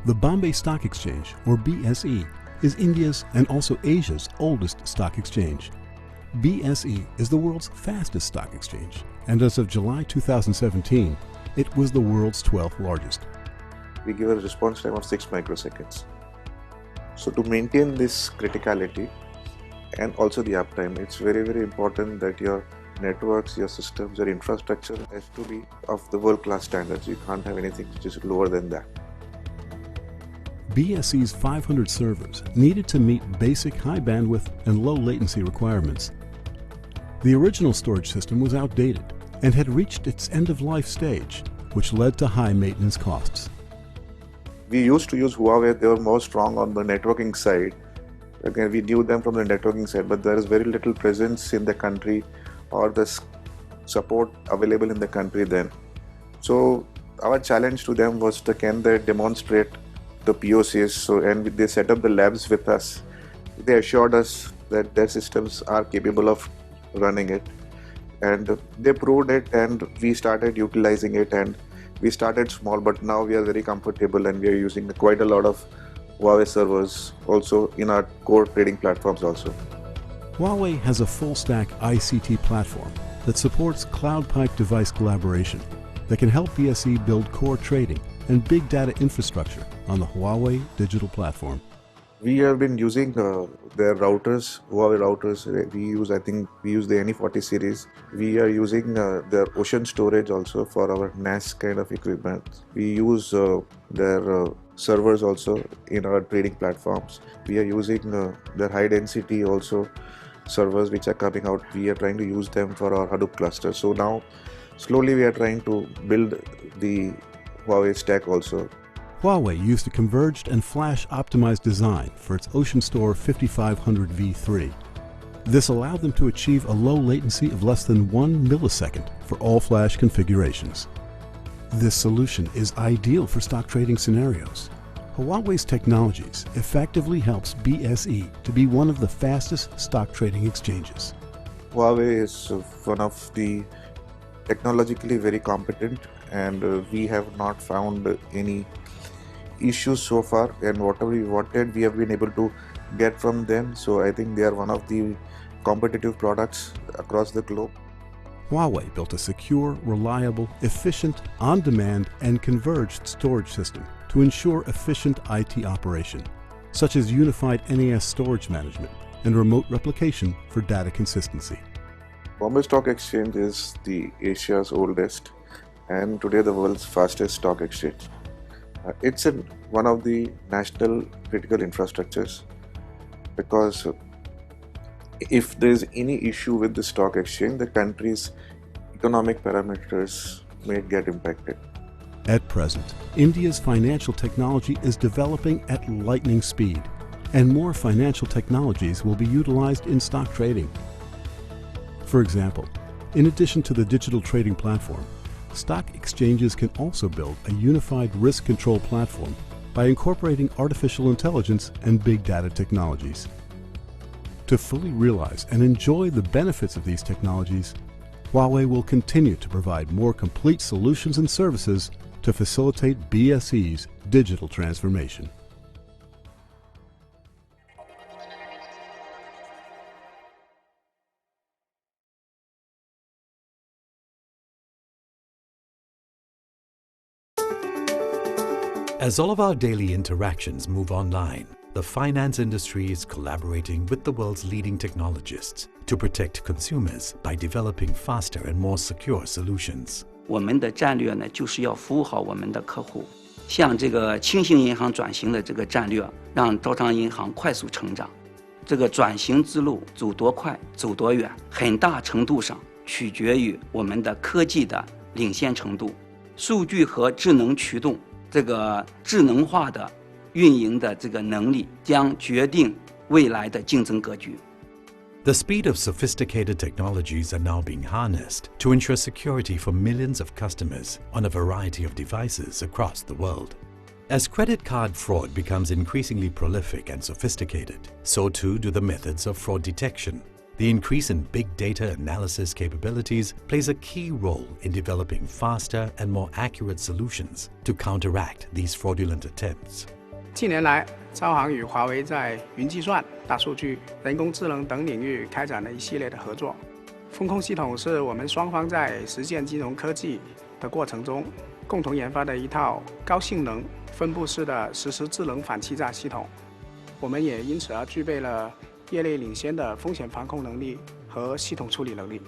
The Bombay Stock Exchange, or BSE, is India's and also Asia's oldest stock exchange. BSE is the world's fastest stock exchange, and as of July 2017, it was the world's 12th largest. We give a response time of 6 microseconds. So to maintain this criticality and also the uptime, it's very, very important that your networks, your systems, your infrastructure has to be of the world-class standards. You can't have anything which is lower than that. BSE's 500 servers needed to meet basic high bandwidth and low latency requirements. The original storage system was outdated and had reached its end-of-life stage, which led to high maintenance costs. We used to use Huawei. They were more strong on the networking side. Again, we knew them from the networking side, but there is very little presence in the country or the support available in the country then. So our challenge to them was to can they demonstrate the POCs, and they set up the labs with us. They assured us that their systems are capable of running it, and they proved it, and we started utilizing it, and we started small, but now we are very comfortable and we are using quite a lot of Huawei servers also in our core trading platforms also. Huawei has a full-stack ICT platform that supports cloud pipe device collaboration that can help BSE build core trading and big data infrastructure on the Huawei digital platform. We have been using their routers, Huawei routers. We use the NE40 series. We are using their ocean storage also for our NAS kind of equipment. We use their servers also in our trading platforms. We are using their high density also servers which are coming out. We are trying to use them for our Hadoop cluster. So now slowly we are trying to build the Huawei stack also. Huawei used a converged and flash-optimized design for its OceanStor 5500 V3. This allowed them to achieve a low latency of less than 1 millisecond for all flash configurations. This solution is ideal for stock trading scenarios. Huawei's technologies effectively helps BSE to be one of the fastest stock trading exchanges. Huawei is one of the technologically very competent, and we have not found any issues so far, and whatever we wanted we have been able to get from them. So I think they are one of the competitive products across the globe. Huawei built a secure, reliable, efficient, on-demand and converged storage system to ensure efficient IT operation, such as unified NAS storage management and remote replication for data consistency. Bombay Stock Exchange is the Asia's oldest and today the world's fastest stock exchange. It's one of the national critical infrastructures, because if there is any issue with the stock exchange, the country's economic parameters may get impacted. At present, India's financial technology is developing at lightning speed, and more financial technologies will be utilized in stock trading. For example, in addition to the digital trading platform, stock exchanges can also build a unified risk control platform by incorporating artificial intelligence and big data technologies. To fully realize and enjoy the benefits of these technologies, Huawei will continue to provide more complete solutions and services to facilitate BSE's digital transformation. As all of our daily interactions move online, the finance industry is collaborating with the world's leading technologists to protect consumers by developing faster and more secure solutions. 我们的战略呢，就是要服务好我们的客户。像这个轻型银行转型的这个战略，让招商银行快速成长。这个转型之路走多快、走多远，很大程度上取决于我们的科技的领先程度。数据和智能驱动，这个智能化的运营的这个能力，将决定未来的竞争格局。 The speed of sophisticated technologies are now being harnessed to ensure security for millions of customers on a variety of devices across the world. As credit card fraud becomes increasingly prolific and sophisticated, so too do the methods of fraud detection. The increase in big data analysis capabilities plays a key role in developing faster and more accurate solutions to counteract these fraudulent attempts. 近年来，招行与华为在云计算、大数据、人工智能等领域开展了一系列的合作。风控系统是我们双方在实践金融科技的过程中共同研发的一套高性能、分布式的实时智能反欺诈系统。我们也因此而具备了业内领先的风险防控能力和系统处理能力。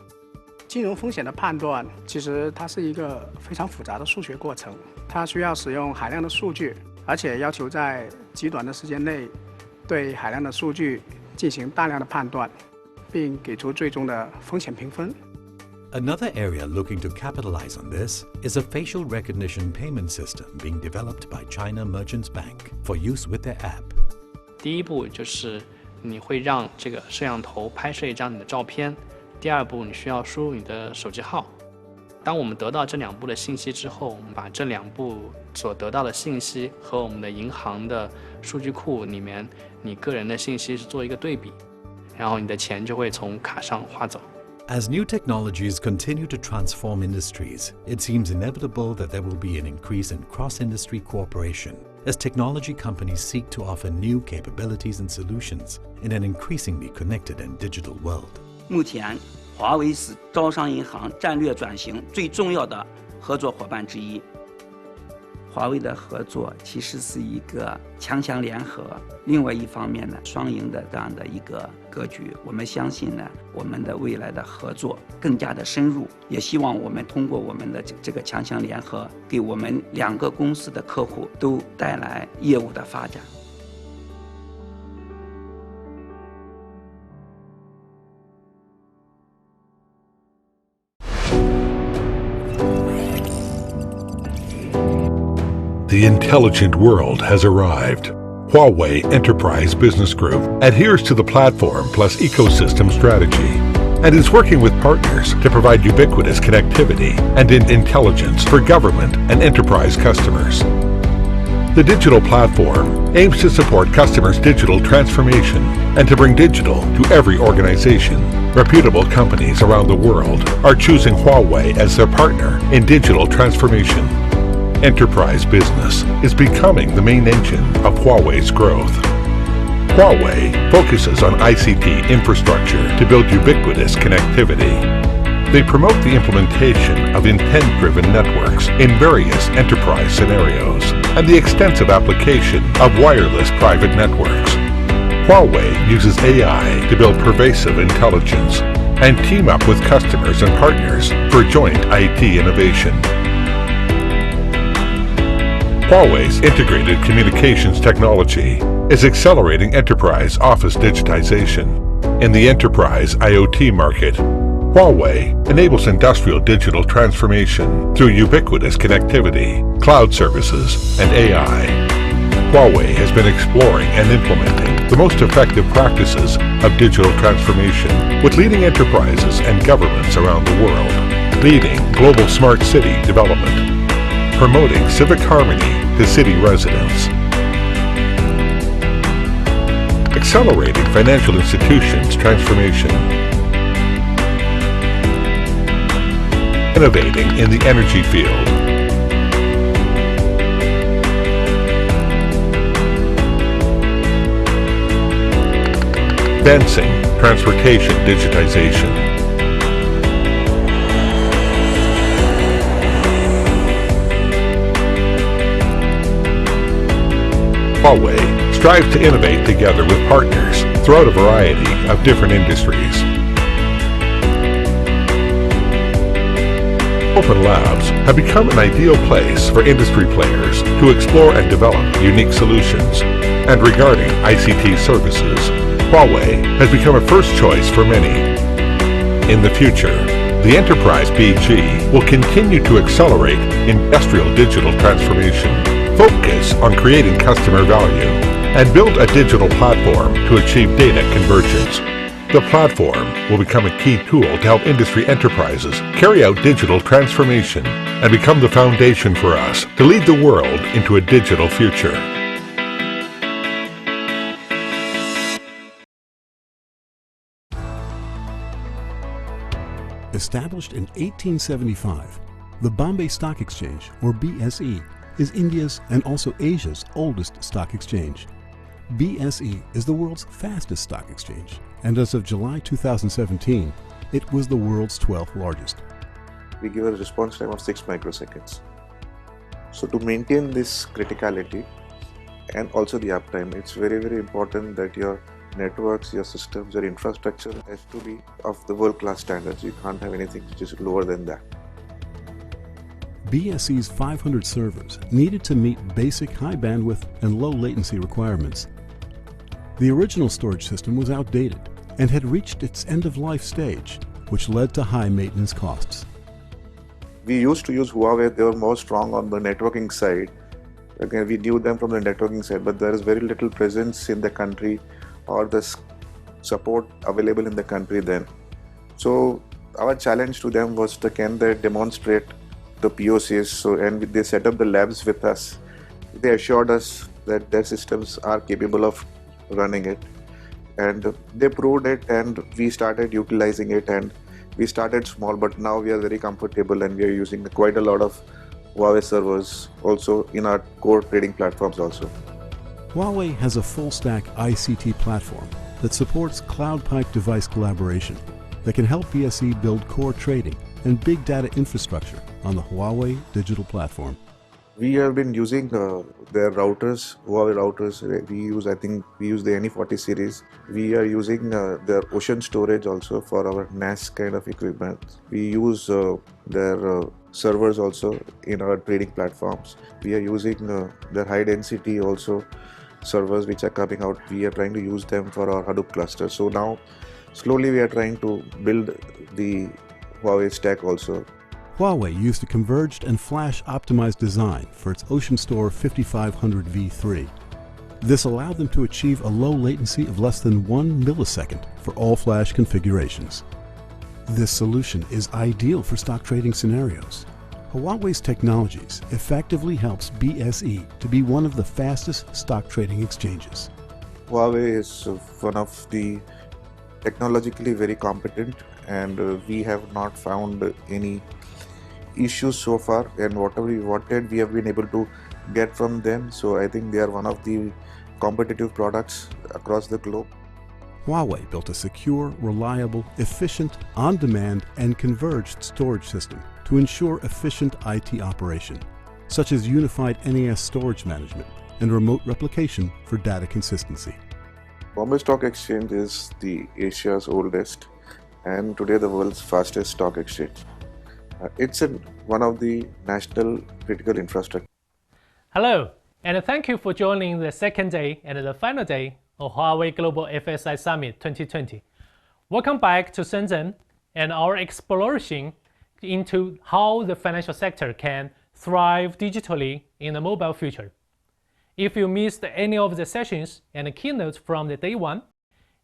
金融风险的判断，其实它是一个非常复杂的数学过程，它需要使用海量的数据，而且要求在极短的时间内对海量的数据进行大量的判断，并给出最终的风险评分。Another area looking to capitalize on this is a facial recognition payment system being developed by China Merchants Bank for use with their app. 第一步就是你会让这个摄像头拍摄一张你的照片，第二步你需要输入你的手机号。当我们得到这两步的信息之后，我们把这两步所得到的信息和我们的银行的数据库里面你个人的信息是做一个对比，然后你的钱就会从卡上划走。As new technologies continue to transform industries, it seems inevitable that there will be an increase in cross-industry cooperation as technology companies seek to offer new capabilities and solutions in an increasingly connected and digital world. 目前，华为是招商银行战略转型最重要的合作伙伴之一。华为的合作其实是一个强强联合，另外一方面呢，双赢的这样的一个格局。我们相信呢，我们的未来的合作更加的深入，也希望我们通过我们的这个强强联合，给我们两个公司的客户都带来业务的发展。The intelligent world has arrived. Huawei Enterprise Business Group adheres to the platform plus ecosystem strategy and is working with partners to provide ubiquitous connectivity and intelligence for government and enterprise customers. The digital platform aims to support customers' digital transformation and to bring digital to every organization. Reputable companies around the world are choosing Huawei as their partner in digital transformation. Enterprise business is becoming the main engine of Huawei's growth. Huawei focuses on ICT infrastructure to build ubiquitous connectivity. They promote the implementation of intent-driven networks in various enterprise scenarios and the extensive application of wireless private networks. Huawei uses AI to build pervasive intelligence and team up with customers and partners for joint IT innovation. Huawei's integrated communications technology is accelerating enterprise office digitization. In the enterprise IoT market, Huawei enables industrial digital transformation through ubiquitous connectivity, cloud services, and AI. Huawei has been exploring and implementing the most effective practices of digital transformation with leading enterprises and governments around the world, leading global smart city development, promoting civic harmony to city residents, accelerating financial institutions' transformation, innovating in the energy field, advancing transportation digitization, Huawei strives to innovate together with partners throughout a variety of different industries. Open labs have become an ideal place for industry players to explore and develop unique solutions. And regarding ICT services, Huawei has become a first choice for many. In the future, the Enterprise BG will continue to accelerate industrial digital transformation, focus on creating customer value, and build a digital platform to achieve data convergence. The platform will become a key tool to help industry enterprises carry out digital transformation and become the foundation for us to lead the world into a digital future. Established in 1875, the Bombay Stock Exchange, or BSE, is India's and also Asia's oldest stock exchange. BSE is the world's fastest stock exchange, and as of July 2017, it was the world's 12th largest. We give a response time of 6 microseconds. So to maintain this criticality and also the uptime, it's very, very important that your networks, your systems, your infrastructure has to be of the world-class standards. You can't have anything which is lower than that. BSE's 500 servers needed to meet basic high bandwidth and low latency requirements. The original storage system was outdated and had reached its end-of-life stage, which led to high maintenance costs. We used to use Huawei. They were more strong on the networking side. Again, we knew them from the networking side, but there is very little presence in the country or the support available in the country then. So our challenge to them was to can they demonstrate the POCs, and they set up the labs with us. They assured us that their systems are capable of running it, and they proved it, and we started utilizing it, and we started small, but now we are very comfortable and we are using quite a lot of Huawei servers also in our core trading platforms also. Huawei has a full-stack ICT platform that supports cloud pipe device collaboration that can help BSE build core trading and big data infrastructure on the Huawei digital platform. We have been using their routers, Huawei routers. I think we use the NE40 series. We are using their ocean storage also for our NAS kind of equipment. We use their servers also in our trading platforms. We are using their high density also servers which are coming out. We are trying to use them for our Hadoop cluster. So now slowly we are trying to build the Huawei stack also. Huawei used a converged and flash-optimized design for its OceanStor 5500 V3. This allowed them to achieve a low latency of less than 1 millisecond for all flash configurations. This solution is ideal for stock trading scenarios. Huawei's technologies effectively helps BSE to be one of the fastest stock trading exchanges. Huawei is one of the technologically very competent, and we have not found any issues so far, and whatever we wanted we have been able to get from them. So I think they are one of the competitive products across the globe. Huawei built a secure, reliable, efficient, on-demand and converged storage system to ensure efficient IT operation, such as unified NAS storage management and remote replication for data consistency. Bombay Stock Exchange is the Asia's oldest and today the world's fastest stock exchange. It's one of the national critical infrastructure. Hello, and thank you for joining the second day and the final day of Huawei Global FSI Summit 2020. Welcome back to Shenzhen and our exploration into how the financial sector can thrive digitally in the mobile future. If you missed any of the sessions and keynotes from the day one,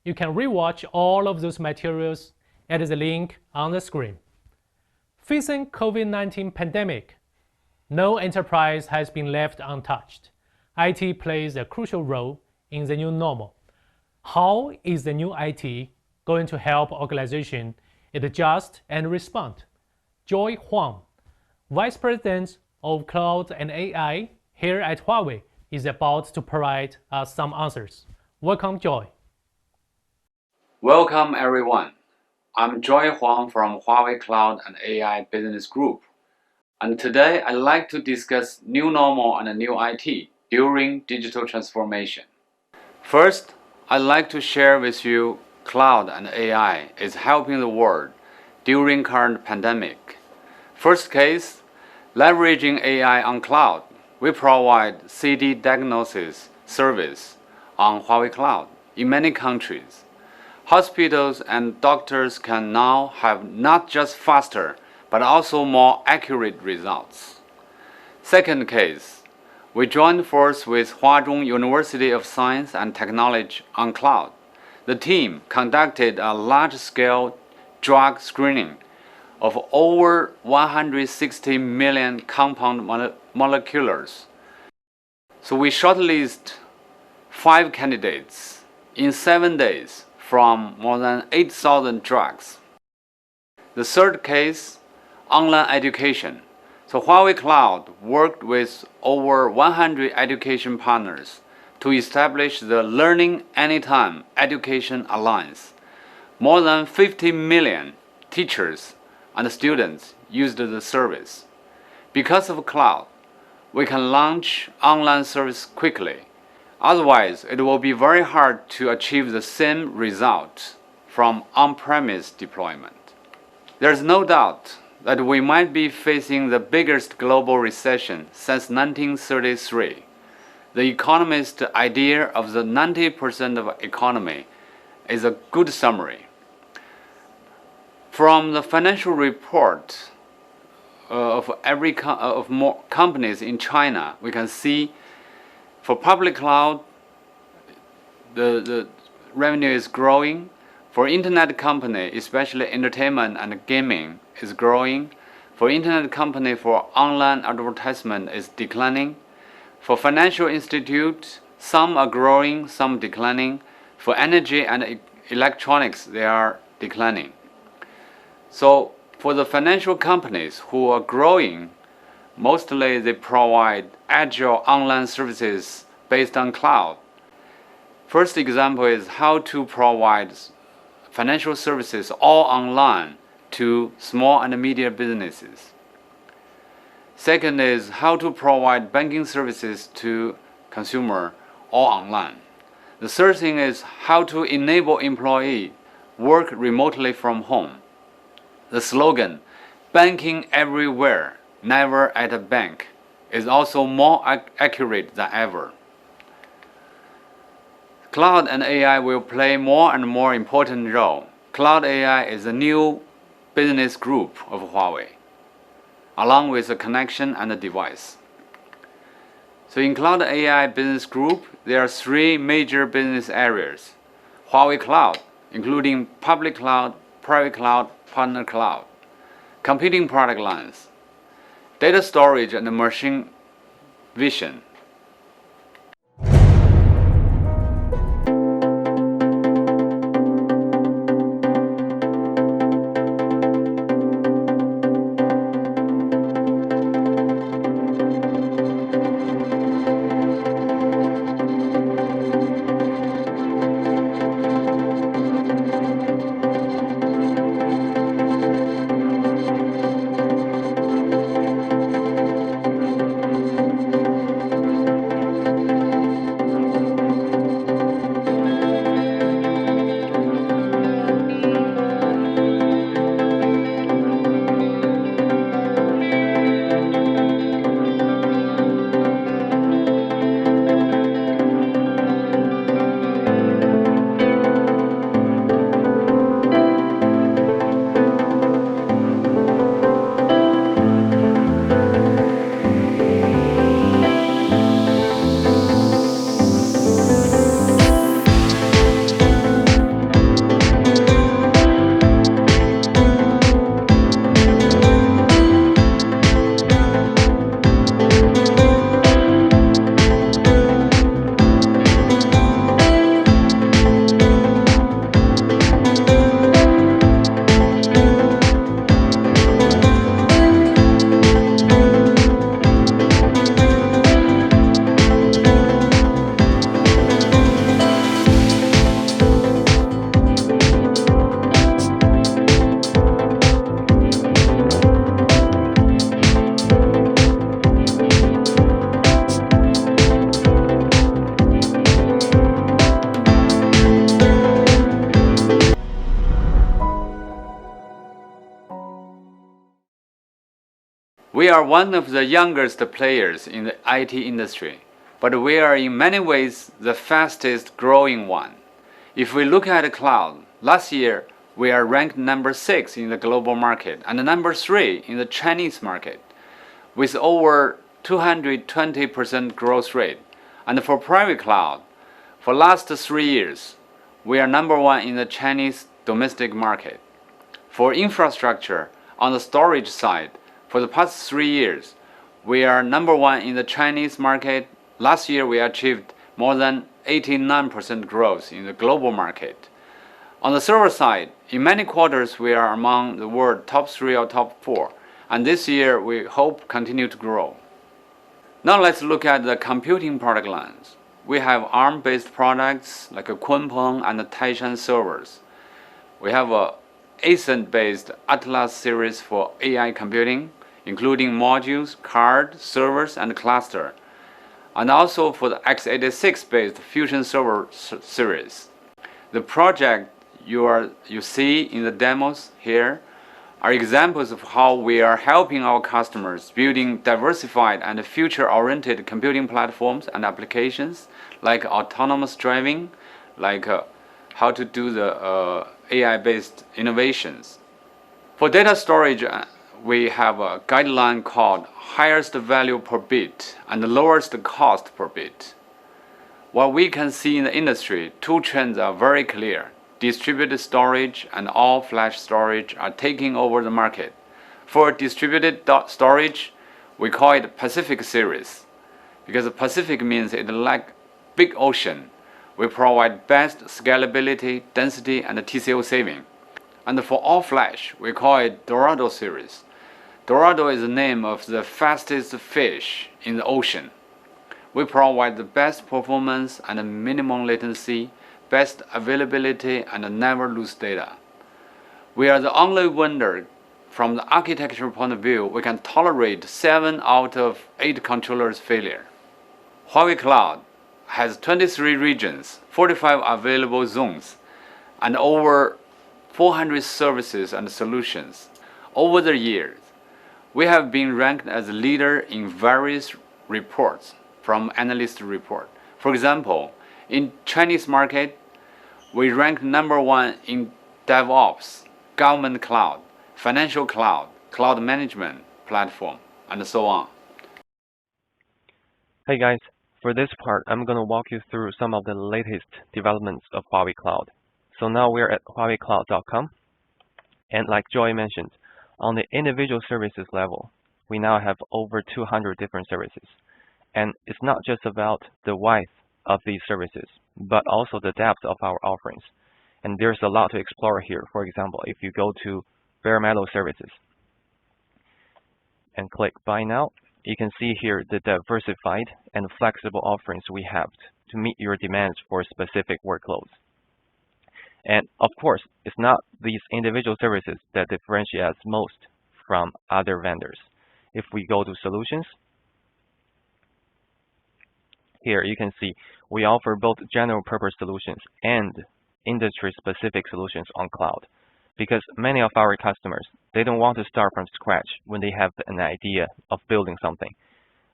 you can rewatch all of those materials at the link on the screen. Facing COVID-19 pandemic, no enterprise has been left untouched. IT plays a crucial role in the new normal. How is the new IT going to help organizations adjust and respond? Joy Huang, Vice President of Cloud and AI here at Huawei, is about to provide us some answers. Welcome, Joy. Welcome, everyone. I'm Joy Huang from Huawei Cloud and AI Business Group. And today I'd like to discuss new normal and new IT during digital transformation. First, I'd like to share with you cloud and AI is helping the world during current pandemic. First case, leveraging AI on cloud. We provide CD diagnosis service on Huawei Cloud in many countries. Hospitals and doctors can now have not just faster, but also more accurate results. Second case, we joined forces with Huazhong University of Science and Technology on cloud. The team conducted a large-scale drug screening of over 160 million compound molecules. So we shortlisted 5 candidates in 7 days from more than 8,000 drugs. The third case, online education. So Huawei Cloud worked with over 100 education partners to establish the Learning Anytime Education Alliance. More than 50 million teachers and students used the service. Because of cloud, we can launch online service quickly. Otherwise, it will be very hard to achieve the same result from on-premise deployment. There's no doubt that we might be facing the biggest global recession since 1933. The economist's idea of the 90% of economy is a good summary. From the financial report of more companies in China, we can see for public cloud, the revenue is growing. For internet company, especially entertainment and gaming, is growing. For internet company, for online advertisement is declining. For financial institutes, some are growing, some declining. For energy and electronics, they are declining. So for the financial companies who are growing, mostly they provide agile online services based on cloud. First example is how to provide financial services all online to small and medium businesses. Second is how to provide banking services to consumer all online. The third thing is how to enable employee work remotely from home. The slogan, banking everywhere, never at a bank, is also more accurate than ever. Cloud and AI will play more and more important role. Cloud AI is a new business group of Huawei, along with the connection and the device. So in Cloud AI business group, there are three major business areas. Huawei Cloud, including public cloud, private cloud, partner cloud. Computing product lines, data storage and machine vision. We are one of the youngest players in the IT industry, but we are in many ways the fastest growing one. If we look at cloud, last year we are ranked number 6 in the global market and number 3 in the Chinese market, with over 220% growth rate. And for private cloud, for last 3 years, we are number 1 in the Chinese domestic market. For infrastructure, on the storage side, for the past 3 years, we are number 1 in the Chinese market. Last year, we achieved more than 89% growth in the global market. On the server side, in many quarters, we are among the world top 3 or top 4. and this year we hope continue to grow. Now let's look at the computing product lines. We have ARM-based products like Kunpeng and Taishan servers. We have a ASIC-based Atlas series for AI computing, including modules, card, servers, and cluster, and also for the x86-based Fusion server series. The project you see in the demos here are examples of how we are helping our customers building diversified and future-oriented computing platforms and applications like autonomous driving, like how to do the AI-based innovations. For data storage, we have a guideline called highest value per bit and lowest cost per bit. What we can see in the industry, two trends are very clear. Distributed storage and all-flash storage are taking over the market. For distributed storage, we call it Pacific series, because Pacific means it like big ocean. We provide best scalability, density, and TCO saving. And for all-flash, we call it Dorado series. Dorado is the name of the fastest fish in the ocean. We provide the best performance and minimum latency, best availability, and never lose data. We are the only vendor from the architecture point of view we can tolerate 7 out of 8 controllers failure. Huawei Cloud has 23 regions, 45 available zones, and over 400 services and solutions. Over the years, we have been ranked as a leader in various reports from analyst report. For example, in Chinese market, we ranked #1 in DevOps, government cloud, financial cloud, cloud management platform, and so on. Hey guys, for this part, I'm going to walk you through some of the latest developments of Huawei Cloud. So now we're at huaweicloud.com, and like Joy mentioned, on the individual services level, we now have over 200 different services. And it's not just about the width of these services, but also the depth of our offerings. And there's a lot to explore here. For example, if you go to bare metal services and click Buy Now, you can see here the diversified and flexible offerings we have to meet your demands for specific workloads. And of course, it's not these individual services that differentiate us most from other vendors. If we go to Solutions, here you can see we offer both general purpose solutions and industry-specific solutions on cloud. Because many of our customers, they don't want to start from scratch when they have an idea of building something.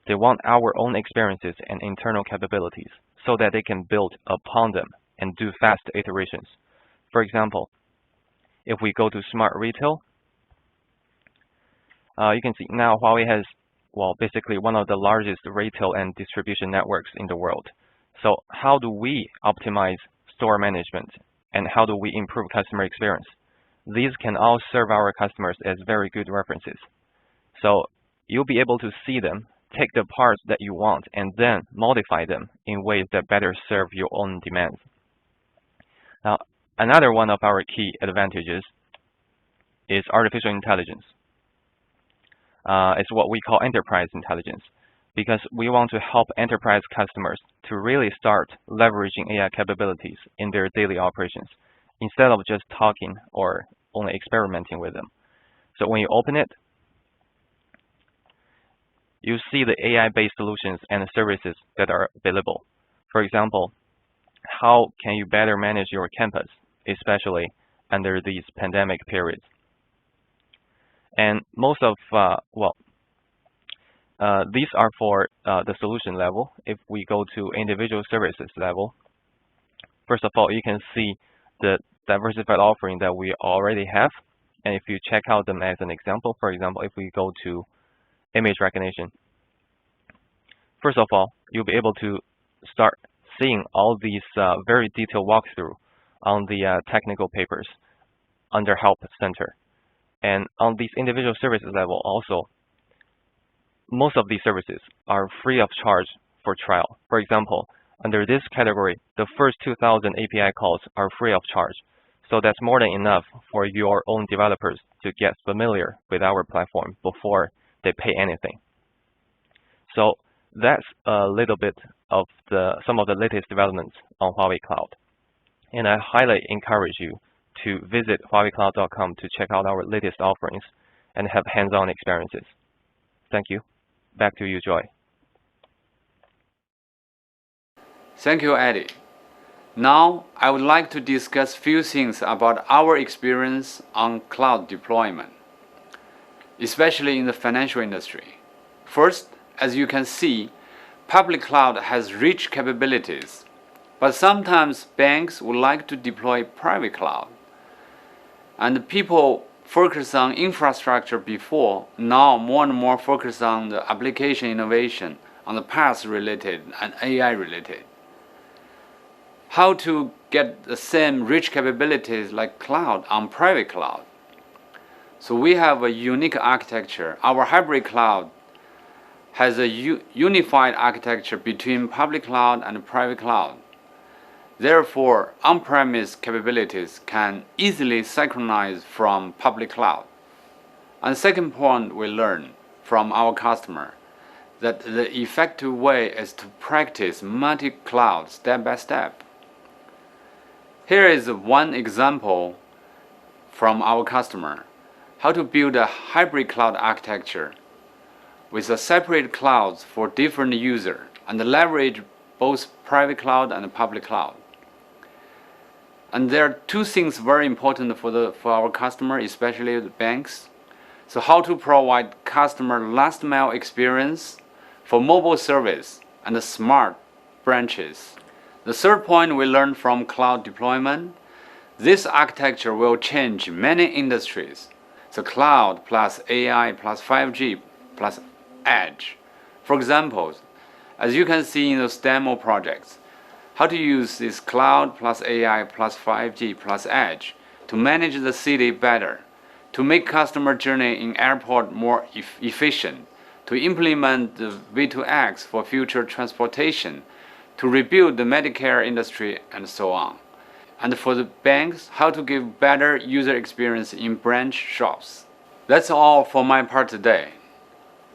They want our own experiences and internal capabilities so that they can build upon them and do fast iterations. For example, if we go to Smart Retail, you can see now Huawei has, well, basically one of the largest retail and distribution networks in the world. So how do we optimize store management and how do we improve customer experience? These can all serve our customers as very good references. So you'll be able to see them, take the parts that you want, and then modify them in ways that better serve your own demands. Now, another one of our key advantages is artificial intelligence. It's what we call enterprise intelligence, because we want to help enterprise customers to really start leveraging AI capabilities in their daily operations, instead of just talking or only experimenting with them. So when you open it, you see the AI-based solutions and services that are available. For example, how can you better manage your campus, especially under these pandemic periods? And most of, these are for the solution level. If we go to individual services level, first of all, you can see the diversified offering that we already have. And if you check out them as an example, for example, if we go to image recognition, first of all, you'll be able to start seeing all these very detailed walkthrough on the technical papers under Help Center. And on these individual services level also, most of these services are free of charge for trial. For example, under this category, the first 2,000 API calls are free of charge. So that's more than enough for your own developers to get familiar with our platform before they pay anything. So that's a little bit of some of the latest developments on Huawei Cloud. And I highly encourage you to visit huaweicloud.com to check out our latest offerings and have hands-on experiences. Thank you. Back to you, Joy. Thank you, Eddie. Now, I would like to discuss few things about our experience on cloud deployment, especially in the financial industry. First, as you can see, public cloud has rich capabilities, but sometimes banks would like to deploy private cloud. And people focus on infrastructure before, now more and more focus on the application innovation, on the PaaS related and AI related. How to get the same rich capabilities like cloud on private cloud? So we have a unique architecture. Our hybrid cloud has a unified architecture between public cloud and private cloud. Therefore, on-premise capabilities can easily synchronize from public cloud. And second point we learn from our customer, that the effective way is to practice multi-cloud step by step. Here is one example from our customer, how to build a hybrid cloud architecture with a separate clouds for different users and leverage both private cloud and public cloud. And there are two things very important for our customer, especially the banks. So how to provide customer last mile experience for mobile service and smart branches. The third point we learned from cloud deployment, this architecture will change many industries. So cloud plus AI plus 5G plus edge. For example, as you can see in those demo projects, how to use this cloud plus AI plus 5G plus edge to manage the city better, to make customer journey in airport more efficient, to implement the V2X for future transportation, to rebuild the Medicare industry, and so on. And for the banks, how to give better user experience in branch shops. That's all for my part today.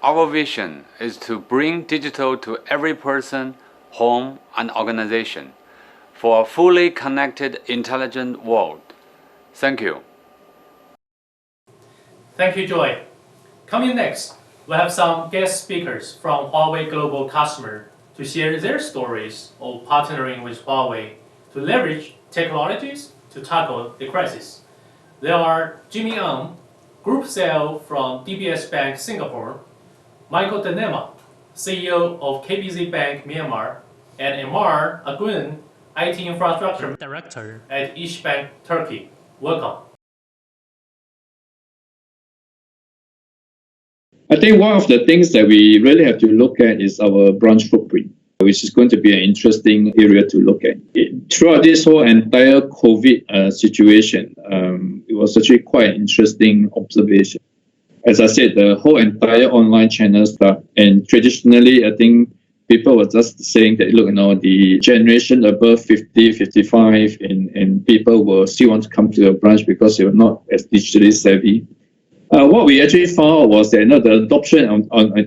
Our vision is to bring digital to every person, home, and organization for a fully connected, intelligent world. Thank you. Thank you, Joy. Coming next, we have some guest speakers from Huawei Global Customer to share their stories of partnering with Huawei to leverage technologies to tackle the crisis. There are Jimmy Ang, Group CEO from DBS Bank Singapore, Michael Denema, CEO of KBZ Bank Myanmar, and Emar Agun, IT Infrastructure Director at İş Bank Turkey. Welcome. I think one of the things that we really have to look at is our branch footprint, which is going to be an interesting area to look at. Throughout this whole entire COVID situation, it was actually quite an interesting observation. As I said, the whole entire online channel stuff, and traditionally, I think people were just saying that, look, the generation above 50, 55, and people will still want to come to a branch because they were not as digitally savvy. What we actually found was that the adoption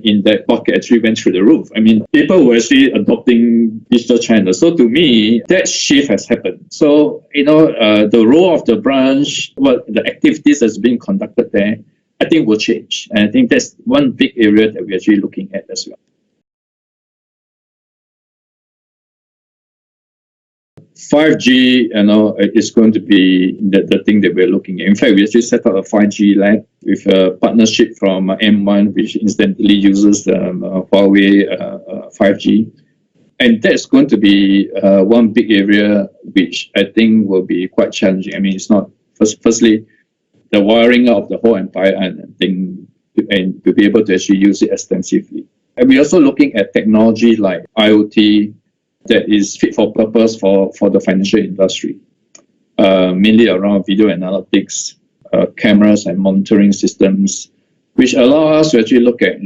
in that bucket actually went through the roof. I mean, people were actually adopting digital channels. So to me, that shift has happened. So, the role of the branch, what the activities that's being conducted there, I think will change. And I think that's one big area that we're actually looking at as well. 5G, is going to be the thing that we're looking at. In fact, we actually set up a 5G lab with a partnership from M1, which incidentally uses Huawei 5G. And that's going to be one big area which I think will be quite challenging. I mean, it's not, firstly, the wiring of the whole entire thing, and to be able to actually use it extensively. And we're also looking at technology like IoT, that is fit for purpose for the financial industry, mainly around video analytics, cameras and monitoring systems, which allow us to actually look at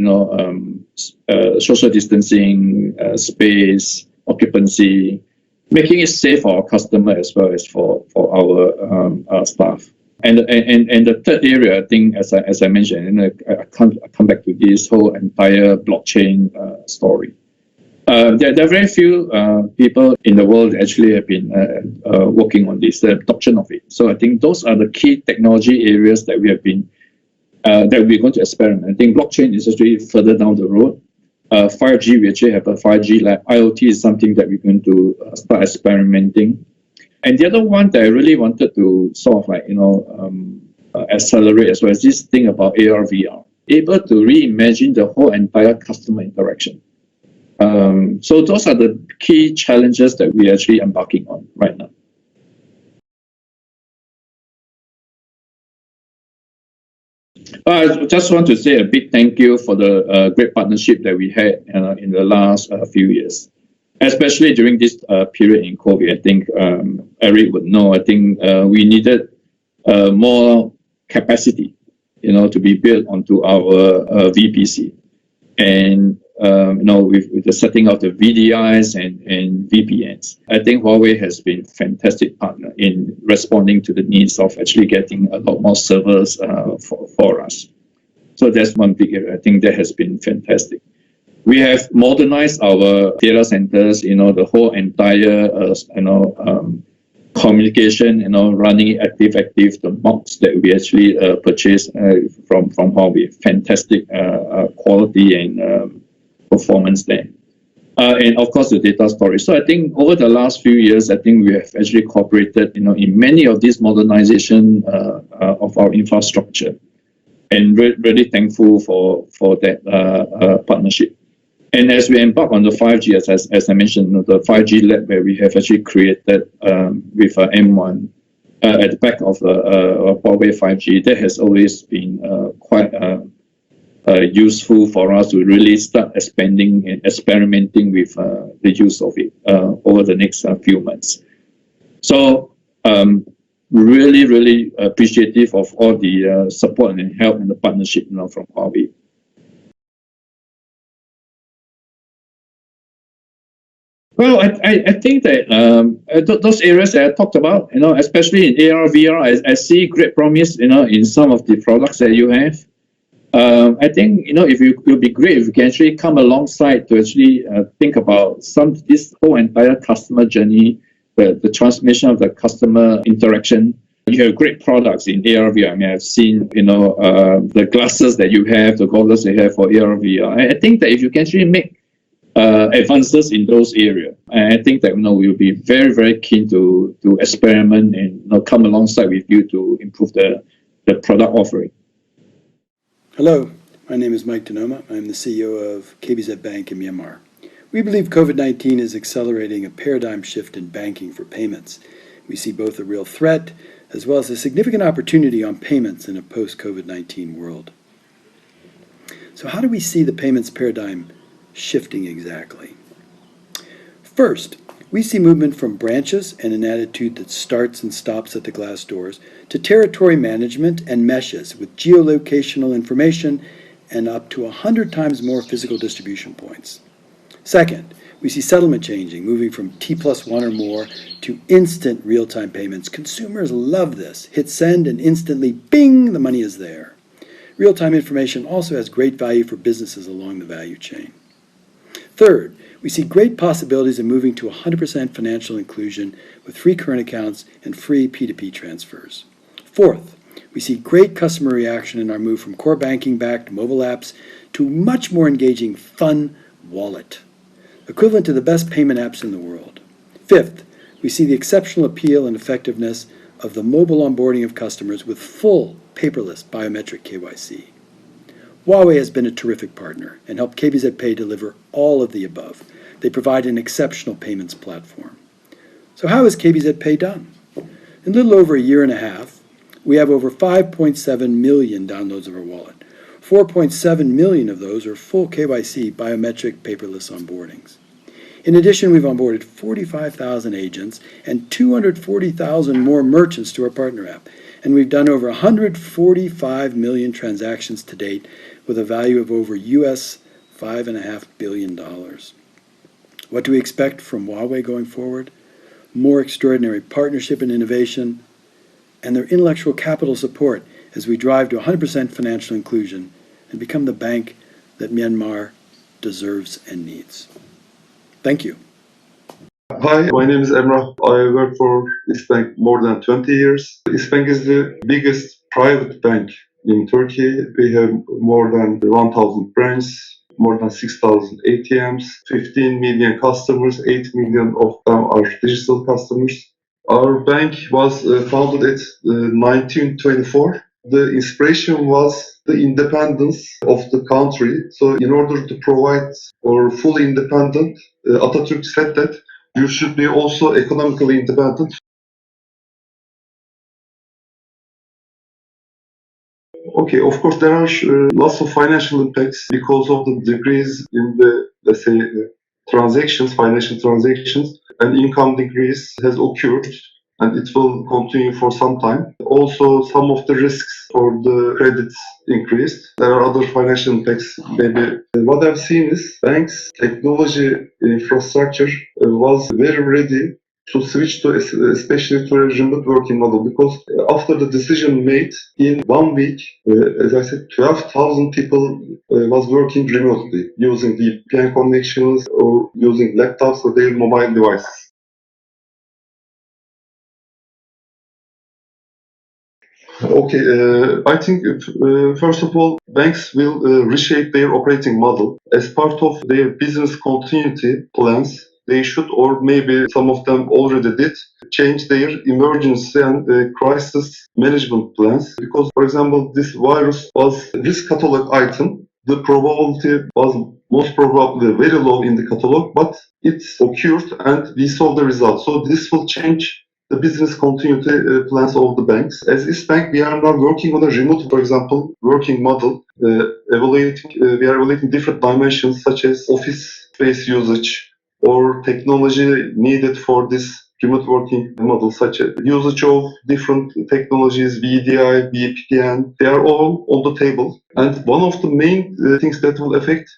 social distancing, space, occupancy, making it safe for our customer as well as for our staff. And the third area, I think, as I mentioned, and I come back to this whole entire blockchain story. There are very few people in the world that actually have been working on this, the adoption of it. So I think those are the key technology areas that we have been that we're going to experiment. I think blockchain is actually further down the road. 5G, we actually have a 5G lab. IoT is something that we're going to start experimenting. And the other one that I really wanted to sort of accelerate as well is this thing about AR, VR, able to reimagine the whole entire customer interaction. So those are the key challenges that we're actually embarking on right now. I just want to say a big thank you for the great partnership that we had in the last few years, especially during this period in COVID. I think Eric would know. I think we needed more capacity, to be built onto our VPC, and with the setting of the VDIs and VPNs. I think Huawei has been a fantastic partner in responding to the needs of actually getting a lot more servers for us. So that's one big area. I think that has been fantastic. We have modernized our data centers, the whole entire, communication, running active, the box that we actually purchased from Huawei. Fantastic quality and performance there. And of course, the data storage. So I think over the last few years, I think we have actually cooperated, in many of these modernization of our infrastructure, and really thankful for that partnership. And as we embark on the 5G, as I mentioned, the 5G lab where we have actually created with M1 at the back of Huawei 5G, that has always been quite useful for us to really start expanding and experimenting with the use of it over the next few months. So really, really appreciative of all the support and help and the partnership from Huawei. Well, I think that those areas that I talked about, especially in AR, VR, I see great promise, in some of the products that you have. I think, it would be great if you can actually come alongside to actually think about this whole entire customer journey, the transmission of the customer interaction. You have great products in AR, VR. I mean, I've seen, the glasses that you have, the goggles you have for AR, VR. I think that if you can actually make advances in those areas, I think that we'll be very, very keen to experiment and come alongside with you to improve the product offering. Hello, my name is Mike Denoma. I'm the CEO of KBZ Bank in Myanmar. We believe COVID-19 is accelerating a paradigm shift in banking for payments. We see both a real threat as well as a significant opportunity on payments in a post-COVID-19 world. So how do we see the payments paradigm shifting exactly? First, we see movement from branches and an attitude that starts and stops at the glass doors to territory management and meshes with geolocational information and up to 100 times more physical distribution points. Second, we see settlement changing, moving from T+1 or more to instant real-time payments. Consumers love this. Hit send and instantly, bing, the money is there. Real-time information also has great value for businesses along the value chain. Third, we see great possibilities in moving to 100% financial inclusion with free current accounts and free P2P transfers. Fourth, we see great customer reaction in our move from core banking-backed mobile apps to much more engaging fun wallet, equivalent to the best payment apps in the world. Fifth, we see the exceptional appeal and effectiveness of the mobile onboarding of customers with full paperless biometric KYC. Huawei has been a terrific partner and helped KBZ Pay deliver all of the above. They provide an exceptional payments platform. So how has KBZ Pay done? In a little over a year and a half, we have over 5.7 million downloads of our wallet. 4.7 million of those are full KYC biometric paperless onboardings. In addition, we've onboarded 45,000 agents and 240,000 more merchants to our partner app. And we've done over 145 million transactions to date with a value of over US $5.5 billion. What do we expect from Huawei going forward? More extraordinary partnership and innovation, and their intellectual capital support as we drive to 100% financial inclusion and become the bank that Myanmar deserves and needs. Thank you. Hi, my name is Emrah. I work for İşbank more than 20 years. İşbank is the biggest private bank in Turkey. We have more than 1,000 branches, more than 6,000 ATMs, 15 million customers, 8 million of them are digital customers. Our bank was founded at 1924. The inspiration was the independence of the country. So in order to provide or fully independent, Atatürk said that you should be also economically independent. Okay, of course, there are lots of financial impacts because of the decrease in the, let's say, transactions, financial transactions, and income decrease has occurred, and it will continue for some time. Also, some of the risks for the credits increased. There are other financial impacts. Maybe what I've seen is banks' technology infrastructure was very ready to switch to, especially to a remote working model, because after the decision made in 1 week, as I said, 12,000 people was working remotely using VPN connections or using laptops or their mobile devices. Okay, I think first of all, banks will reshape their operating model as part of their business continuity plans. They should, or maybe some of them already did, change their emergency and crisis management plans. Because, for example, this virus was risk catalog item. The probability was most probably very low in the catalog, but it occurred and we saw the result. So this will change the business continuity plans of the banks. As İşbank, we are now working on a remote, for example, working model, we are evaluating different dimensions such as office space usage or technology needed for this remote working model, such as usage of different technologies, VDI, VPN, they are all on the table. And one of the main things that will affect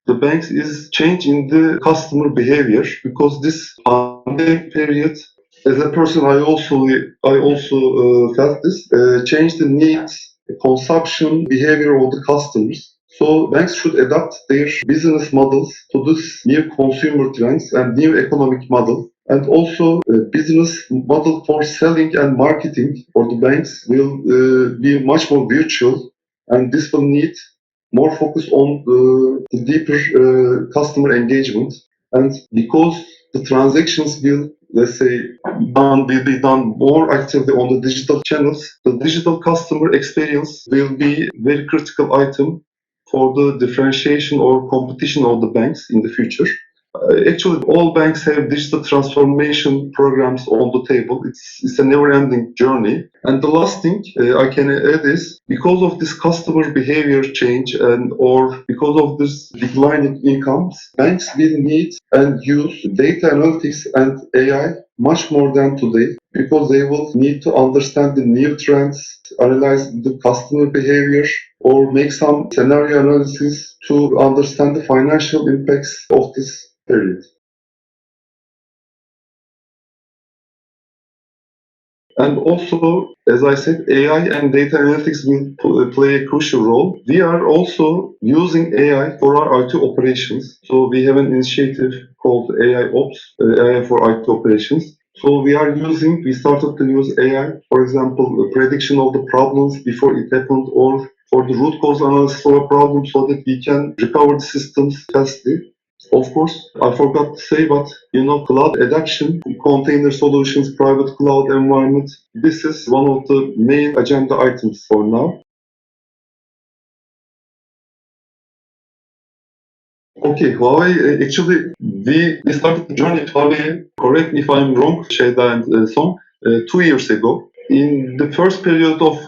the banks is change in the customer behavior, because this pandemic period, as a person, I also felt this change the needs, the consumption behavior of the customers. So banks should adapt their business models to this new consumer trends and new economic model. And also, business model for selling and marketing for the banks will be much more virtual, and this will need more focus on the deeper customer engagement. And because the transactions will, let's say, will be done more actively on the digital channels, the digital customer experience will be very critical item for the differentiation or competition of the banks in the future. Actually, all banks have digital transformation programs on the table. It's a never-ending journey. And the last thing I can add is, because of this customer behavior change or because of this declining incomes, banks will need and use data analytics and AI much more than today, because they will need to understand the new trends, analyze the customer behavior, or make some scenario analysis to understand the financial impacts of this period. And also, as I said, AI and data analytics will play a crucial role. We are also using AI for our IT operations. So we have an initiative called AI Ops, AI for IT operations. So we started to use AI, for example, prediction of the problems before it happened, or for the root cause analysis for a problem, so that we can recover the systems fastly. Of course, I forgot to say, but cloud adoption, container solutions, private cloud environment, this is one of the main agenda items for now. Okay, Huawei, actually, we started the journey at Huawei, correct me if I'm wrong, Şeyda and Song, 2 years ago. In the first period of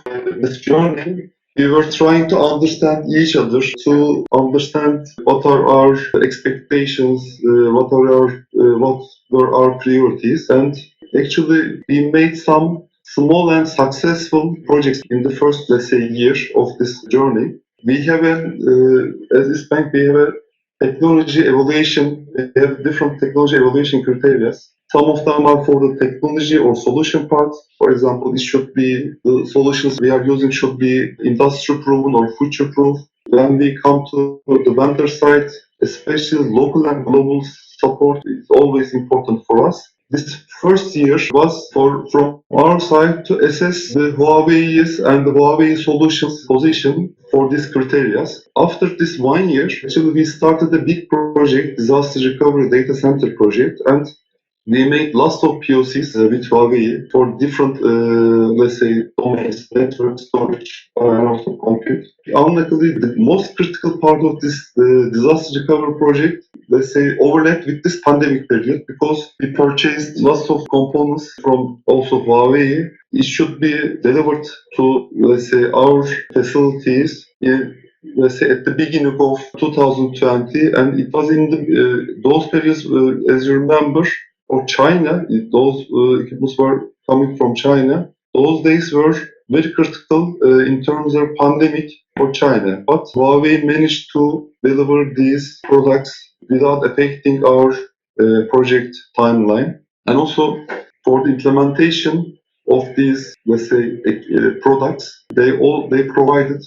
this journey, we were trying to understand each other, to understand what are our expectations, what were our priorities, and actually we made some small and successful projects in the first, let's say, year of this journey. We have as this bank, we have a technology evaluation, we have different technology evaluation criteria. Some of them are for the technology or solution part. For example, it should be the solutions we are using should be industry proven or future proof. When we come to the vendor side, especially local and global support is always important for us. This first year was from our side to assess the Huawei's and the Huawei solutions position for these criteria. After this 1 year, actually we started a big project, disaster recovery data center project, and we made lots of POCs with Huawei for different, let's say, domains, network, storage, and also compute. Unluckily, the most critical part of this disaster recovery project, let's say, overlapped with this pandemic period because we purchased lots of components from also Huawei. It should be delivered to, let's say, our facilities in, let's say, at the beginning of 2020, and it was in those periods, as you remember, or China, those equipments were coming from China. Those days were very critical in terms of pandemic for China. But Huawei managed to deliver these products without affecting our project timeline. And also for the implementation of these, let's say, products, they provided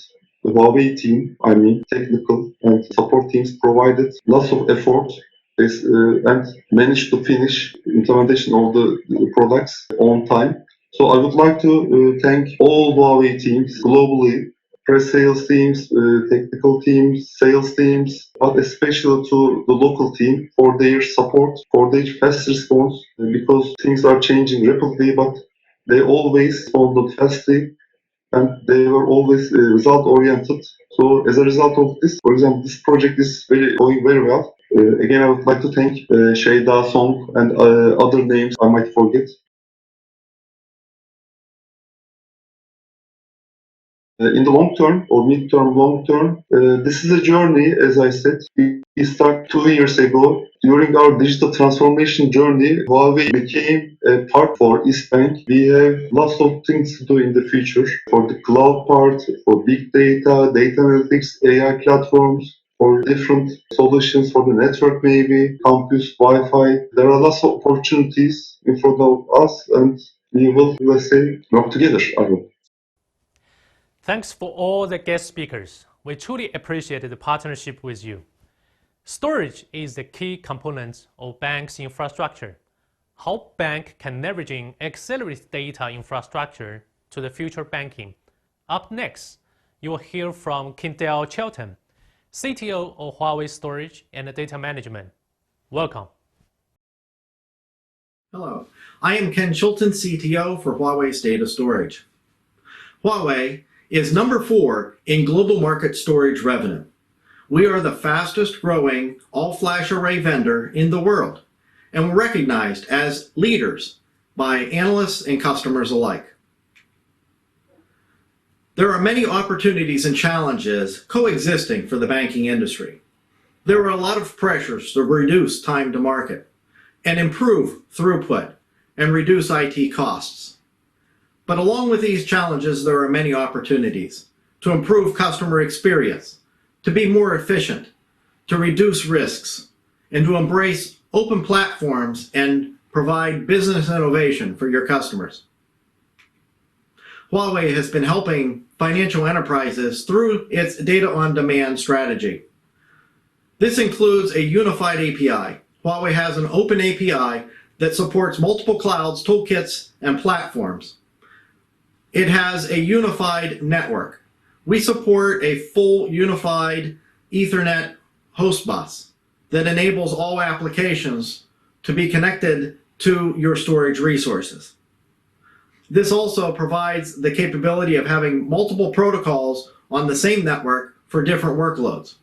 the Huawei team, I mean, technical and support teams provided lots of effort and managed to finish implementation of the products on time. So I would like to thank all Huawei teams globally, pre-sales teams, technical teams, sales teams, but especially to the local team for their support, for their fast response, because things are changing rapidly, but they always responded fastly and they were always result oriented. So as a result of this, for example, this project is going very well. Again, I would like to thank Sheyda, Song, and other names I might forget. In the long term or mid-term, long term, this is a journey, as I said. We started 2 years ago. During our digital transformation journey, Huawei became a part for East Bank. We have lots of things to do in the future for the cloud part, for big data, data analytics, AI platforms, for different solutions for the network, maybe campus, Wi-Fi. There are lots of opportunities in front of us, and we will, let's say, work together, I hope. Thanks for all the guest speakers. We truly appreciate the partnership with you. Storage is the key component of bank's infrastructure. How bank can leverage accelerate data infrastructure to the future banking. Up next, you will hear from Kindell Chelton, CTO of Huawei Storage and Data Management. Welcome. Hello, I am Ken Chilton, CTO for Huawei's Data Storage. Huawei is number 4 in global market storage revenue. We are the fastest growing all-flash array vendor in the world, and we're recognized as leaders by analysts and customers alike. There are many opportunities and challenges coexisting for the banking industry. There are a lot of pressures to reduce time to market and improve throughput and reduce IT costs. But along with these challenges, there are many opportunities to improve customer experience, to be more efficient, to reduce risks, and to embrace open platforms and provide business innovation for your customers. Huawei has been helping financial enterprises through its data-on-demand strategy. This includes a unified API. Huawei has an open API that supports multiple clouds, toolkits, and platforms. It has a unified network. We support a full unified Ethernet host bus that enables all applications to be connected to your storage resources. This also provides the capability of having multiple protocols on the same network for different workloads.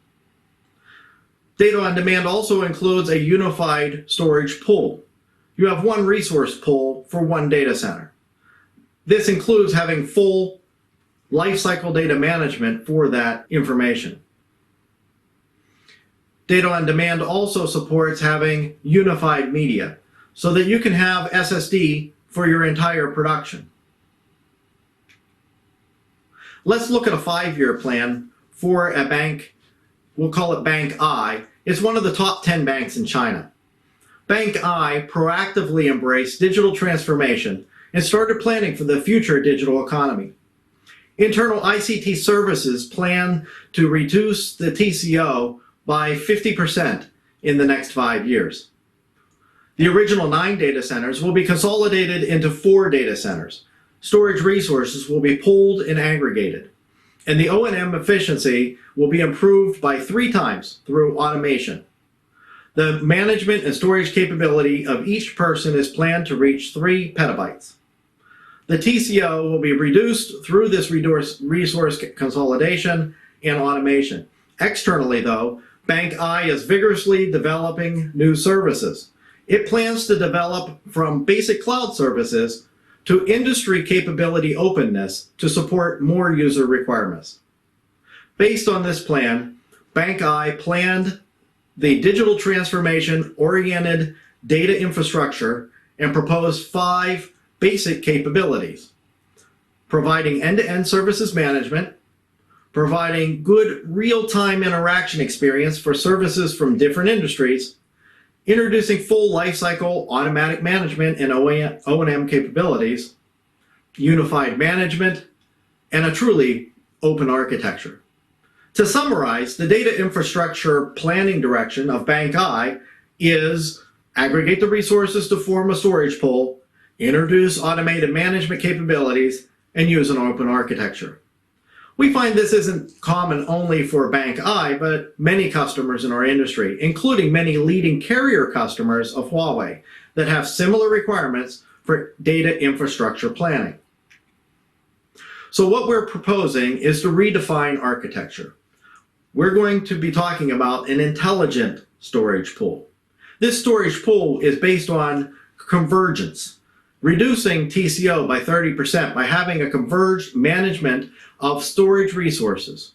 Data on Demand also includes a unified storage pool. You have one resource pool for one data center. This includes having full lifecycle data management for that information. Data on Demand also supports having unified media so that you can have SSD for your entire production. Let's look at a 5-year plan for a bank. We'll call it Bank I. It's one of the top 10 banks in China. Bank I proactively embraced digital transformation and started planning for the future digital economy. Internal ICT services plan to reduce the TCO by 50% in the next 5 years. The original 9 data centers will be consolidated into 4 data centers. Storage resources will be pooled and aggregated, and the O&M efficiency will be improved by 3 times through automation. The management and storage capability of each person is planned to reach 3 petabytes. The TCO will be reduced through this resource consolidation and automation. Externally, though, Bank I is vigorously developing new services. It plans to develop from basic cloud services to industry capability openness to support more user requirements. Based on this plan, Bank I planned the digital transformation-oriented data infrastructure and proposed 5 basic capabilities: providing end-to-end services management, providing good real-time interaction experience for services from different industries, introducing full lifecycle automatic management and O&M capabilities, unified management, and a truly open architecture. To summarize, the data infrastructure planning direction of Bank I is aggregate the resources to form a storage pool, introduce automated management capabilities, and use an open architecture. We find this isn't common only for Bank I, but many customers in our industry, including many leading carrier customers of Huawei that have similar requirements for data infrastructure planning. So what we're proposing is to redefine architecture. We're going to be talking about an intelligent storage pool. This storage pool is based on convergence, reducing TCO by 30% by having a converged management of storage resources.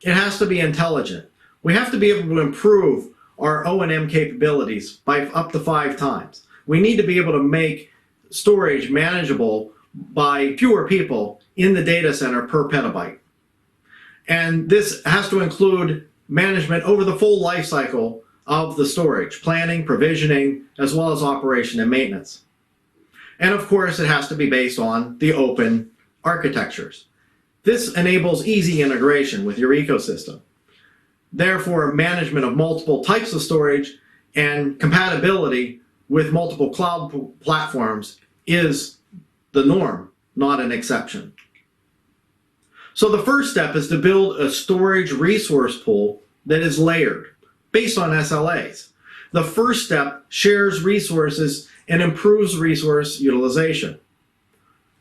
It has to be intelligent. We have to be able to improve our O&M capabilities by up to 5 times. We need to be able to make storage manageable by fewer people in the data center per petabyte. And this has to include management over the full life cycle of the storage, planning, provisioning, as well as operation and maintenance. And of course, it has to be based on the open architectures. This enables easy integration with your ecosystem. Therefore, management of multiple types of storage and compatibility with multiple cloud platforms is the norm, not an exception. So the first step is to build a storage resource pool that is layered based on SLAs. The first step shares resources and improves resource utilization.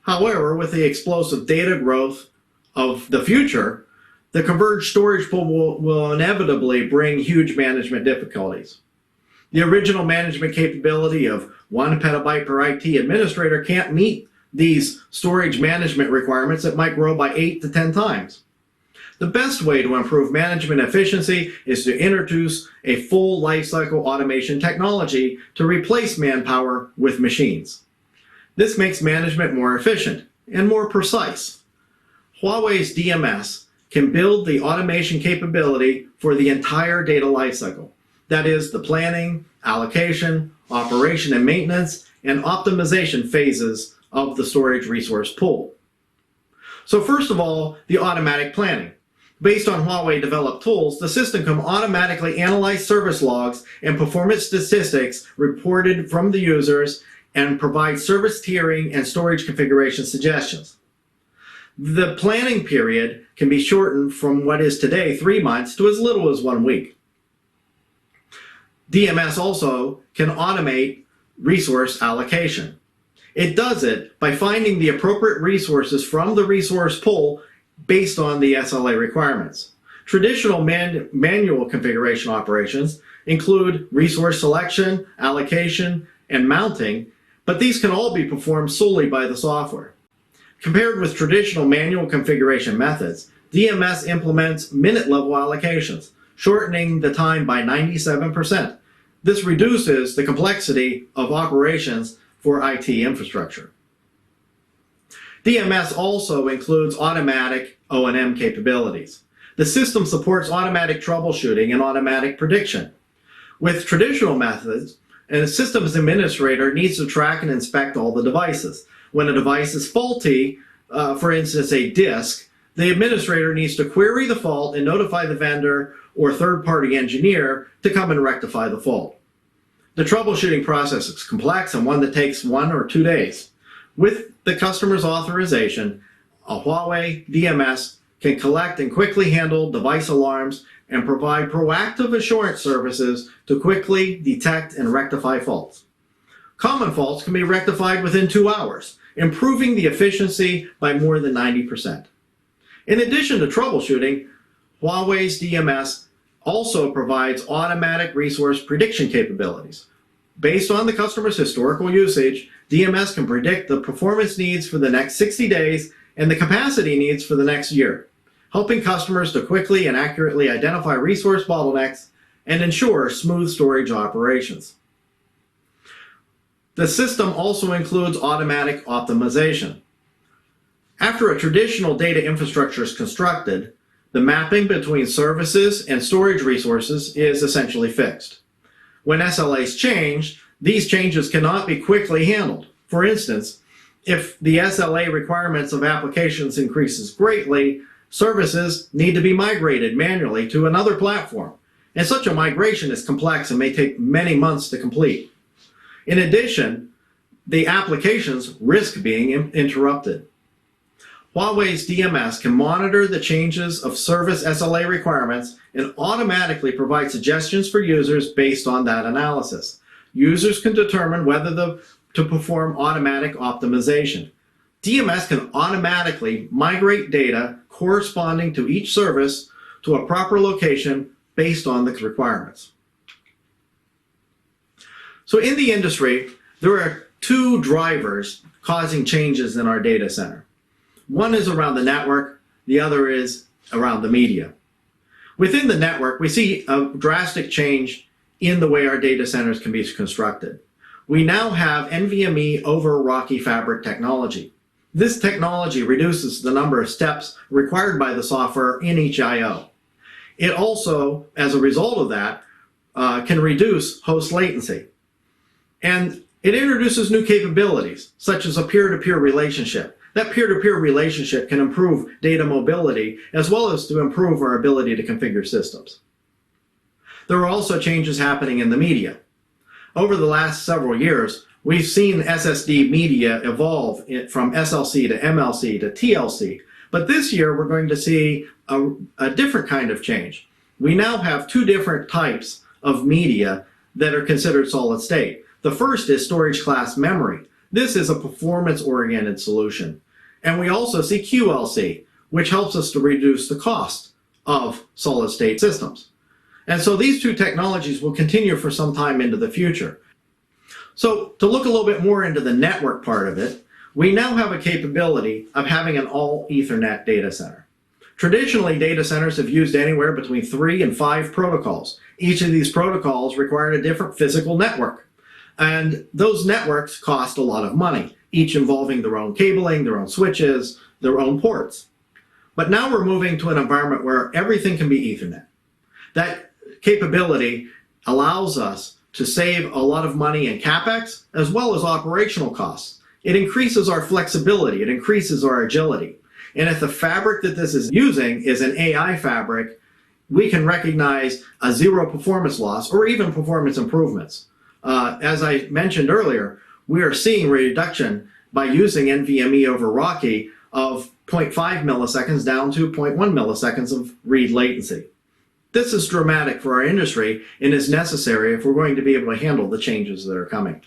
However, with the explosive data growth of the future, the converged storage pool will inevitably bring huge management difficulties. The original management capability of 1 petabyte per IT administrator can't meet these storage management requirements that might grow by 8 to 10 times. The best way to improve management efficiency is to introduce a full lifecycle automation technology to replace manpower with machines. This makes management more efficient and more precise. Huawei's DMS can build the automation capability for the entire data lifecycle. That is, the planning, allocation, operation and maintenance, and optimization phases of the storage resource pool. So first of all, the automatic planning. Based on Huawei developed tools, the system can automatically analyze service logs and performance statistics reported from the users and provide service tiering and storage configuration suggestions. The planning period can be shortened from what is today 3 months to as little as 1 week. DMS also can automate resource allocation. It does it by finding the appropriate resources from the resource pool based on the SLA requirements. Traditional manual configuration operations include resource selection, allocation, and mounting, but these can all be performed solely by the software. Compared with traditional manual configuration methods, DMS implements minute-level allocations, shortening the time by 97%. This reduces the complexity of operations for IT infrastructure. DMS also includes automatic O&M capabilities. The system supports automatic troubleshooting and automatic prediction. With traditional methods, and the systems administrator needs to track and inspect all the devices. When a device is faulty, for instance, a disk, the administrator needs to query the fault and notify the vendor or third-party engineer to come and rectify the fault. The troubleshooting process is complex and one that takes 1 or 2 days. With the customer's authorization, a Huawei DMS can collect and quickly handle device alarms and provide proactive assurance services to quickly detect and rectify faults. Common faults can be rectified within 2 hours, improving the efficiency by more than 90%. In addition to troubleshooting, Huawei's DMS also provides automatic resource prediction capabilities. Based on the customer's historical usage, DMS can predict the performance needs for the next 60 days and the capacity needs for the next year, helping customers to quickly and accurately identify resource bottlenecks and ensure smooth storage operations. The system also includes automatic optimization. After a traditional data infrastructure is constructed, the mapping between services and storage resources is essentially fixed. When SLAs change, these changes cannot be quickly handled. For instance, if the SLA requirements of applications increases greatly, services need to be migrated manually to another platform, and such a migration is complex and may take many months to complete. In addition, the applications risk being interrupted. Huawei's DMS can monitor the changes of service SLA requirements and automatically provide suggestions for users based on that analysis. Users can determine whether to perform automatic optimization. DMS can automatically migrate data corresponding to each service to a proper location based on the requirements. So in the industry, there are 2 drivers causing changes in our data center. One is around the network, the other is around the media. Within the network, we see a drastic change in the way our data centers can be constructed. We now have NVMe over Rocky fabric technology. This technology reduces the number of steps required by the software in each I/O. It also, as a result of that, can reduce host latency. And it introduces new capabilities, such as a peer-to-peer relationship. That peer-to-peer relationship can improve data mobility, as well as to improve our ability to configure systems. There are also changes happening in the media. Over the last several years, we've seen SSD media evolve from SLC to MLC to TLC. But this year, we're going to see a different kind of change. We now have 2 different types of media that are considered solid state. The first is storage class memory. This is a performance-oriented solution. And we also see QLC, which helps us to reduce the cost of solid-state systems. And so these 2 technologies will continue for some time into the future. So to look a little bit more into the network part of it, we now have a capability of having an all Ethernet data center. Traditionally, data centers have used anywhere between 3 and 5 protocols. Each of these protocols required a different physical network. And those networks cost a lot of money, each involving their own cabling, their own switches, their own ports. But now we're moving to an environment where everything can be Ethernet. That capability allows us to save a lot of money in CapEx as well as operational costs. It increases our flexibility, it increases our agility. And if the fabric that this is using is an AI fabric, we can recognize a 0 performance loss or even performance improvements. As I mentioned earlier, we are seeing reduction by using NVMe over Rocky of 0.5 milliseconds down to 0.1 milliseconds of read latency. This is dramatic for our industry and is necessary if we're going to be able to handle the changes that are coming.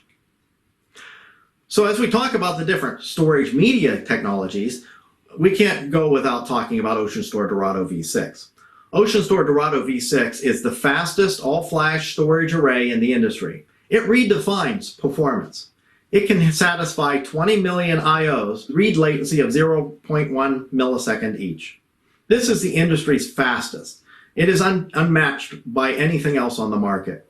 So as we talk about the different storage media technologies, we can't go without talking about OceanStor Dorado V6. OceanStor Dorado V6 is the fastest all-flash storage array in the industry. It redefines performance. It can satisfy 20 million IOs, read latency of 0.1 millisecond each. This is the industry's fastest. It is unmatched by anything else on the market.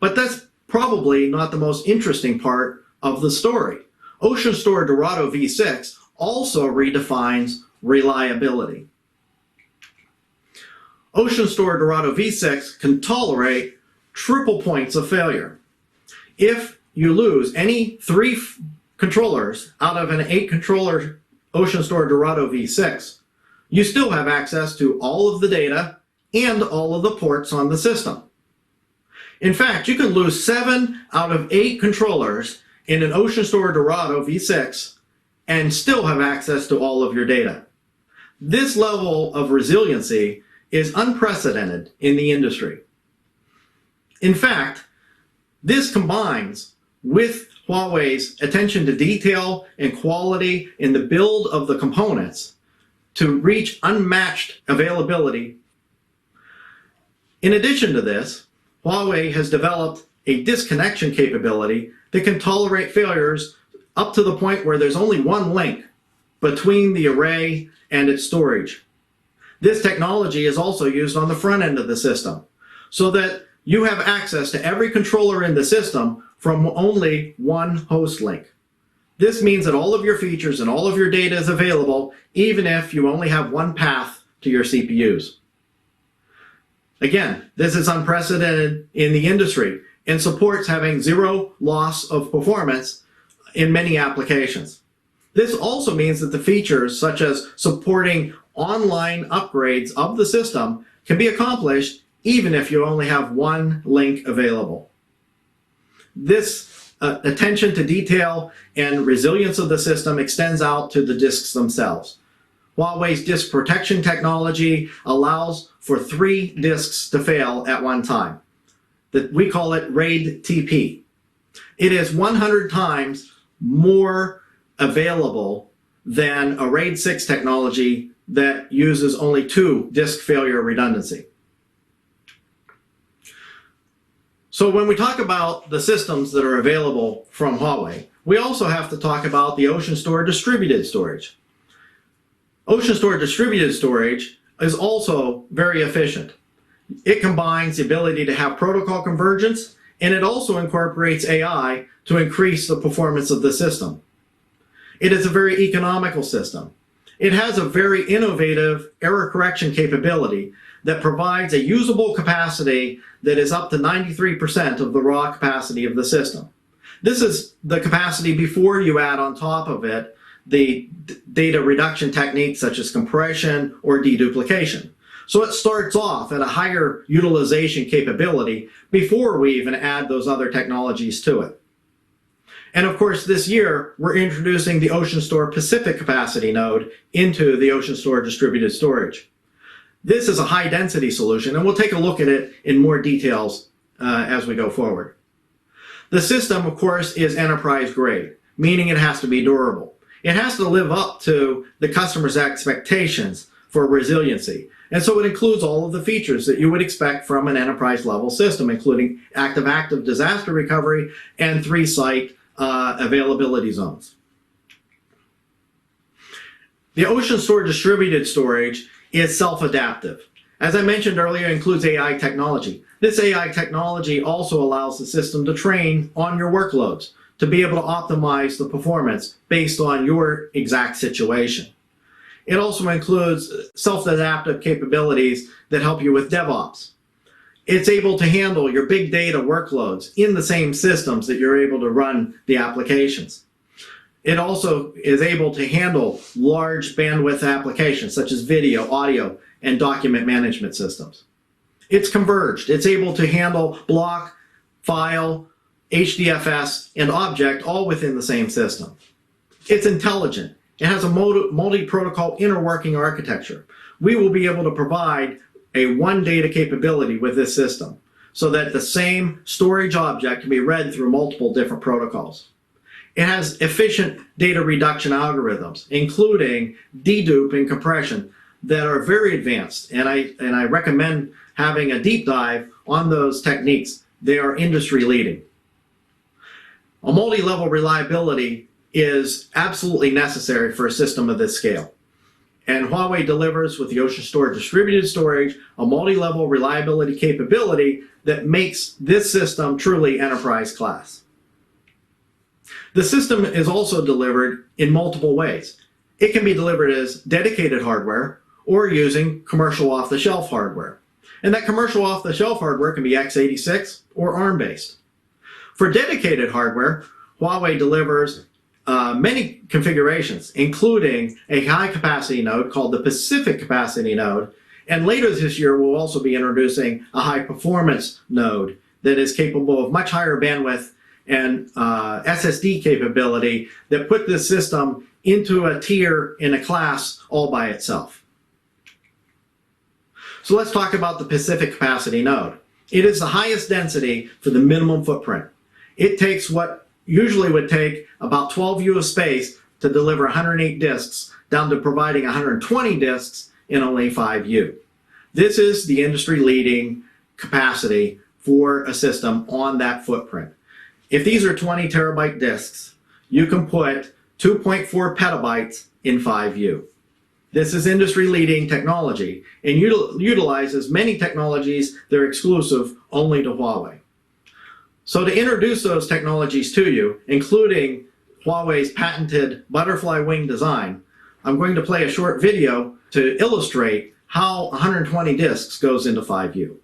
But that's probably not the most interesting part of the story. OceanStor Dorado V6 also redefines reliability. OceanStor Dorado V6 can tolerate triple points of failure. If you lose any 3 controllers out of an 8-controller Ocean Store Dorado V6, you still have access to all of the data and all of the ports on the system. In fact, you can lose 7 out of 8 controllers in an Ocean Store Dorado V6 and still have access to all of your data. This level of resiliency is unprecedented in the industry. In fact, this combines with Huawei's attention to detail and quality in the build of the components to reach unmatched availability. In addition to this, Huawei has developed a disconnection capability that can tolerate failures up to the point where there's only one link between the array and its storage. This technology is also used on the front end of the system, so that you have access to every controller in the system from only one host link. This means that all of your features and all of your data is available, even if you only have one path to your CPUs. Again, this is unprecedented in the industry and supports having zero loss of performance in many applications. This also means that the features, such as supporting online upgrades of the system, can be accomplished even if you only have one link available. This attention to detail and resilience of the system extends out to the disks themselves. Huawei's disk protection technology allows for 3 disks to fail at one time. We call it RAID TP. It is 100 times more available than a RAID 6 technology that uses only 2 disk failure redundancy. So when we talk about the systems that are available from Huawei, we also have to talk about the Ocean Store distributed storage. Ocean Store distributed storage is also very efficient. It combines the ability to have protocol convergence, and it also incorporates AI to increase the performance of the system. It is a very economical system. It has a very innovative error correction capability that provides a usable capacity that is up to 93% of the raw capacity of the system. This is the capacity before you add on top of it the data reduction techniques such as compression or deduplication. So it starts off at a higher utilization capability before we even add those other technologies to it. And of course, this year, we're introducing the Ocean Store Pacific Capacity node into the Ocean Store Distributed Storage. This is a high-density solution, and we'll take a look at it in more details as we go forward. The system, of course, is enterprise-grade, meaning it has to be durable. It has to live up to the customer's expectations for resiliency. And so it includes all of the features that you would expect from an enterprise-level system, including active-active disaster recovery and 3-site availability zones. The Ocean Store Distributed Storage is self-adaptive. As I mentioned earlier, it includes AI technology. This AI technology also allows the system to train on your workloads, to be able to optimize the performance based on your exact situation. It also includes self-adaptive capabilities that help you with DevOps. It's able to handle your big data workloads in the same systems that you're able to run the applications. It also is able to handle large bandwidth applications such as video, audio, and document management systems. It's converged. It's able to handle block, file, HDFS, and object all within the same system. It's intelligent. It has a multi-protocol interworking architecture. We will be able to provide a one data capability with this system so that the same storage object can be read through multiple different protocols. It has efficient data reduction algorithms, including dedupe and compression, that are very advanced, and I recommend having a deep dive on those techniques. They are industry leading. A multi-level reliability is absolutely necessary for a system of this scale. And Huawei delivers with the Ocean Store Distributed Storage a multi-level reliability capability that makes this system truly enterprise class. The system is also delivered in multiple ways. It can be delivered as dedicated hardware or using commercial off-the-shelf hardware. And that commercial off-the-shelf hardware can be x86 or ARM-based. For dedicated hardware, Huawei delivers many configurations, including a high-capacity node called the Pacific Capacity Node, and later this year we'll also be introducing a high-performance node that is capable of much higher bandwidth and SSD capability that put this system into a tier in a class all by itself. So let's talk about the Pacific Capacity Node. It is the highest density for the minimum footprint. It takes what usually would take about 12 U of space to deliver 108 disks down to providing 120 disks in only 5 U. This is the industry-leading capacity for a system on that footprint. If these are 20 terabyte disks, you can put 2.4 petabytes in 5 U. This is industry-leading technology and utilizes many technologies that are exclusive only to Huawei. So to introduce those technologies to you, including Huawei's patented butterfly wing design, I'm going to play a short video to illustrate how 120 disks goes into 5 U.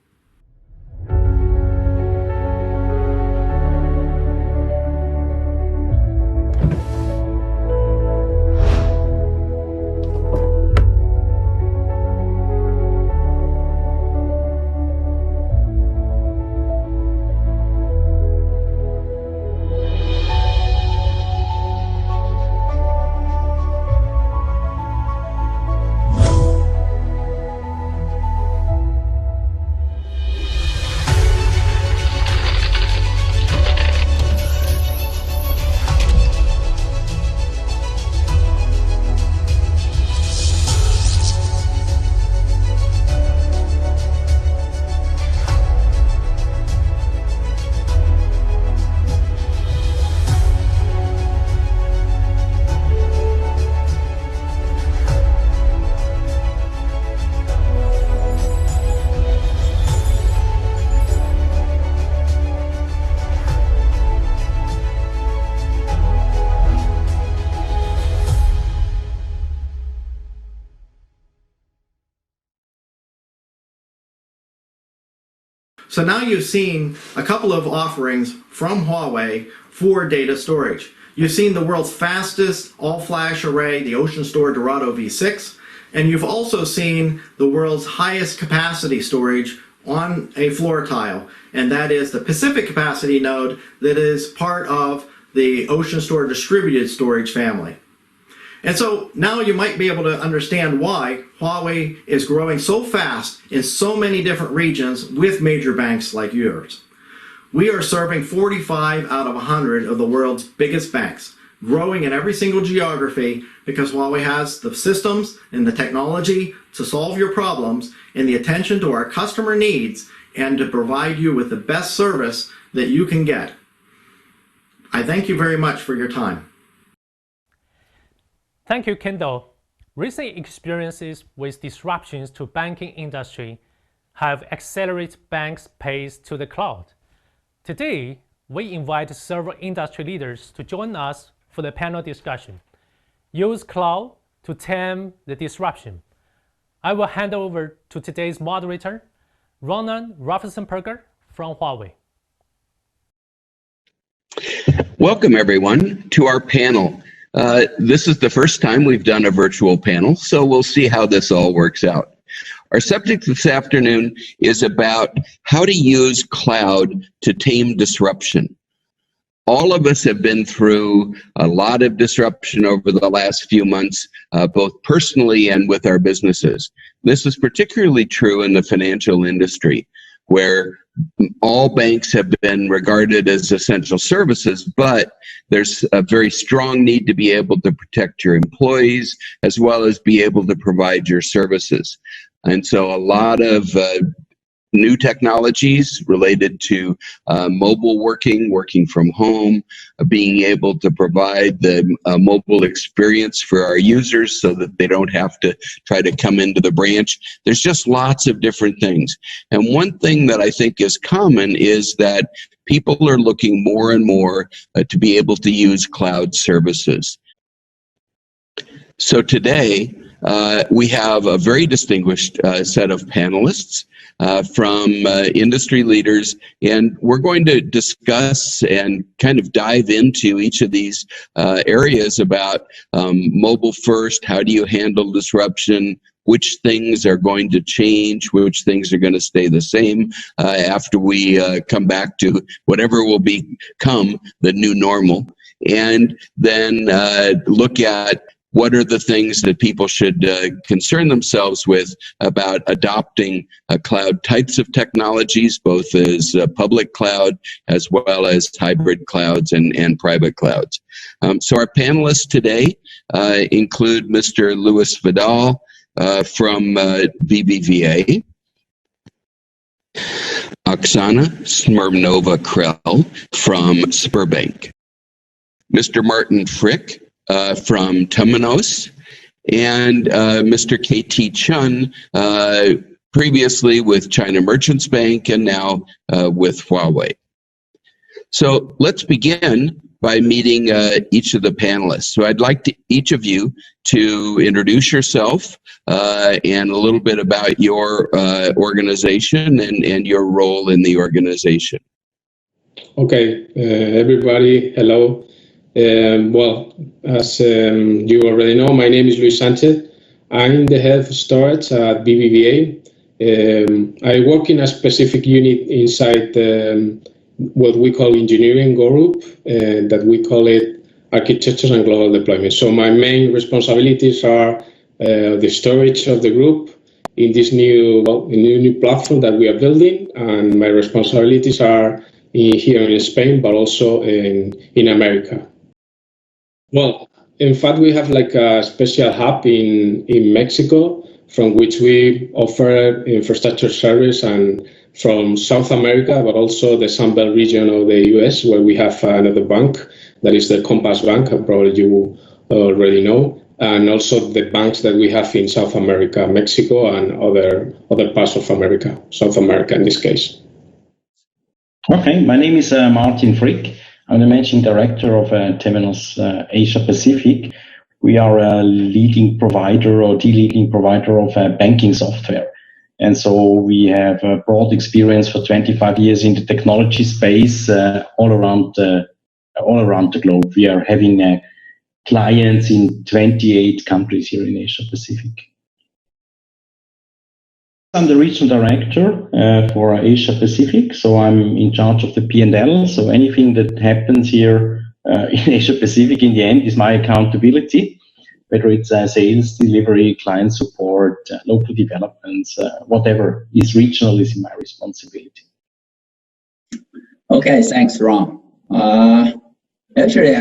So now you've seen a couple of offerings from Huawei for data storage. You've seen the world's fastest all-flash array, the OceanStor Dorado V6, and you've also seen the world's highest capacity storage on a floor tile, and that is the Pacific Capacity Node that is part of the OceanStor distributed storage family. And so now you might be able to understand why Huawei is growing so fast in so many different regions with major banks like yours. We are serving 45 out of 100 of the world's biggest banks, growing in every single geography because Huawei has the systems and the technology to solve your problems and the attention to our customer needs and to provide you with the best service that you can get. I thank you very much for your time. Thank you, Kendall. Recent experiences with disruptions to banking industry have accelerated banks' pace to the cloud. Today, we invite several industry leaders to join us for the panel discussion. Use cloud to tame the disruption. I will hand over to today's moderator, Ronan Raffensperger from Huawei. Welcome, everyone, to our panel. This is the first time we've done a virtual panel, so we'll see how this all works out. Our subject this afternoon is about how to use cloud to tame disruption. All of us have been through a lot of disruption over the last few months, both personally and with our businesses. This is particularly true in the financial industry, where all banks have been regarded as essential services, but there's a very strong need to be able to protect your employees as well as be able to provide your services. And so a lot of new technologies related to mobile working from home, being able to provide the mobile experience for our users so that they don't have to try to come into the branch. There's just lots of different things. And one thing that I think is common is that people are looking more and more to be able to use cloud services. So today, We have a very distinguished set of panelists from industry leaders, and we're going to discuss and kind of dive into each of these areas about mobile first, how do you handle disruption, which things are going to change, which things are going to stay the same after we come back to whatever will become the new normal, and then look at what are the things that people should concern themselves with about adopting cloud types of technologies, both as public cloud as well as hybrid clouds and private clouds. So our panelists today include Mr. Louis Vidal from BBVA, Oksana Smirnova-Krell from Sberbank, Mr. Martin Frick from Temenos, and Mr. KT Chun, previously with China Merchants Bank and now with Huawei. So let's begin by meeting each of the panelists. So I'd like each of you to introduce yourself and a little bit about your organization and your role in the organization. Okay, everybody, hello. Well, as you already know, my name is Luis Sanchez. I'm the head of storage at BBVA. I work in a specific unit inside what we call engineering group, that we call it architecture and global deployment. So my main responsibilities are the storage of the group in this new platform that we are building, and my responsibilities are here in Spain, but also in America. Well, in fact, we have like a special hub in Mexico from which we offer infrastructure service, and from South America, but also the Sun Belt region of the US, where we have another bank, that is the Compass Bank, probably you already know, and also the banks that we have in South America, Mexico, and other parts of America, South America in this case. Okay, my name is Martin Frick. I'm the managing director of Temenos Asia Pacific. We are a leading provider or the leading provider of banking software. And so we have a broad experience for 25 years in the technology space all around the globe. We are having clients in 28 countries here in Asia Pacific. I'm the regional director for Asia Pacific, so I'm in charge of the P&L. So anything that happens here in Asia Pacific in the end is my accountability, whether it's sales, delivery, client support, local developments, whatever is regional is in my responsibility. Okay, thanks, Ron. Actually,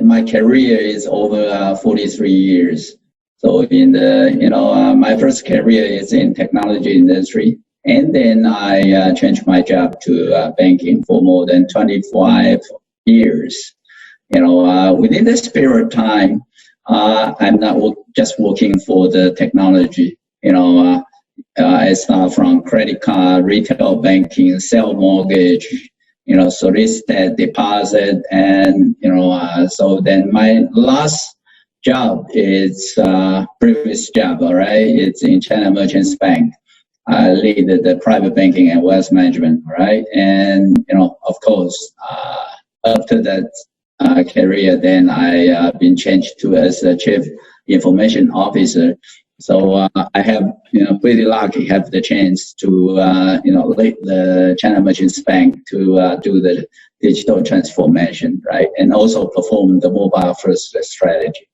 my career is over 43 years. So in my first career is in technology industry, and then I changed my job to banking for more than 25 years. Within this period of time, I'm not just working for the technology. I start from credit card, retail banking, sell mortgage, solicit deposit, and so then my last job is previous job, all right? It's in China Merchants Bank. I lead the private banking and wealth management, right? And of course, after that career, then I been changed to as a chief information officer. So I have pretty lucky have the chance to lead the China Merchants Bank to do the digital transformation, right? And also perform the mobile first strategy.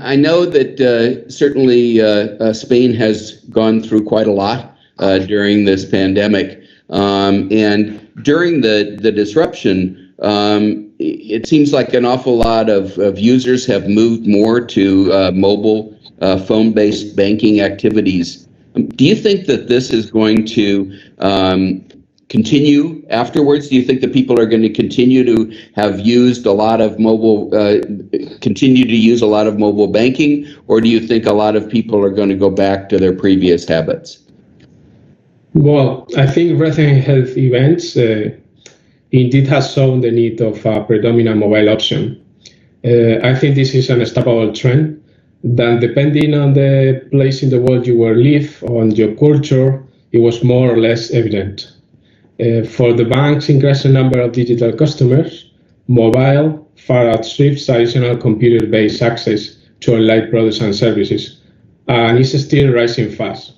I know that certainly Spain has gone through quite a lot during this pandemic. And during the disruption, it seems like an awful lot of users have moved more to mobile phone-based banking activities. Do you think that this is going to continue afterwards? Do you think that people are going to continue to have used a lot of mobile, continue to use a lot of mobile banking, or do you think a lot of people are going to go back to their previous habits? Well, I think recent health events indeed has shown the need of a predominant mobile option. I think this is an unstoppable trend that, depending on the place in the world you were live, on your culture, it was more or less evident. For the bank's increasing number of digital customers, mobile far outstrips traditional computer-based access to online products and services, and is still rising fast.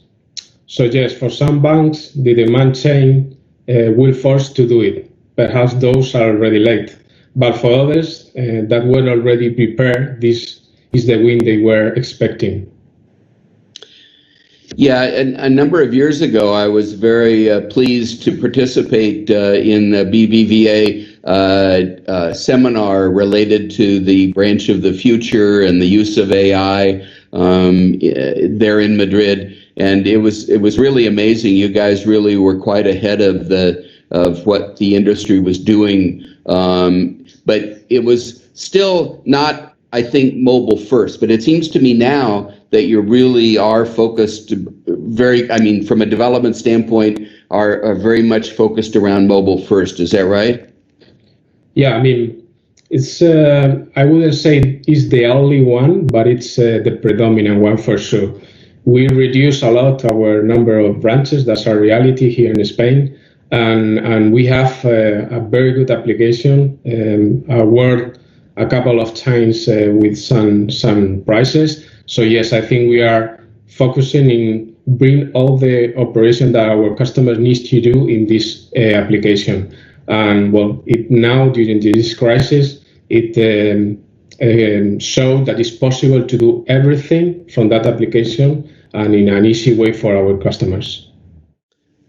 So yes, for some banks, the demand chain will force to do it. Perhaps those are already late. But for others that were already prepared, this is the win they were expecting. Yeah, a number of years ago, I was very pleased to participate in the BBVA seminar related to the branch of the future and the use of AI there in Madrid, and it was really amazing. You guys really were quite ahead of what the industry was doing, but it was still not, I think, mobile first. But it seems to me now that you really are focused from a development standpoint, are very much focused around mobile first. Is that right? Yeah, I mean, it's I wouldn't say it's the only one, but it's the predominant one for sure. We reduce a lot our number of branches. That's our reality here in Spain. And we have a very good application. I worked a couple of times with some prices. So yes, I think we are focusing in bring all the operation that our customers need to do in this application. And well, now during this crisis, it showed that it's possible to do everything from that application and in an easy way for our customers.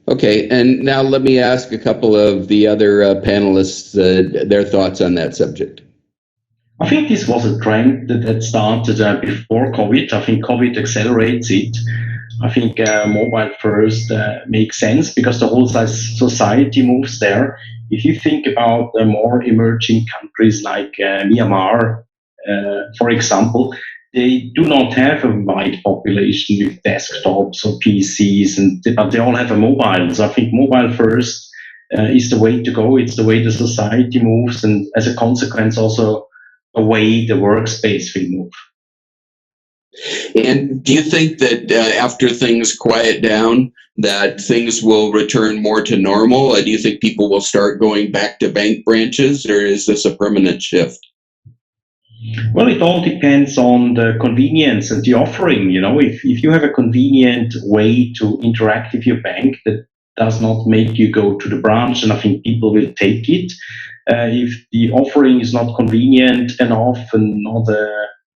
Okay, and now let me ask a couple of the other panelists their thoughts on that subject. I think this was a trend that had started before COVID. I think COVID accelerates it. I think mobile first makes sense because the whole society moves there. If you think about the more emerging countries like Myanmar, for example, they do not have a wide population with desktops or PCs, but they all have a mobile. So I think mobile first is the way to go. It's the way the society moves, and as a consequence, also the way the workspace will move. And do you think that after things quiet down, that things will return more to normal? Do you think people will start going back to bank branches, or is this a permanent shift? Well, it all depends on the convenience and the offering. You know, if you have a convenient way to interact with your bank that does not make you go to the branch, and I think people will take it. If the offering is not convenient enough and not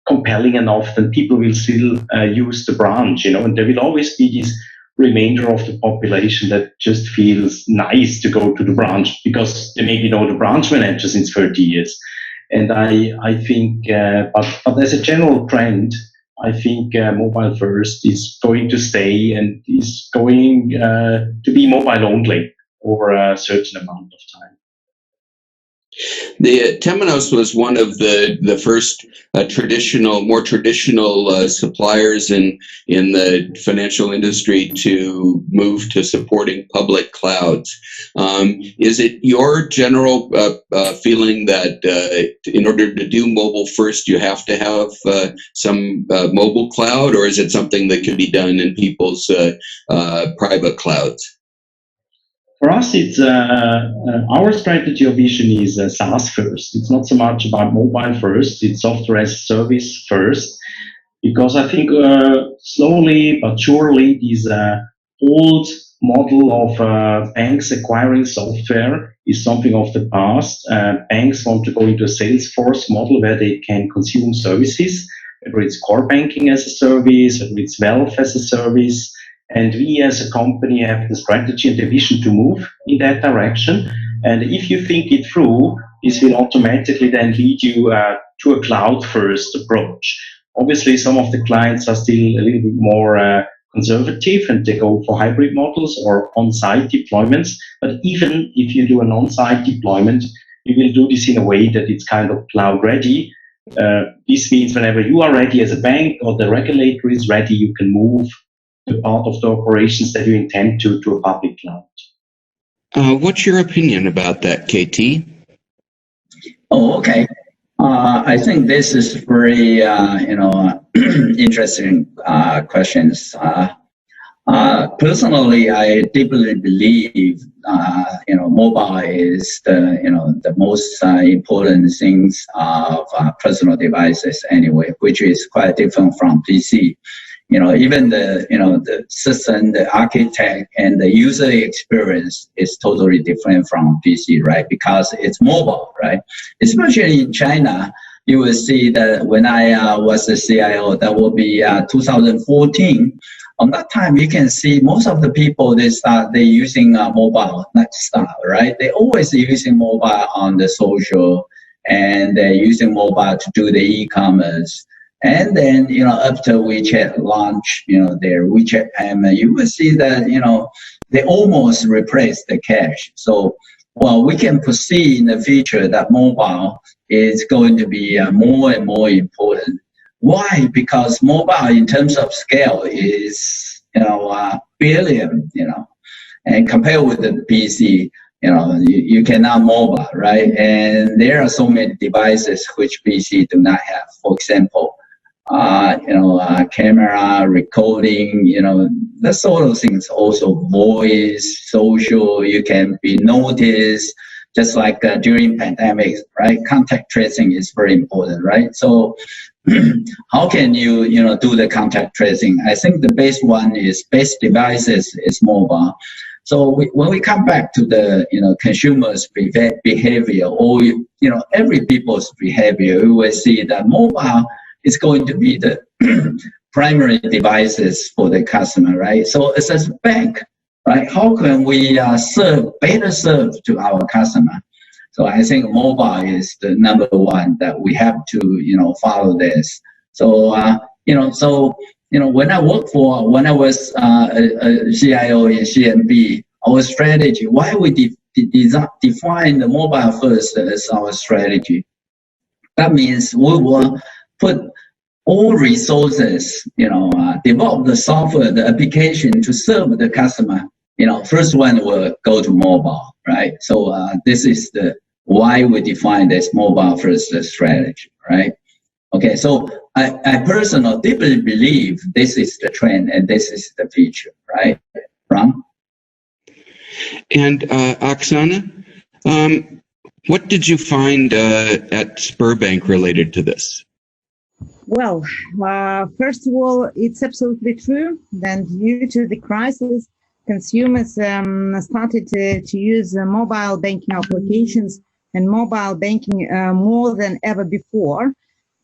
compelling enough, then people will still use the branch, and there will always be this remainder of the population that just feels nice to go to the branch because they maybe know the branch manager since 30 years. And I think, but as a general trend, I think mobile first is going to stay and is going to be mobile only over a certain amount of time. The Temenos was one of the first more traditional suppliers in the financial industry to move to supporting public clouds. Is it your general feeling that in order to do mobile first, you have to have some mobile cloud, or is it something that can be done in people's private clouds? For us, it's our strategy or vision is SaaS first. It's not so much about mobile first. It's software as a service first, because I think slowly but surely this old model of banks acquiring software is something of the past. Banks want to go into a Salesforce model where they can consume services, whether it's core banking as a service, whether it's wealth as a service. And we as a company have the strategy and the vision to move in that direction. And if you think it through, this will automatically then lead you to a cloud-first approach. Obviously, some of the clients are still a little bit more conservative and they go for hybrid models or on-site deployments. But even if you do an on-site deployment, you will do this in a way that it's kind of cloud-ready. This means whenever you are ready as a bank or the regulator is ready, you can move the part of the operations that you intend to a public cloud. What's your opinion about that, KT? Oh, okay. I think this is very, interesting questions. Personally, I deeply believe, mobile is the most important things of personal devices anyway, which is quite different from PC. Even the system, the architect, and the user experience is totally different from PC, right? Because it's mobile, right? Especially in China, you will see that when I was the CIO, that will be 2014. On that time, you can see most of the people they using mobile, not start, right? They always using mobile on the social, and they're using mobile to do the e-commerce. And then, after WeChat launch, their WeChat payment, you will see that, they almost replace the cash. So, well, we can foresee in the future that mobile is going to be more and more important. Why? Because mobile in terms of scale is, billion, and compared with the PC, you cannot mobile, right? And there are so many devices which PC do not have. For example, camera, recording, that sort of things. Also voice, social, you can be noticed, just like during pandemics, right? Contact tracing is very important, right? So how can you, do the contact tracing? I think the best one is best devices is mobile. So when we come back to the, consumers' behavior, or, every people's behavior, we will see that mobile is going to be the primary devices for the customer, right? So as a bank, right, how can we better serve to our customer? So I think mobile is the number one that we have to, follow this. So, when I was a CIO in CMB, our strategy, why we define the mobile first as our strategy? That means we will put all resources, develop the software, the application to serve the customer. First one will go to mobile, right? So this is why we define this mobile first strategy, right? Okay, so I personally deeply believe this is the trend and this is the future, right? Ron? And Oksana, what did you find at Sberbank related to this? Well, first of all, it's absolutely true that due to the crisis, consumers started to use mobile banking applications and mobile banking more than ever before.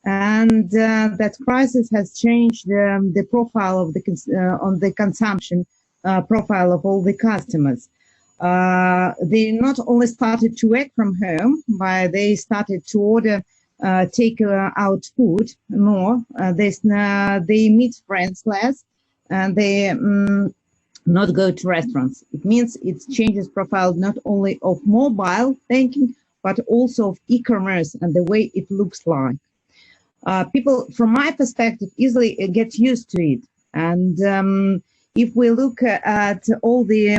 And that crisis has changed the profile of on the consumption profile of all the customers. They not only started to work from home, but they started to order take out food more. They meet friends less, and they not go to restaurants. It means it changes profile not only of mobile banking, but also of e-commerce and the way it looks like. People, from my perspective, easily get used to it. And if we look at all the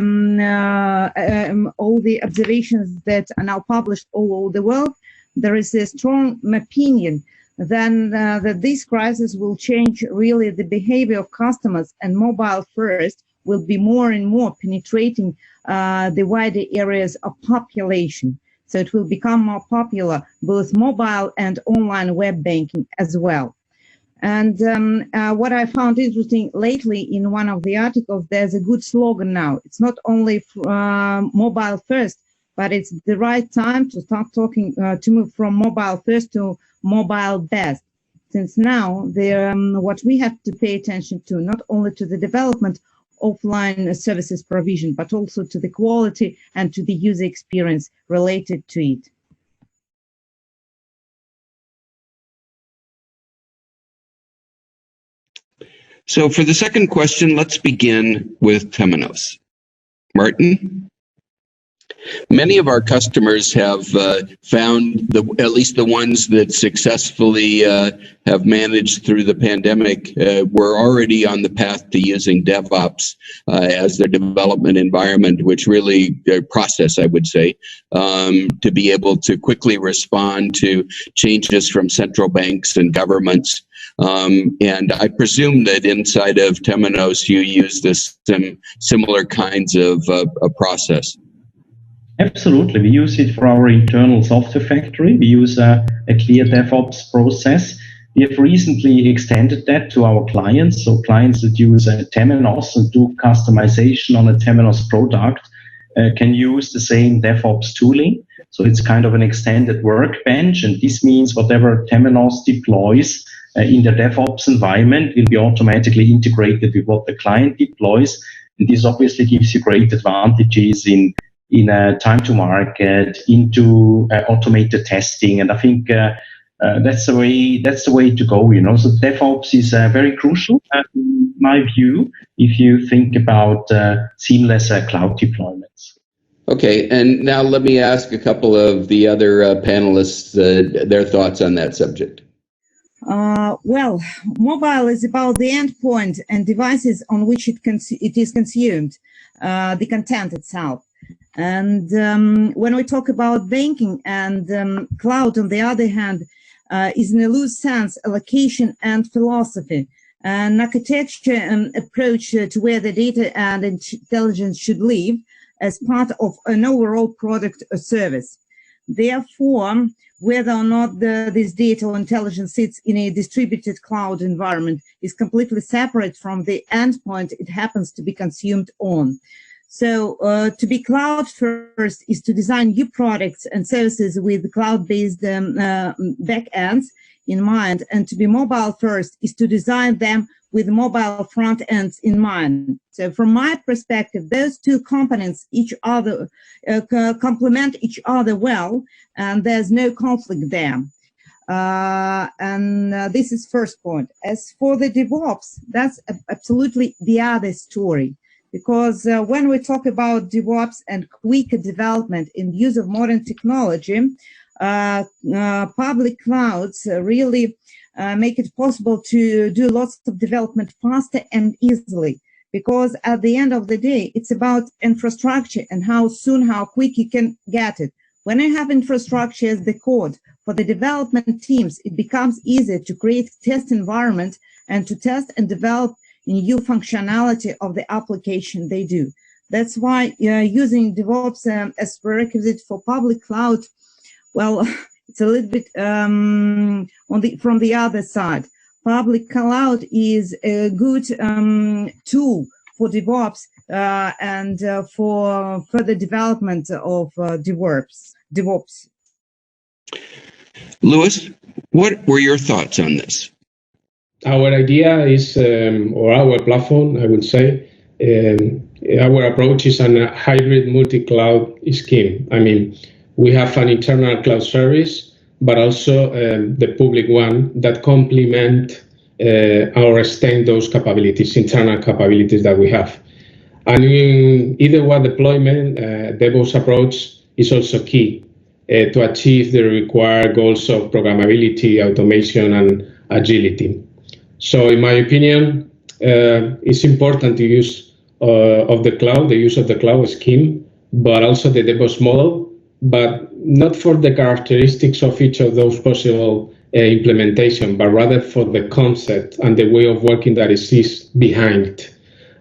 observations that are now published all over the world, there is a strong opinion then that this crisis will change really the behavior of customers, and mobile first will be more and more penetrating the wider areas of population. So it will become more popular, both mobile and online web banking as well. And what I found interesting lately in one of the articles, there's a good slogan now. It's not only mobile first, but it's the right time to start talking, to move from mobile first to mobile best. Since now, what we have to pay attention to, not only to the development offline services provision, but also to the quality and to the user experience related to it. So for the second question, let's begin with Temenos. Martin? Many of our customers have found, at least the ones that successfully have managed through the pandemic, were already on the path to using DevOps as their development environment, which really process, I would say, to be able to quickly respond to changes from central banks and governments. And I presume that inside of Temenos, you use this similar kinds of process. Absolutely. We use it for our internal software factory. We use a clear DevOps process. We have recently extended that to our clients. So clients that use Temenos and do customization on a Temenos product can use the same DevOps tooling. So it's kind of an extended workbench. And this means whatever Temenos deploys in the DevOps environment will be automatically integrated with what the client deploys. And this obviously gives you great advantages in time to market, into automated testing, and I think that's the way to go. So DevOps is very crucial, in my view, if you think about seamless cloud deployments. Okay, and now let me ask a couple of the other panelists their thoughts on that subject. Well, mobile is about the endpoint and devices on which it is consumed, the content itself. And when we talk about banking and cloud, on the other hand, is in a loose sense a location and philosophy, an architecture and approach to where the data and intelligence should live as part of an overall product or service. Therefore, whether or not this data or intelligence sits in a distributed cloud environment is completely separate from the endpoint it happens to be consumed on. So to be cloud first is to design new products and services with cloud-based backends in mind, and to be mobile first is to design them with mobile front ends in mind. So from my perspective, those two components each other complement each other well, and there's no conflict there. And this is first point. As for the DevOps, that's absolutely the other story. Because when we talk about DevOps and quicker development in use of modern technology, public clouds really make it possible to do lots of development faster and easily. Because at the end of the day, it's about infrastructure and how soon, how quick you can get it. When you have infrastructure as the code for the development teams, it becomes easier to create test environment and to test and develop new functionality of the application they do. That's why using DevOps as prerequisite for public cloud, well, it's a little bit from the other side. Public cloud is a good tool for DevOps and for further development of DevOps. Louis, what were your thoughts on this? Our idea is, or our platform, I would say, our approach is a hybrid multi-cloud scheme. I mean, we have an internal cloud service, but also the public one that complement or extend those capabilities, internal capabilities that we have. And in either one deployment, DevOps approach is also key to achieve the required goals of programmability, automation, and agility. So in my opinion, it's important to use the use of the cloud scheme, but also the DevOps model, but not for the characteristics of each of those possible implementation, but rather for the concept and the way of working that exists behind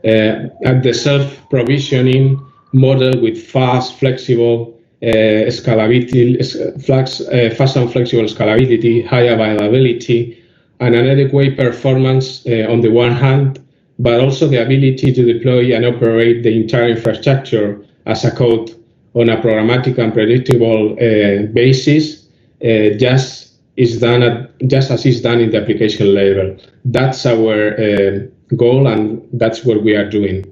at the self-provisioning model with fast, flexible scalability, fast and flexible scalability, high availability, and an adequate performance on the one hand, but also the ability to deploy and operate the entire infrastructure as a code on a programmatic and predictable basis, just as is done in the application level. That's our goal, and that's what we are doing.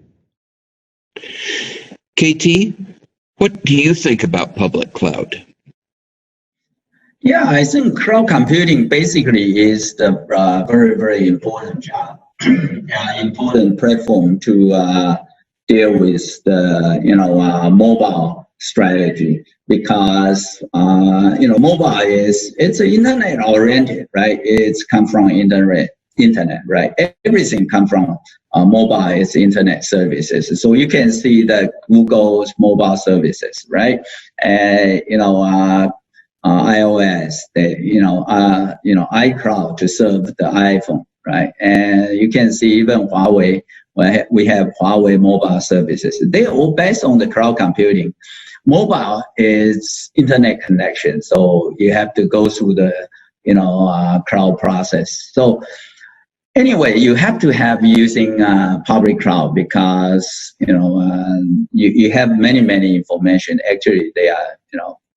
KT, what do you think about public cloud? Yeah, I think cloud computing basically is the very, very important job, important platform to deal with the mobile strategy because mobile it's internet oriented, right? It's come from internet, right? Everything come from mobile. It's internet services. So you can see that Google's mobile services, right? iOS, iCloud to serve the iPhone, right? And you can see even Huawei, we have Huawei mobile services. They're all based on the cloud computing. Mobile is internet connection, so you have to go through the cloud process. So anyway, you have to have using public cloud because you have many information. Actually, they are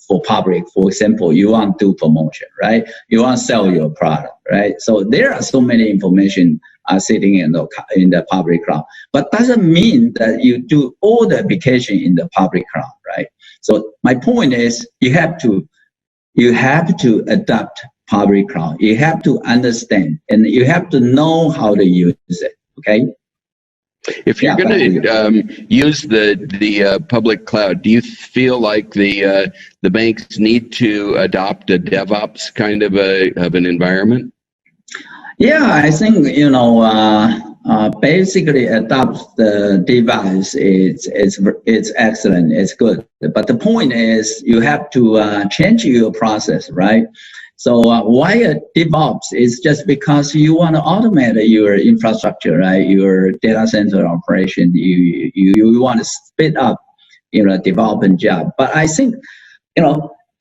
for public. For example, you want to do promotion, right? You want to sell your product, right? So there are so many information sitting in the public cloud, but doesn't mean that you do all the application in the public cloud, right? So my point is you have to adapt public cloud. You have to understand and you have to know how to use it. Okay. If you're going to use the public cloud, do you feel like the banks need to adopt a DevOps kind of an environment? Yeah, I think basically adopt the device. It's excellent. It's good. But the point is you have to change your process, right? So why a DevOps is just because you want to automate your infrastructure, right? Your data center operation. You want to speed up, development job. But I think,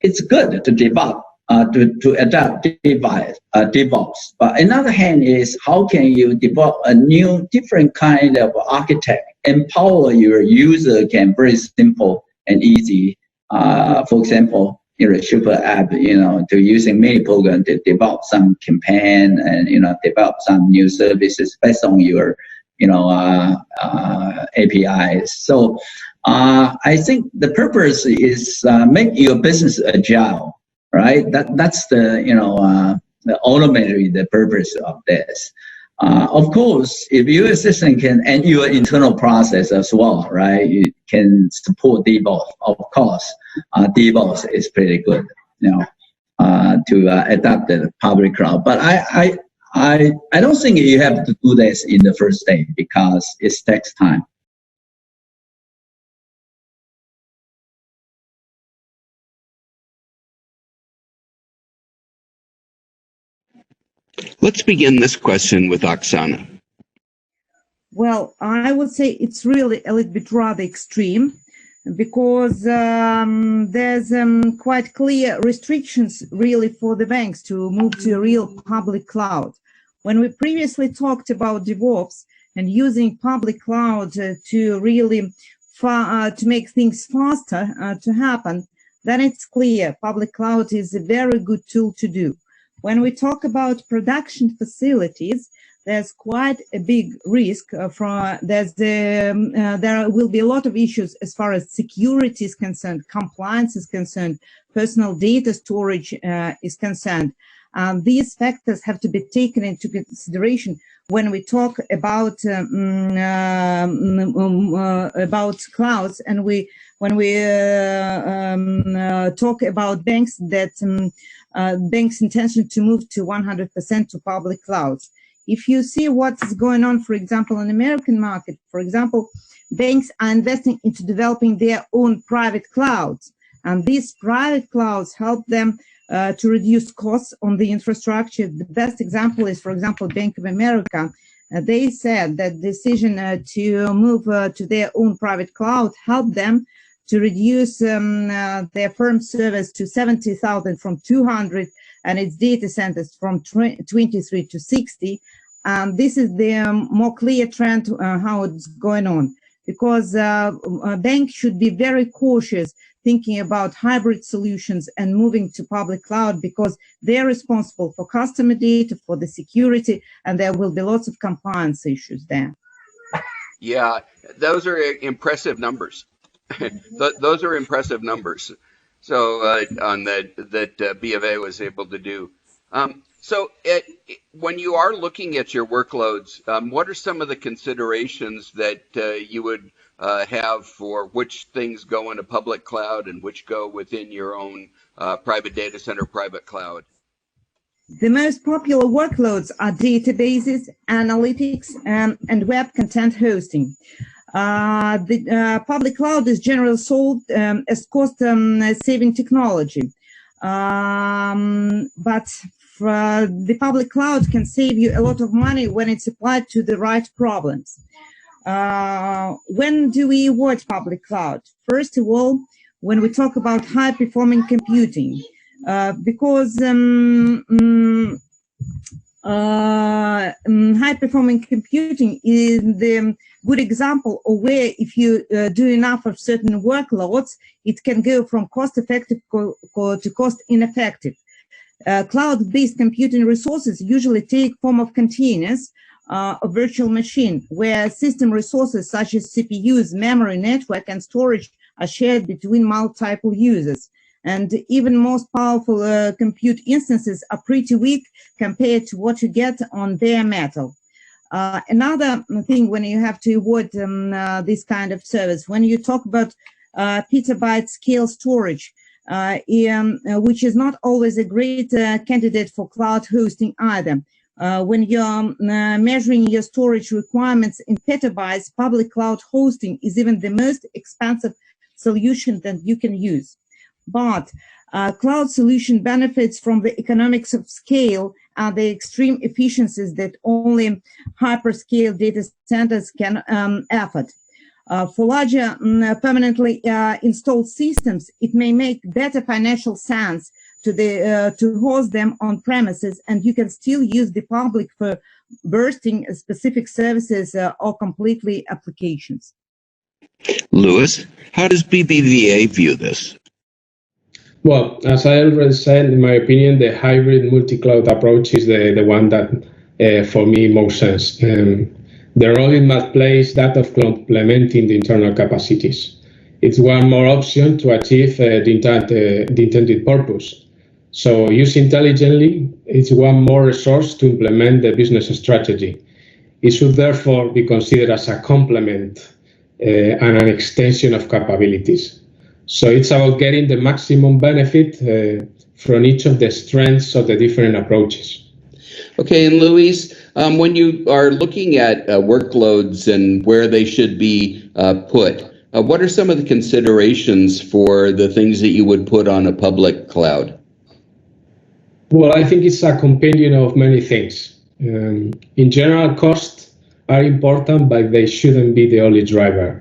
it's good to develop. To adapt DevOps. But another hand is how can you develop a new different kind of architect, empower your user can very simple and easy. For example, super app, to using many program to develop some campaign and, develop some new services based on your, APIs. So I think the purpose is make your business agile. Right, that's the ultimately the purpose of this. Of course, if your assistant can and your internal process as well, right, you can support DevOps. Of course, DevOps is pretty good, to adapt the public cloud. But I don't think you have to do this in the first day because it takes time. Let's begin this question with Oksana. Well, I would say it's really a little bit rather extreme because there's quite clear restrictions really for the banks to move to a real public cloud. When we previously talked about DevOps and using public cloud to really to make things faster to happen, then it's clear public cloud is a very good tool to do. When we talk about production facilities, there's quite a big risk there will be a lot of issues as far as security is concerned, compliance is concerned, personal data storage is concerned. These factors have to be taken into consideration when we talk about clouds, and when we talk about banks banks' intention to move to 100% to public clouds. If you see what's going on, for example, in the American market, for example, banks are investing into developing their own private clouds. And these private clouds help them to reduce costs on the infrastructure. The best example is, for example, Bank of America. They said that the decision to move to their own private cloud helped them to reduce their firm service to 70,000 from 200 and its data centers from 23 to 60. This is the more clear trend how it's going on, because a bank should be very cautious thinking about hybrid solutions and moving to public cloud, because they're responsible for customer data, for the security, and there will be lots of compliance issues there. Yeah, those are impressive numbers. Those are impressive numbers. So on that B of A was able to do. When you are looking at your workloads, what are some of the considerations that you would have for which things go in a public cloud and which go within your own private data center, private cloud? The most popular workloads are databases, analytics, and web content hosting. The public cloud is generally sold as cost-saving technology, but the public cloud can save you a lot of money when it's applied to the right problems. When do we avoid public cloud? First of all, when we talk about high-performing computing, because high-performing computing is the good example of where if you do enough of certain workloads, it can go from cost-effective to cost-ineffective. Cloud-based computing resources usually take form of containers, a virtual machine, where system resources such as CPUs, memory, network, and storage are shared between multiple users. And even most powerful compute instances are pretty weak compared to what you get on bare metal. Another thing when you have to avoid this kind of service, when you talk about petabyte scale storage, which is not always a great candidate for cloud hosting either. When you're measuring your storage requirements in petabytes, public cloud hosting is even the most expensive solution that you can use. But cloud solution benefits from the economics of scale and the extreme efficiencies that only hyperscale data centers can afford. For larger permanently installed systems, it may make better financial sense to host them on premises, and you can still use the public for bursting specific services or completely applications. Louis, how does BBVA view this? Well, as I already said, in my opinion, the hybrid multi-cloud approach is the one that, for me, makes sense. The role it must play is that of complementing the internal capacities. It's one more option to achieve the intended purpose. So used intelligently, it's one more resource to implement the business strategy. It should therefore be considered as a complement and an extension of capabilities. So it's about getting the maximum benefit from each of the strengths of the different approaches. Okay, and Luis, when you are looking at workloads and where they should be put, what are some of the considerations for the things that you would put on a public cloud? Well, I think it's a compendium of many things. In general, costs are important, but they shouldn't be the only driver.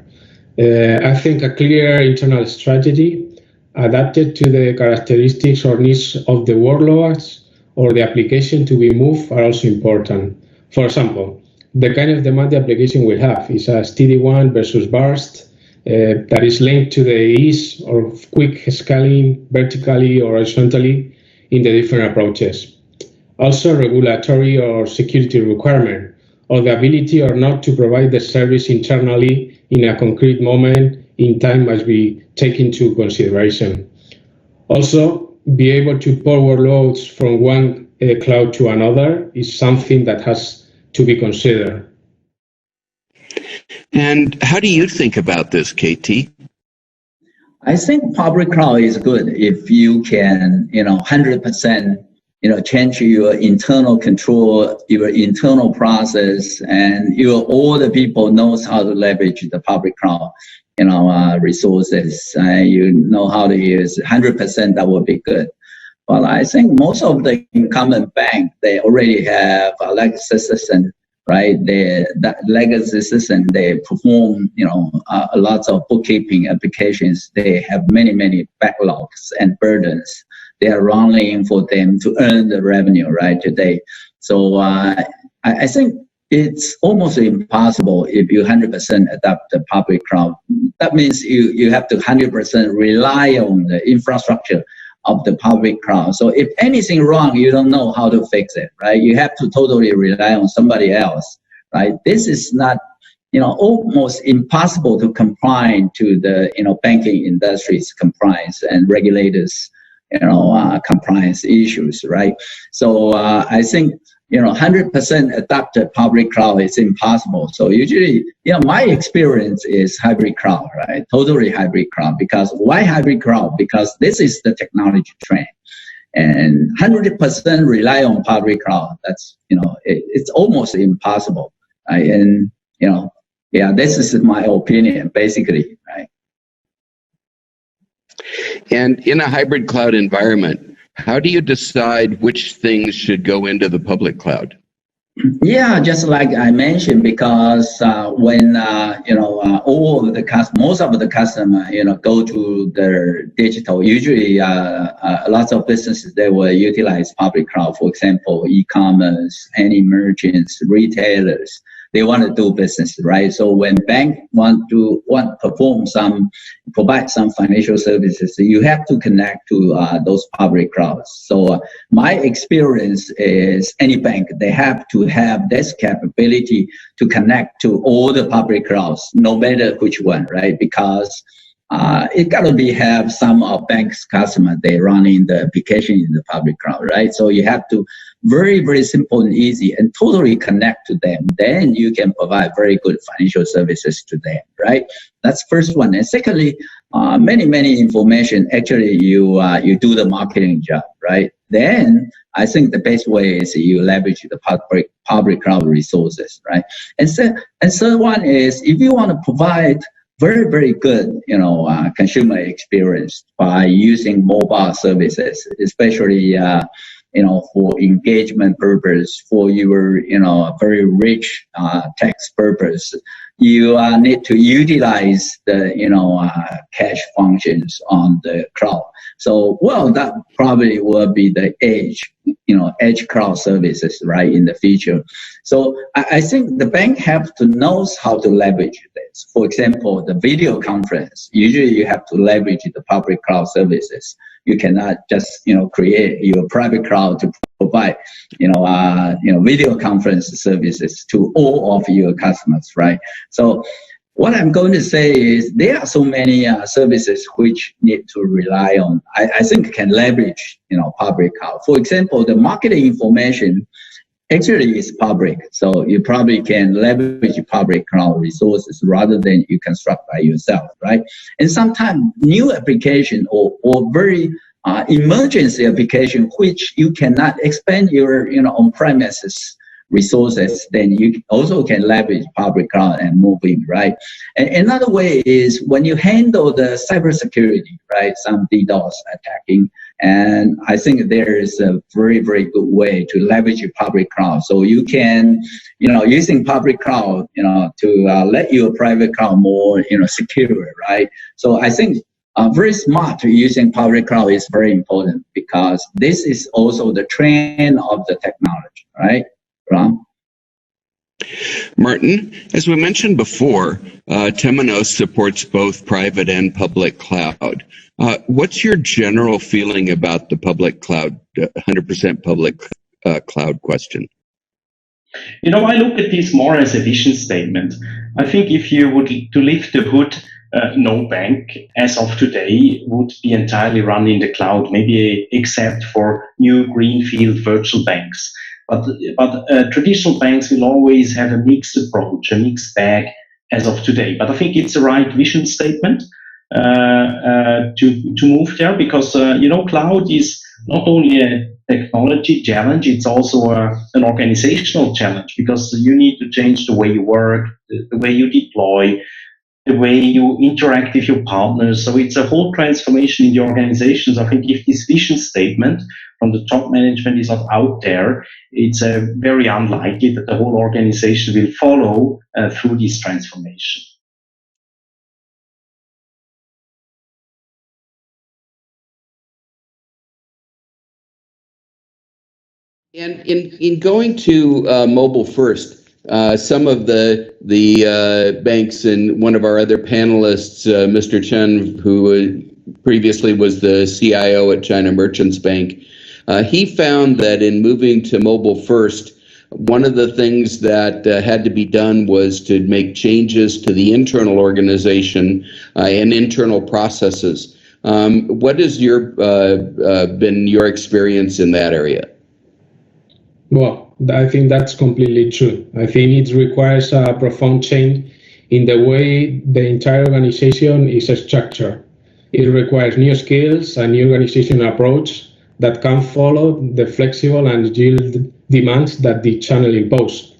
I think a clear internal strategy adapted to the characteristics or needs of the workloads or the application to be moved are also important. For example, the kind of demand the application will have is a steady one versus burst that is linked to the ease of quick scaling vertically or horizontally in the different approaches. Also, regulatory or security requirement, or the ability or not to provide the service internally in a concrete moment in time must be taken into consideration. Also, be able to pour workloads from one cloud to another is something that has to be considered. And how do you think about this, KT? I think public cloud is good if you can, 100%, change your internal control, your internal process, and all the people knows how to leverage the public cloud, resources. You know how to use 100%. That would be good. But I think most of the incumbent bank, they already have a legacy system, right? That legacy system, they perform, lots of bookkeeping applications. They have many backlogs and burdens. They are running for them to earn the revenue, right, today. So I think it's almost impossible if you 100% adopt the public cloud. That means you have to 100% rely on the infrastructure of the public cloud. So if anything wrong, you don't know how to fix it, right? You have to totally rely on somebody else, right? This is not, almost impossible to comply to the, banking industry's compliance and regulators, compliance issues, right? So I think 100% adopted public cloud is impossible. So usually, my experience is hybrid cloud, right? Totally hybrid cloud. Because why hybrid cloud? Because this is the technology trend. And 100% rely on public cloud. That's, it's almost impossible. Right? And, this is my opinion, basically, right? And in a hybrid cloud environment, how do you decide which things should go into the public cloud? Yeah, just like I mentioned, because when all of the most of the customer go to their digital, usually lots of businesses they will utilize public cloud. For example, e-commerce, any merchants, retailers, they want to do business, right? So when bank want to provide some financial services, you have to connect to those public clouds. So my experience is any bank, they have to have this capability to connect to all the public clouds, no matter which one, right? Because it gotta have some of bank's customer, they running the application in the public cloud, right? So you have to very, very simple and easy and totally connect to them. Then you can provide very good financial services to them, right? That's first one. And secondly, many information, actually you do the marketing job, right? Then I think the best way is you leverage the public cloud resources, right? And third one is if you want to provide very, very good, consumer experience by using mobile services, especially, for engagement purpose, for your, very rich text purpose, you need to utilize the, cache functions on the cloud. So, well, that probably will be the edge cloud services, right, in the future. So I think the bank have to know how to leverage this. For example, the video conference, usually you have to leverage the public cloud services. You cannot just, create your private cloud to provide, video conference services to all of your customers, right? So what I'm going to say is there are so many services which need to rely on, I think can leverage, public cloud. For example, the marketing information actually is public. So you probably can leverage public cloud resources rather than you construct by yourself, right? And sometimes new application or very emergency application, which you cannot expand your, on-premises resources, then you also can leverage public cloud and move in, right? And another way is when you handle the cybersecurity, right? Some DDoS attacking, and I think there is a very, very good way to leverage your public cloud. So you can, using public cloud, to let your private cloud more, secure, right? So I think very smart using public cloud is very important because this is also the trend of the technology, right? Ron? Martin, as we mentioned before, Temenos supports both private and public cloud. What's your general feeling about the public cloud, 100% public cloud question? I look at this more as a vision statement. I think if you would to lift the hood, no bank as of today would be entirely run in the cloud, maybe except for new greenfield virtual banks. But traditional banks will always have a mixed approach, a mixed bag as of today. But I think it's the right vision statement to move there because, cloud is not only a technology challenge, it's also an organizational challenge because you need to change the way you work, the way you deploy, the way you interact with your partners. So it's a whole transformation in the organizations. I think if this vision statement from the top management is not out there, it's very unlikely that the whole organization will follow through this transformation. And in going to mobile first, some of the banks and one of our other panelists, Mr. Chen, who previously was the CIO at China Merchants Bank, he found that in moving to mobile first, one of the things that had to be done was to make changes to the internal organization and internal processes. What has been your experience in that area? Well, I think that's completely true. I think it requires a profound change in the way the entire organization is structured. It requires new skills, a new organizational approach that can follow the flexible and agile demands that the channel imposes.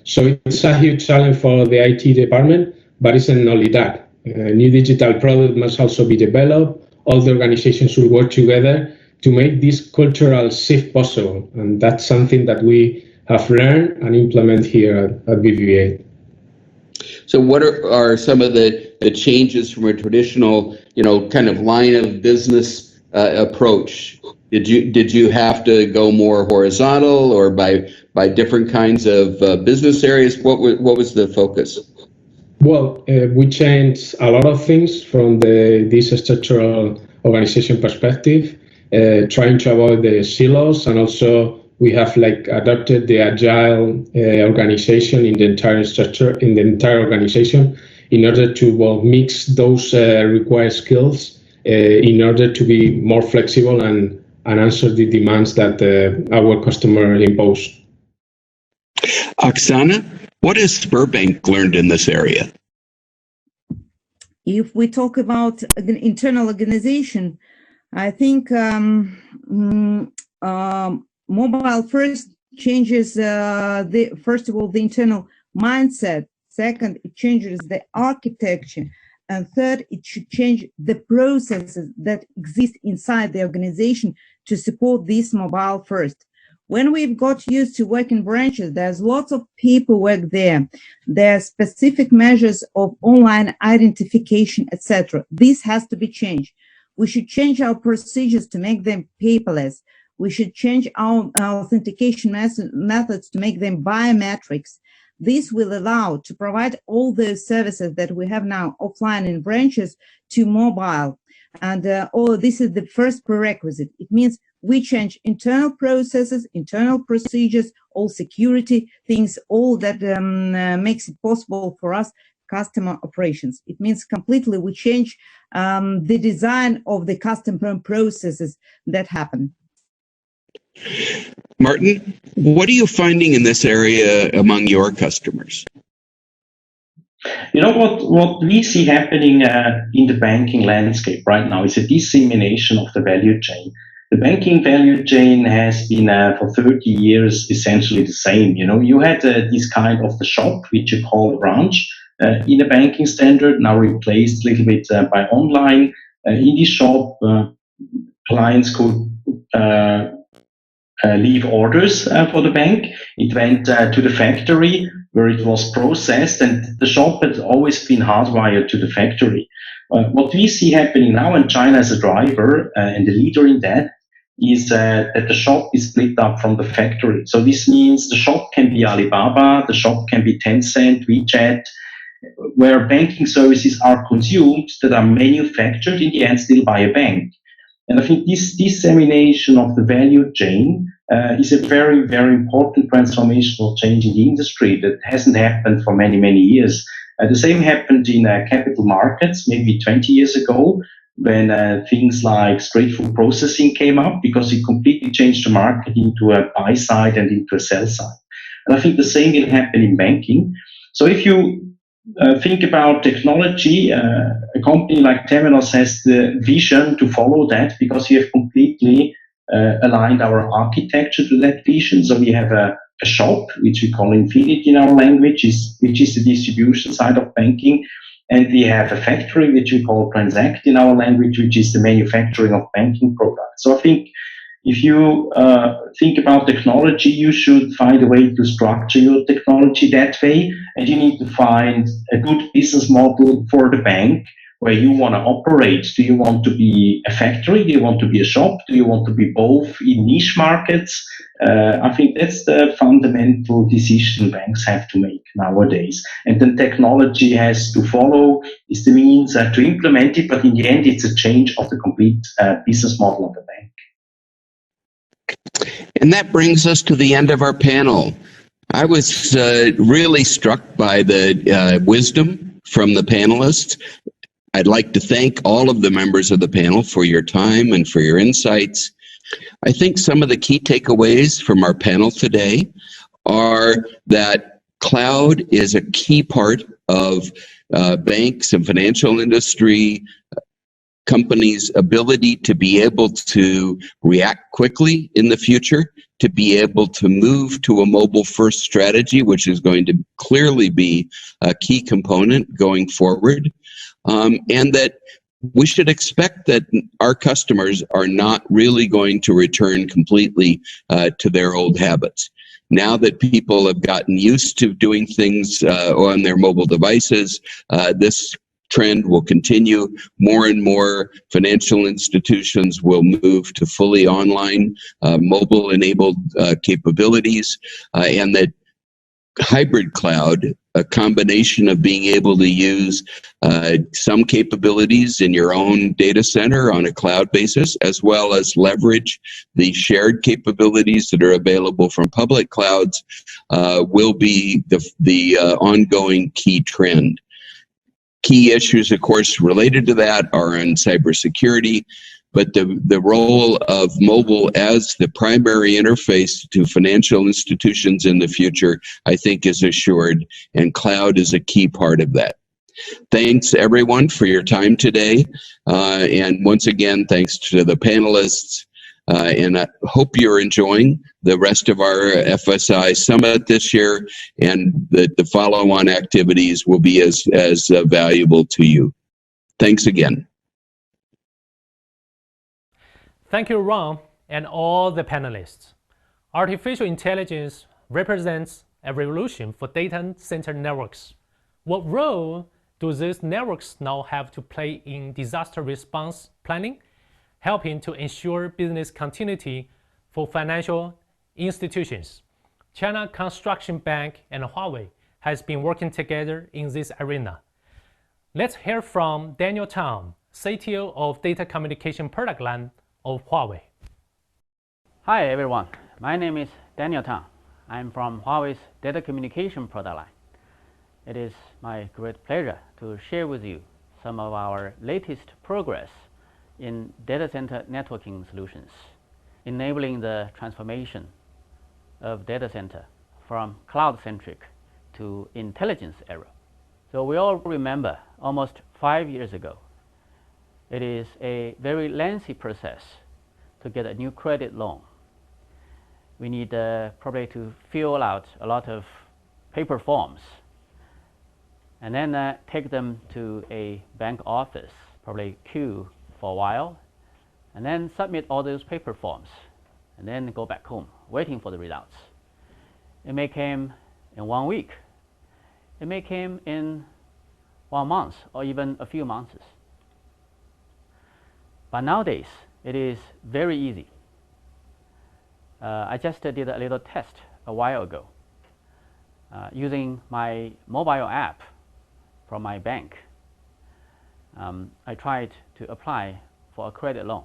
So it's a huge challenge for the IT department, but it's not only that. New digital product must also be developed. All the organizations should work together to make this cultural shift possible. And that's something that we have learned and implement here at BBVA. So what are some of the changes from a traditional, kind of line of business approach? Did you have to go more horizontal or by different kinds of business areas? What was the focus? Well, we changed a lot of things from this structural organization perspective, trying to avoid the silos, and also we have adopted the agile organization in the entire structure, in the entire organization, in order to mix those required skills in order to be more flexible and answer the demands that our customer impose. Oksana, what has Sberbank learned in this area? If we talk about an internal organization, I think mobile first changes first of all the internal mindset. Second, it changes the architecture, and third, it should change the processes that exist inside the organization to support this mobile first. When we've got used to work in branches, there's lots of paperwork there. There are specific measures of online identification, etc. This has to be changed. We should change our procedures to make them paperless. We should change our authentication methods to make them biometrics. This will allow to provide all those services that we have now offline in branches to mobile. And this is the first prerequisite. It means we change internal processes, internal procedures, all security things, all that makes it possible for us customer operations. It means completely we change the design of the customer processes that happen. Martin, what are you finding in this area among your customers? What we see happening in the banking landscape right now is a dissemination of the value chain. The banking value chain has been for 30 years essentially the same. You had this kind of the shop, which you call a branch, in a banking standard, now replaced a little bit by online. In this shop, clients could leave orders for the bank. It went to the factory where it was processed, and the shop had always been hardwired to the factory. What we see happening now, and China as a driver and the leader in that, is that the shop is split up from the factory. So this means the shop can be Alibaba, the shop can be Tencent, WeChat, where banking services are consumed that are manufactured in the end still by a bank. And I think this dissemination of the value chain is a very, very important transformational change in the industry that hasn't happened for many, many years. The same happened in capital markets maybe 20 years ago when things like straight-through processing came up, because it completely changed the market into a buy side and into a sell side. And I think the same will happen in banking. So if you think about technology, a company like Temenos has the vision to follow that, because we have completely aligned our architecture to that vision. So we have a shop, which we call Infinity in our language, which is the distribution side of banking. And we have a factory, which we call Transact in our language, which is the manufacturing of banking products. So I think if you think about technology, you should find a way to structure your technology that way. And you need to find a good business model for the bank where you want to operate. Do you want to be a factory? Do you want to be a shop? Do you want to be both in niche markets? I think that's the fundamental decision banks have to make nowadays. And then technology has to follow, is the means to implement it. But in the end, it's a change of the complete business model of the bank. And that brings us to the end of our panel. I was really struck by the wisdom from the panelists. I'd like to thank all of the members of the panel for your time and for your insights. I think some of the key takeaways from our panel today are that cloud is a key part of banks and financial industry companies' ability to be able to react quickly in the future, to be able to move to a mobile-first strategy, which is going to clearly be a key component going forward, and that we should expect that our customers are not really going to return completely to their old habits. Now that people have gotten used to doing things on their mobile devices, this trend will continue. More and more financial institutions will move to fully online, mobile-enabled capabilities, and that hybrid cloud, a combination of being able to use some capabilities in your own data center on a cloud basis, as well as leverage the shared capabilities that are available from public clouds, will be the ongoing key trend. Key issues, of course, related to that are in cybersecurity, but the role of mobile as the primary interface to financial institutions in the future, I think, is assured, and cloud is a key part of that. Thanks, everyone, for your time today. And once again, thanks to the panelists. And I hope you're enjoying the rest of our FSI Summit this year, and that the follow-on activities will be as valuable to you. Thanks again. Thank you, Ron, and all the panelists. Artificial intelligence represents a revolution for data center networks. What role do these networks now have to play in disaster response planning, helping to ensure business continuity for financial institutions? China Construction Bank and Huawei has been working together in this arena. Let's hear from Daniel Tang, CTO of Data Communication Product Line of Huawei. Hi everyone, my name is Daniel Tang. I'm from Huawei's Data Communication Product Line. It is my great pleasure to share with you some of our latest progress in data center networking solutions, enabling the transformation of data center from cloud-centric to intelligence era. So we all remember almost 5 years ago, it is a very lengthy process to get a new credit loan. We need probably to fill out a lot of paper forms and then take them to a bank office, probably queue for a while, and then submit all those paper forms, and then go back home, waiting for the results. It may come in 1 week. It may come in 1 month, or even a few months. But nowadays, it is very easy. I just did a little test a while ago using my mobile app from my bank. I tried to apply for a credit loan.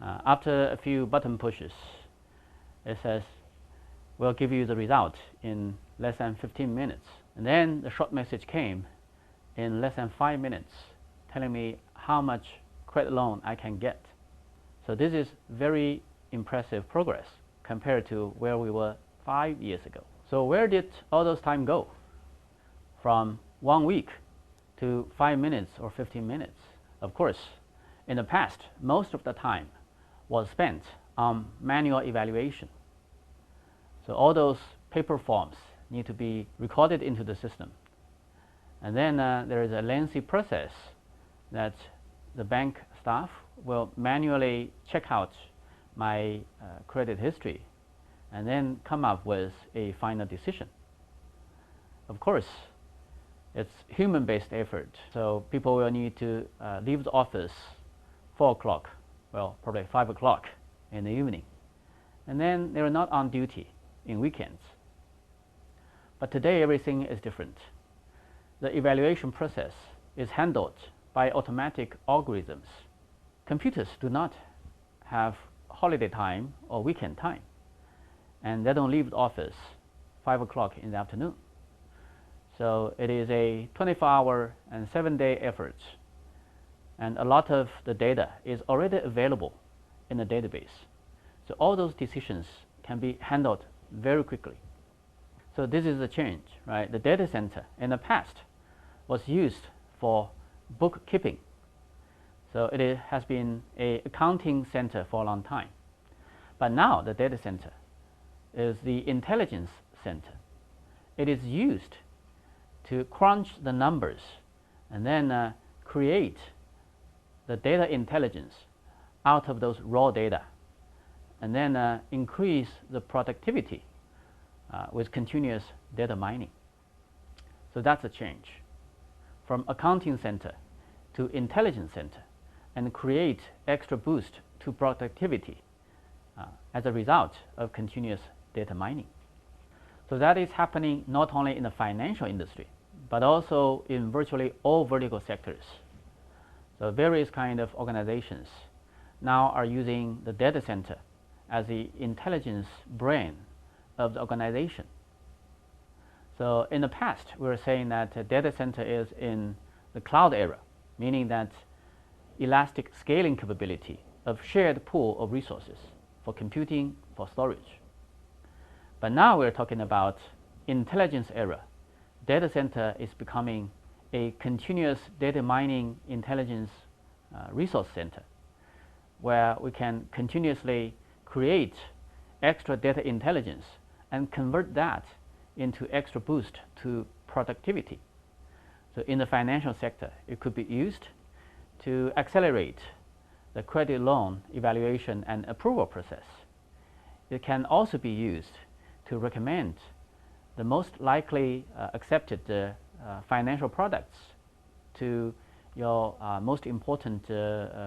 After a few button pushes, it says, we'll give you the result in less than 15 minutes. And then the short message came in less than 5 minutes telling me how much credit loan I can get. So this is very impressive progress compared to where we were 5 years ago. So where did all those time go? From 1 week to 5 minutes or 15 minutes. Of course, in the past, most of the time was spent on manual evaluation. So all those paper forms need to be recorded into the system. And then there is a lengthy process that the bank staff will manually check out my credit history and then come up with a final decision. Of course, it's human-based effort. So people will need to leave the office 4 o'clock, well, probably 5 o'clock in the evening. And then they're not on duty in weekends. But today, everything is different. The evaluation process is handled by automatic algorithms. Computers do not have holiday time or weekend time, and they don't leave the office 5 o'clock in the afternoon. So it is a 24-hour and 7-day effort. And a lot of the data is already available in the database. So all those decisions can be handled very quickly. So this is the change, right? The data center in the past was used for bookkeeping. So it has been an accounting center for a long time. But now the data center is the intelligence center. It is used to crunch the numbers and then create the data intelligence out of those raw data, and then increase the productivity with continuous data mining. So that's a change from accounting center to intelligence center, and create extra boost to productivity as a result of continuous data mining. So that is happening not only in the financial industry, but also in virtually all vertical sectors. So various kind of organizations now are using the data center as the intelligence brain of the organization. So in the past, we were saying that a data center is in the cloud era, meaning that elastic scaling capability of shared pool of resources for computing, for storage. But now we're talking about intelligence era. Data center is becoming a continuous data mining intelligence resource center, where we can continuously create extra data intelligence and convert that into extra boost to productivity. So in the financial sector, it could be used to accelerate the credit loan evaluation and approval process. It can also be used to recommend the most likely accepted financial products to your most important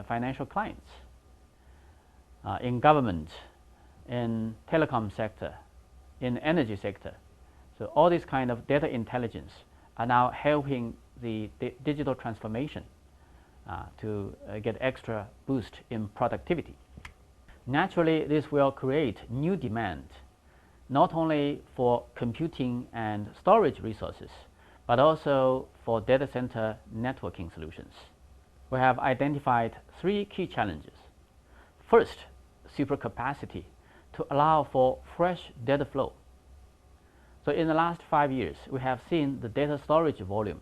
financial clients. In government, in telecom sector, in energy sector. So all these kind of data intelligence are now helping the digital transformation to get extra boost in productivity. Naturally, this will create new demand, not only for computing and storage resources, but also for data center networking solutions. We have identified 3 key challenges. First, supercapacity to allow for fresh data flow. So in the last 5 years, we have seen the data storage volume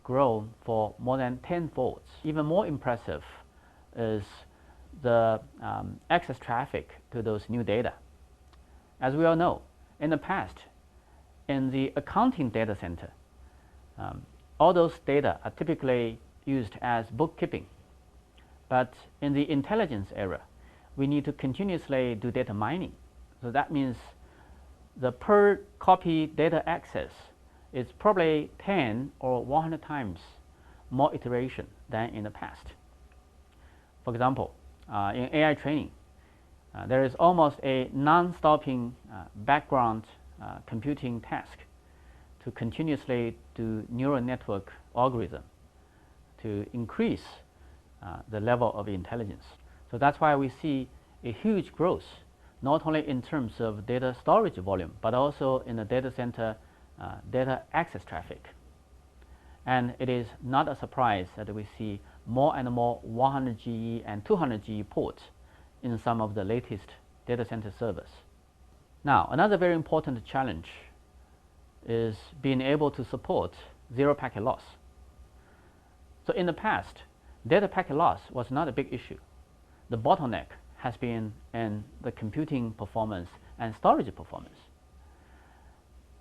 grow for more than 10-fold. Even more impressive is the access traffic to those new data. As we all know, in the past, in the accounting data center, all those data are typically used as bookkeeping. But in the intelligence era, we need to continuously do data mining. So that means the per copy data access is probably 10 or 100 times more iteration than in the past. For example, in AI training, there is almost a non-stopping background computing task to continuously do neural network algorithm to increase the level of intelligence. So that's why we see a huge growth, not only in terms of data storage volume, but also in the data center data access traffic. And it is not a surprise that we see more and more 100G and 200G ports in some of the latest data center servers. Now, another very important challenge is being able to support zero packet loss. So in the past, data packet loss was not a big issue. The bottleneck has been in the computing performance and storage performance.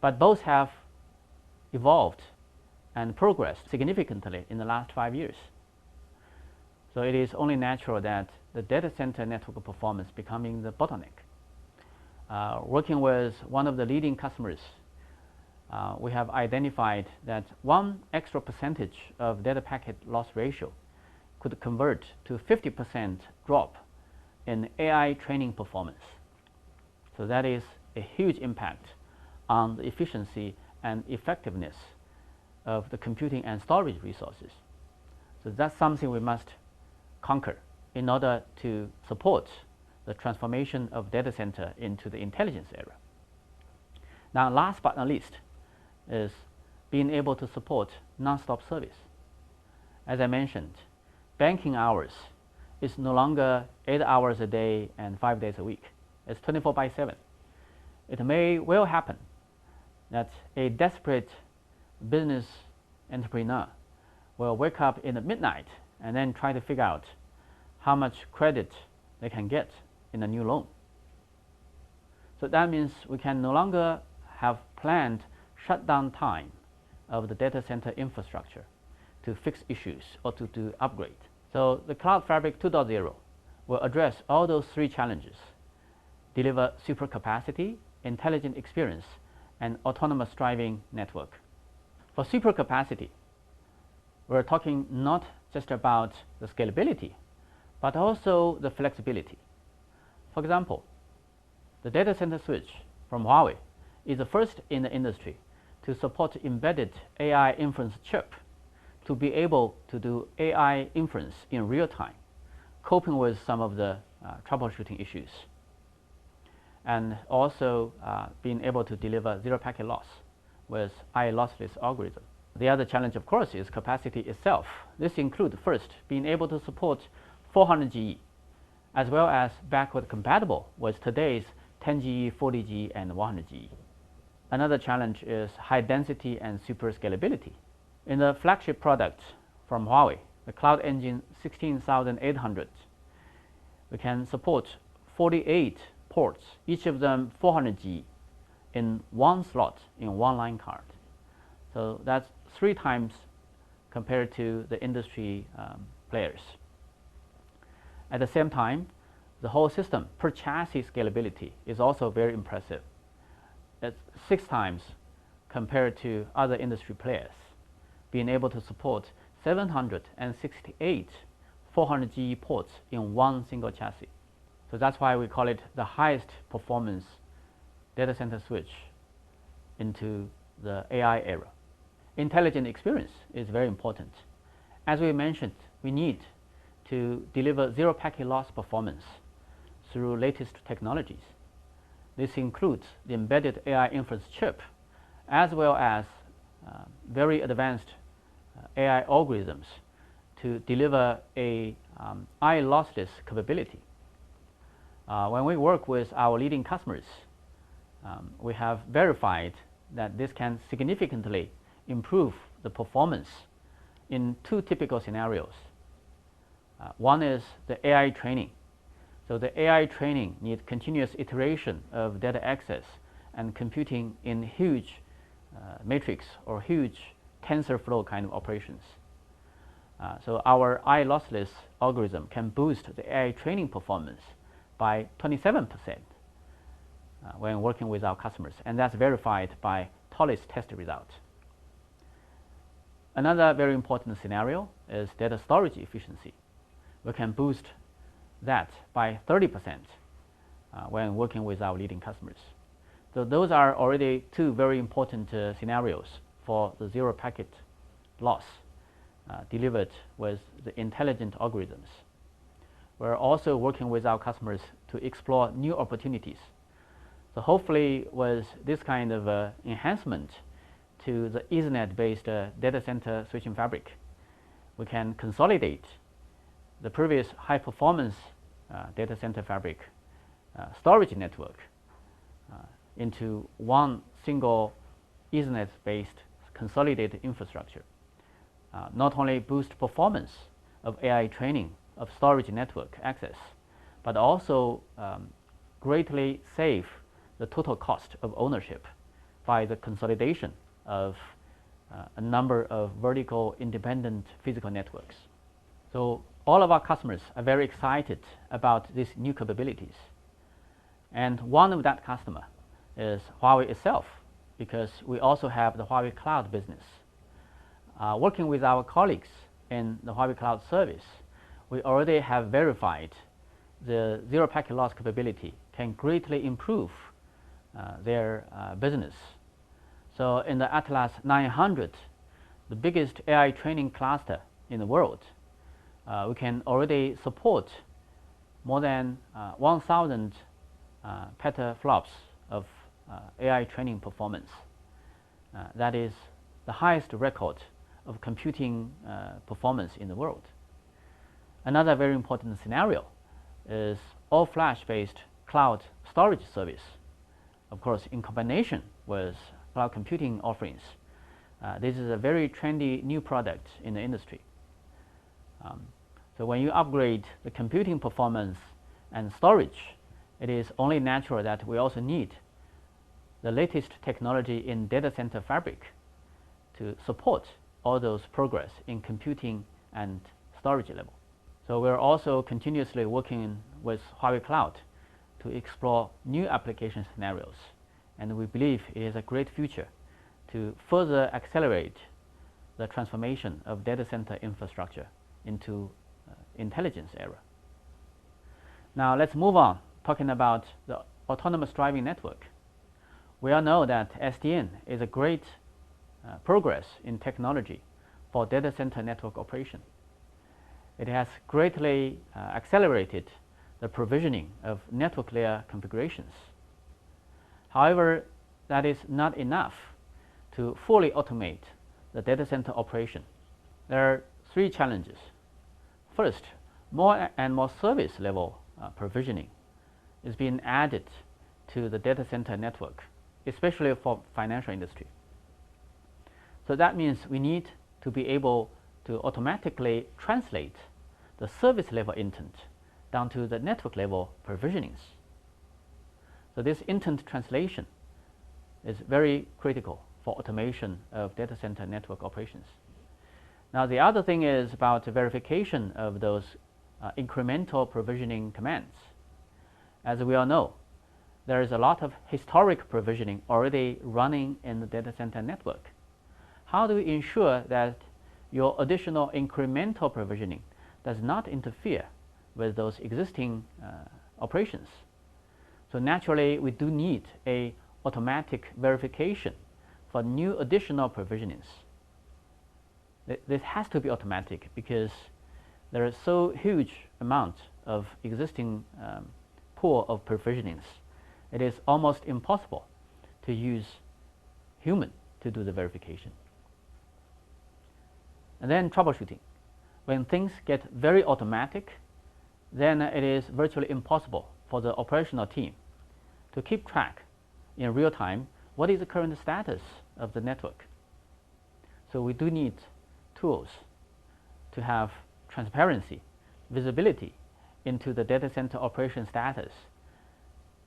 But both have evolved and progressed significantly in the last 5 years. So it is only natural that the data center network performance becoming the bottleneck. Working with one of the leading customers, we have identified that 1 extra percentage of data packet loss ratio could convert to 50% drop in AI training performance. So that is a huge impact on the efficiency and effectiveness of the computing and storage resources. So that's something we must conquer in order to support the transformation of data center into the intelligence era. Now, last but not least is being able to support non-stop service. As I mentioned, banking hours is no longer 8 hours a day and 5 days a week. It's 24/7. It may well happen that a desperate business entrepreneur will wake up in the midnight and then try to figure out how much credit they can get in a new loan. So that means we can no longer have planned shutdown time of the data center infrastructure to fix issues or to upgrade. So the Cloud Fabric 2.0 will address all those three challenges: deliver super capacity, intelligent experience, and autonomous driving network. For super capacity, we're talking not just about the scalability, but also the flexibility. For example, the data center switch from Huawei is the first in the industry to support embedded AI inference chip to be able to do AI inference in real time, coping with some of the troubleshooting issues, and also being able to deliver zero packet loss with lossless algorithm. The other challenge, of course, is capacity itself. This includes first being able to support 400G, as well as backward compatible with today's 10G, 40G, and 100G. Another challenge is high density and super scalability. In the flagship product from Huawei, the Cloud Engine 16800, we can support 48 ports, each of them 400G, in one slot in one line card. So that's 3 times compared to the industry players. At the same time, the whole system per chassis scalability is also very impressive. It's 6 times compared to other industry players, being able to support 768 400G ports in one single chassis. So that's why we call it the highest performance data center switch into the AI era. Intelligent experience is very important. As we mentioned, we need to deliver zero packet loss performance through latest technologies. This includes the embedded AI inference chip, as well as very advanced AI algorithms to deliver a lossless capability. When we work with our leading customers, we have verified that this can significantly improve the performance in 2 typical scenarios. One is the AI training. So the AI training needs continuous iteration of data access and computing in huge matrix or huge TensorFlow kind of operations. So our lossless algorithm can boost the AI training performance by 27% when working with our customers, and that's verified by tallest test result. Another very important scenario is data storage efficiency. We can boost that by 30% when working with our leading customers. So those are already 2 very important scenarios for the zero packet loss delivered with the intelligent algorithms. We're also working with our customers to explore new opportunities. So hopefully with this kind of enhancement to the Ethernet-based data center switching fabric, we can consolidate the previous high-performance data center fabric storage network into one single Ethernet-based consolidated infrastructure. Not only boost performance of AI training of storage network access, but also greatly save the total cost of ownership by the consolidation of a number of vertical independent physical networks. So all of our customers are very excited about these new capabilities. And one of that customer is Huawei itself, because we also have the Huawei Cloud business. Working with our colleagues in the Huawei Cloud service, we already have verified the zero packet loss capability can greatly improve their business. So in the Atlas 900, the biggest AI training cluster in the world, we can already support more than 1,000 petaflops of AI training performance. That is the highest record of computing performance in the world. Another very important scenario is all flash-based cloud storage service. Of course, in combination with cloud computing offerings, this is a very trendy new product in the industry. So when you upgrade the computing performance and storage, it is only natural that we also need the latest technology in data center fabric to support all those progress in computing and storage level. So we're also continuously working with Huawei Cloud to explore new application scenarios, and we believe it is a great future to further accelerate the transformation of data center infrastructure into intelligence era. Now let's move on, talking about the autonomous driving network. We all know that SDN is a great progress in technology for data center network operation. It has greatly accelerated the provisioning of network layer configurations. However, that is not enough to fully automate the data center operation. There are three challenges. First, more and more service level provisioning is being added to the data center network, especially for financial industry. So that means we need to be able to automatically translate the service level intent down to the network level provisionings. So this intent translation is very critical for automation of data center network operations. Now the other thing is about verification of those incremental provisioning commands. As we all know, there is a lot of historic provisioning already running in the data center network. How do we ensure that your additional incremental provisioning does not interfere with those existing operations? So naturally, we do need a automatic verification for new additional provisionings. This has to be automatic because there is so huge amount of existing pool of provisionings. It is almost impossible to use human to do the verification. And then troubleshooting. When things get very automatic, then it is virtually impossible for the operational team to keep track in real time what is the current status of the network. So we do need tools to have transparency, visibility into the data center operation status,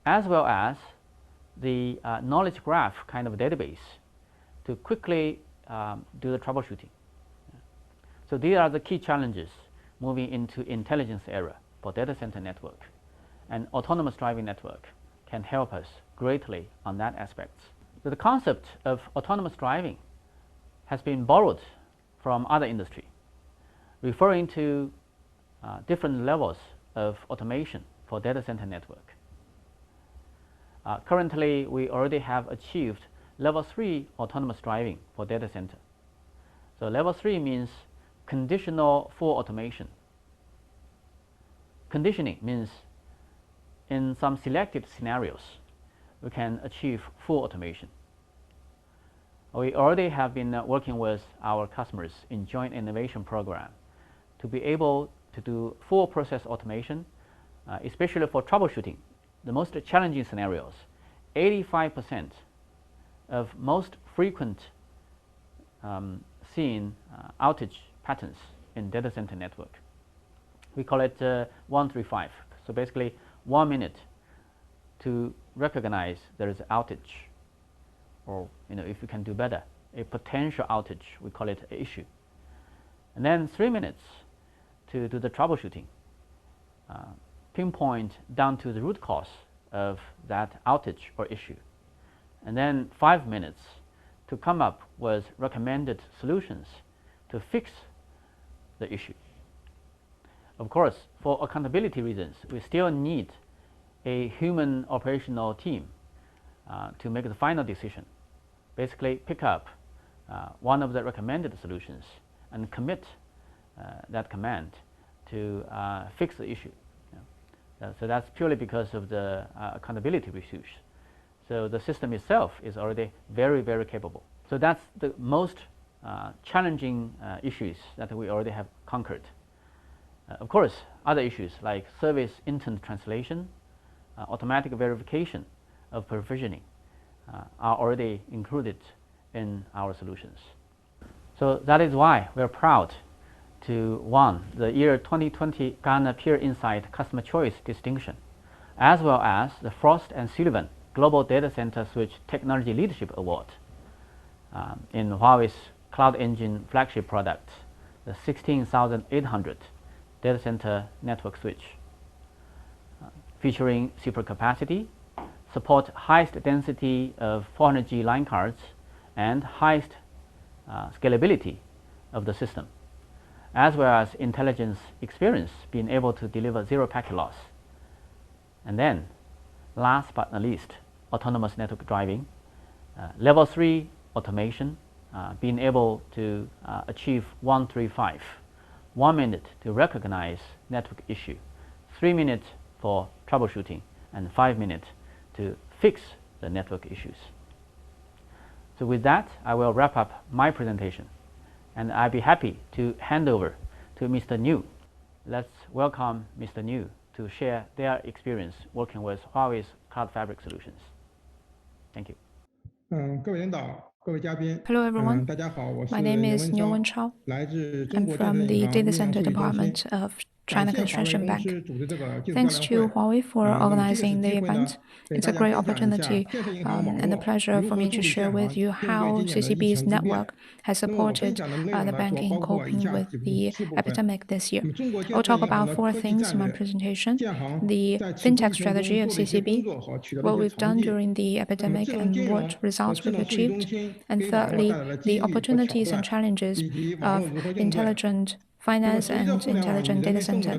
as well as the knowledge graph kind of database to quickly do the troubleshooting. So these are the key challenges moving into intelligence era for data center network, and autonomous driving network can help us greatly on that aspect. So the concept of autonomous driving has been borrowed from other industry, referring to different levels of automation for data center network. Currently, we already have achieved level 3 autonomous driving for data center. So level 3 means conditional full automation. Conditioning means in some selected scenarios, we can achieve full automation. We already have been working with our customers in joint innovation program to be able to do full process automation, especially for troubleshooting the most challenging scenarios. 85% of most frequent seen outage patterns in data center network. We call it 135. So basically 1 minute to recognize there is an outage, or if you can do better, a potential outage, we call it an issue. And then 3 minutes to do the troubleshooting, pinpoint down to the root cause of that outage or issue. And then 5 minutes to come up with recommended solutions to fix the issue. Of course, for accountability reasons, we still need a human operational team to make the final decision. Basically, pick up one of the recommended solutions and commit that command to fix the issue. So that's purely because of the accountability issues. So the system itself is already very, very capable. So that's the most challenging issues that we already have conquered. Of course, other issues like service intent translation, automatic verification of provisioning are already included in our solutions. So that is why we're proud to won the year 2020 Gartner Peer Insight Customer Choice distinction, as well as the Frost & Sullivan Global Data Center Switch Technology Leadership Award in Huawei's Cloud Engine flagship product, the 16800 data center network switch, featuring super capacity, support highest density of 400G line cards, and highest scalability of the system, as well as intelligence experience, being able to deliver zero packet loss. And then, last but not least, autonomous network driving, level 3 automation, being able to achieve 135, 1 minute to recognize network issue, 3 minutes for troubleshooting, and 5 minutes to fix the network issues. So with that, I will wrap up my presentation, and I'll be happy to hand over to Mr. Niu. Let's welcome Mr. Niu to share their experience working with Huawei's Cloud Fabric solutions. Thank you. Hello everyone, my name is Niu Wenchao. I'm from the Data Center Department of China Construction Bank. Thanks to Huawei for organizing the event. It's a great opportunity and a pleasure for me to share with you how CCB's network has supported the bank in coping with the epidemic this year. I'll talk about 4 things in my presentation: the fintech strategy of CCB, what we've done during the epidemic and what results we've achieved, and thirdly, the opportunities and challenges of intelligent finance and intelligent data center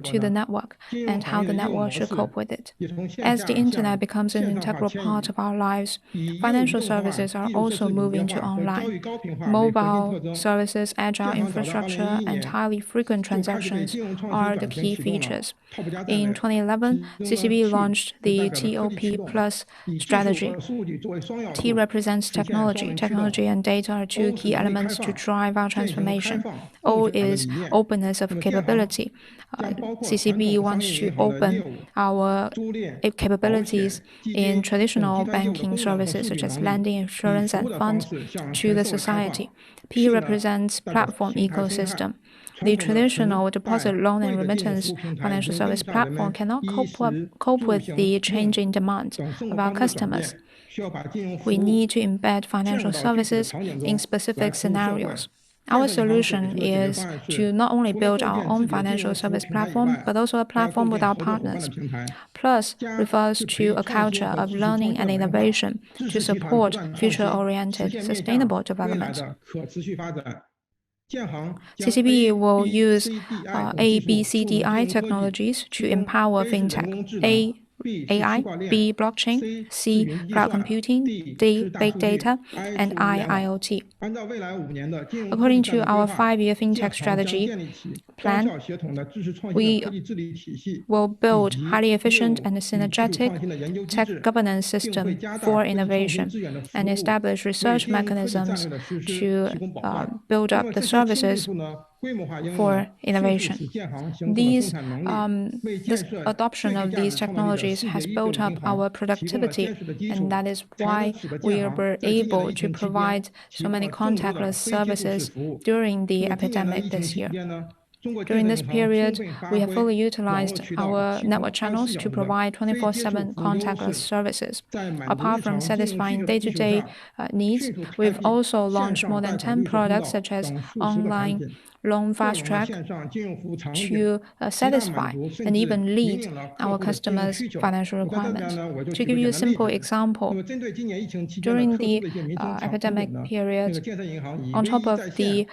to the network and how the network should cope with it. As the internet becomes an integral part of our lives, financial services are also moving to online. Mobile services, agile infrastructure, and highly frequent transactions are the key features. In 2011, CCB launched the TOP Plus strategy. T represents technology. Technology and data are 2 key elements to drive our transformation. O is openness of capability. CCB wants to open our capabilities in traditional banking services such as lending, insurance, and funds to the society. P represents platform ecosystem. The traditional deposit, loan, and remittance financial service platform cannot cope with the changing demands of our customers. We need to embed financial services in specific scenarios. Our solution is to not only build our own financial service platform, but also a platform with our partners. Plus refers to a culture of learning and innovation to support future-oriented, sustainable development. CCB will use ABCDI technologies to empower fintech. A, AI, B, blockchain, C, cloud computing, D, big data, and I, IoT. According to our 5-year fintech strategy plan, we will build highly efficient and synergetic tech governance system for innovation and establish research mechanisms to build up the services for innovation. This adoption of these technologies has built up our productivity, and that is why we were able to provide so many contactless services during the epidemic this year. During this period, we have fully utilized our network channels to provide 24/7 contactless services. Apart from satisfying day-to-day needs, we've also launched more than 10 products such as online loan fast track to satisfy and even lead our customers' financial requirements. To give you a simple example, during the epidemic period, on top of the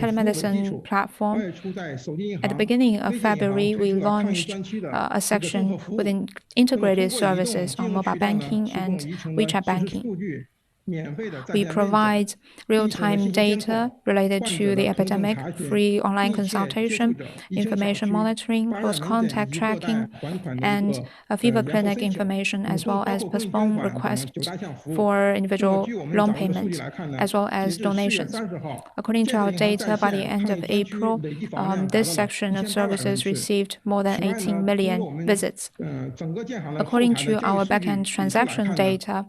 telemedicine platform, at the beginning of February, we launched a section within integrated services on mobile banking and WeChat banking. We provide real-time data related to the epidemic, free online consultation, information monitoring, close contact tracking, and a fever clinic information, as well as postpone requests for individual loan payment, as well as donations. According to our data, by the end of April, this section of services received more than 18 million visits. According to our backend transaction data,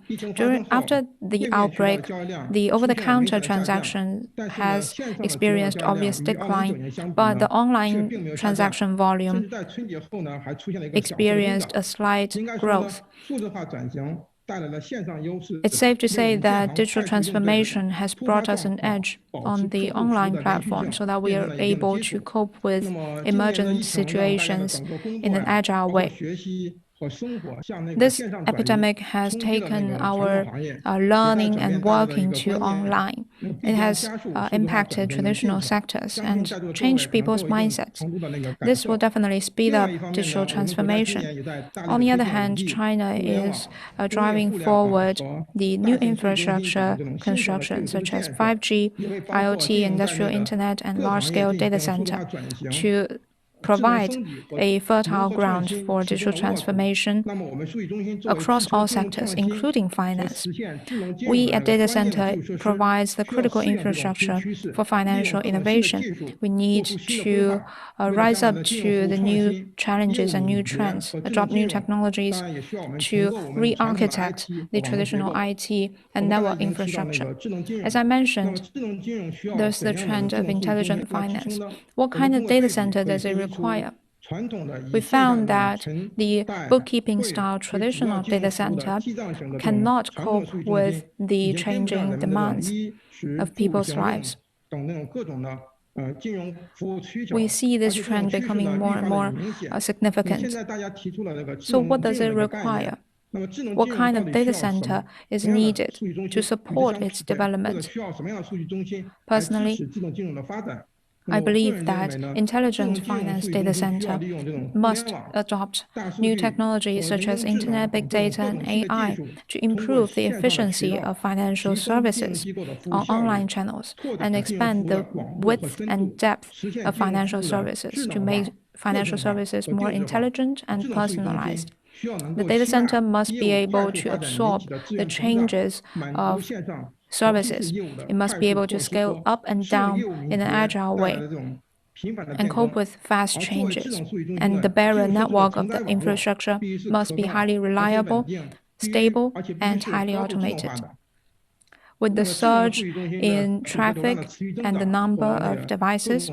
after the outbreak, the over-the-counter transaction has experienced obvious decline, but the online transaction volume experienced a slight growth. It's safe to say that digital transformation has brought us an edge on the online platform so that we are able to cope with emergent situations in an agile way. This epidemic has taken our learning and working to online. It has impacted traditional sectors and changed people's mindsets. This will definitely speed up digital transformation. On the other hand, China is driving forward the new infrastructure construction, such as 5G, IoT, industrial internet, and large-scale data center, to provide a fertile ground for digital transformation across all sectors, including finance. We at Data Center provides the critical infrastructure for financial innovation. We need to rise up to the new challenges and new trends, adopt new technologies to re-architect the traditional IT and network infrastructure. As I mentioned, there's the trend of intelligent finance. What kind of data center does it require? We found that the bookkeeping style traditional data center cannot cope with the changing demands of people's lives. We see this trend becoming more and more significant. So what does it require? What kind of data center is needed to support its development? Personally, I believe that intelligent finance data center must adopt new technologies such as internet, big data, and AI to improve the efficiency of financial services on online channels and expand the width and depth of financial services to make financial services more intelligent and personalized. The data center must be able to absorb the changes of services. It must be able to scale up and down in an agile way and cope with fast changes. And the barrier network of the infrastructure must be highly reliable, stable, and highly automated. With the surge in traffic and the number of devices,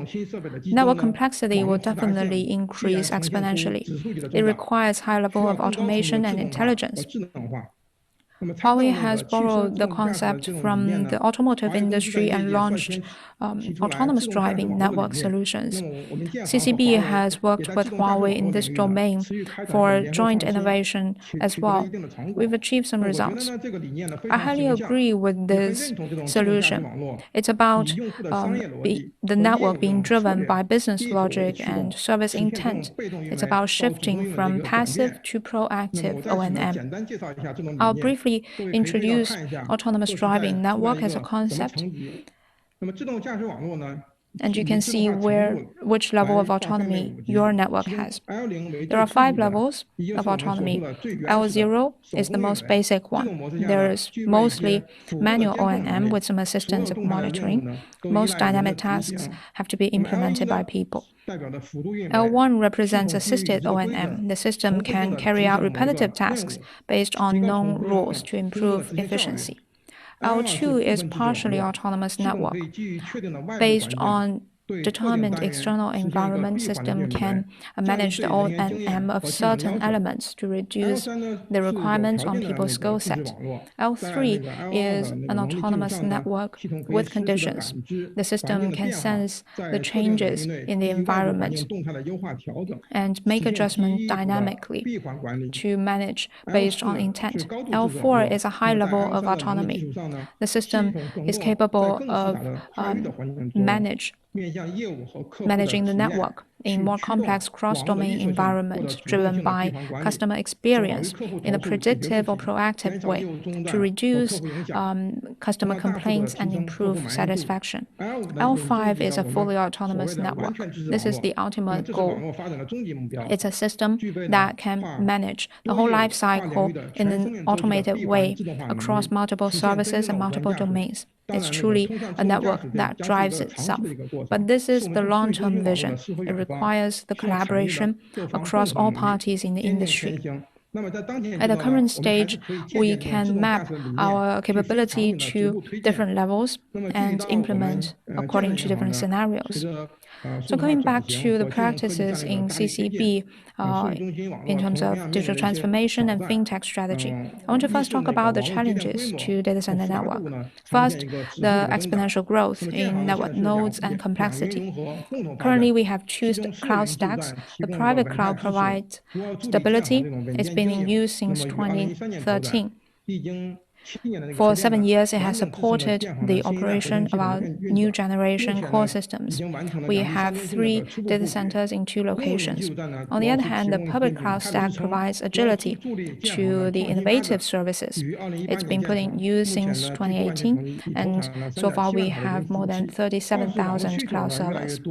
network complexity will definitely increase exponentially. It requires high level of automation and intelligence. Huawei has borrowed the concept from the automotive industry and launched autonomous driving network solutions. CCB has worked with Huawei in this domain for joint innovation as well. We've achieved some results. I highly agree with this solution. It's about the network being driven by business logic and service intent. It's about shifting from passive to proactive O&M. I'll briefly introduce autonomous driving network as a concept. And you can see which level of autonomy your network has. There are 5 levels of autonomy. L0 is the most basic one. There is mostly manual O&M with some assistance of monitoring. Most dynamic tasks have to be implemented by people. L1 represents assisted O&M. The system can carry out repetitive tasks based on known rules to improve efficiency. L2 is partially autonomous network. Based on determined external environment, system can manage the O&M of certain elements to reduce the requirements on people's skill set. L3 is an autonomous network with conditions. The system can sense the changes in the environment and make adjustments dynamically to manage based on intent. L4 is a high level of autonomy. The system is capable of managing the network. in more complex cross-domain environment driven by customer experience in a predictive or proactive way to reduce customer complaints and improve satisfaction. L5 is a fully autonomous network. This is the ultimate goal. It's a system that can manage the whole life cycle in an automated way across multiple services and multiple domains. It's truly a network that drives itself. But this is the long-term vision. It requires the collaboration across all parties in the industry. At the current stage, we can map our capability to different levels and implement according to different scenarios. So going back to the practices in CCB in terms of digital transformation and fintech strategy, I want to first talk about the challenges to data center network. First, the exponential growth in network nodes and complexity. Currently, we have two cloud stacks. The private cloud provides stability. It's been in use since 2013. For 7 years, it has supported the operation of our new generation core systems. We have 3 data centers in 2 locations. On the other hand, the public cloud stack provides agility to the innovative services. It's been put in use since 2018, and so far we have more than 37,000 cloud servers.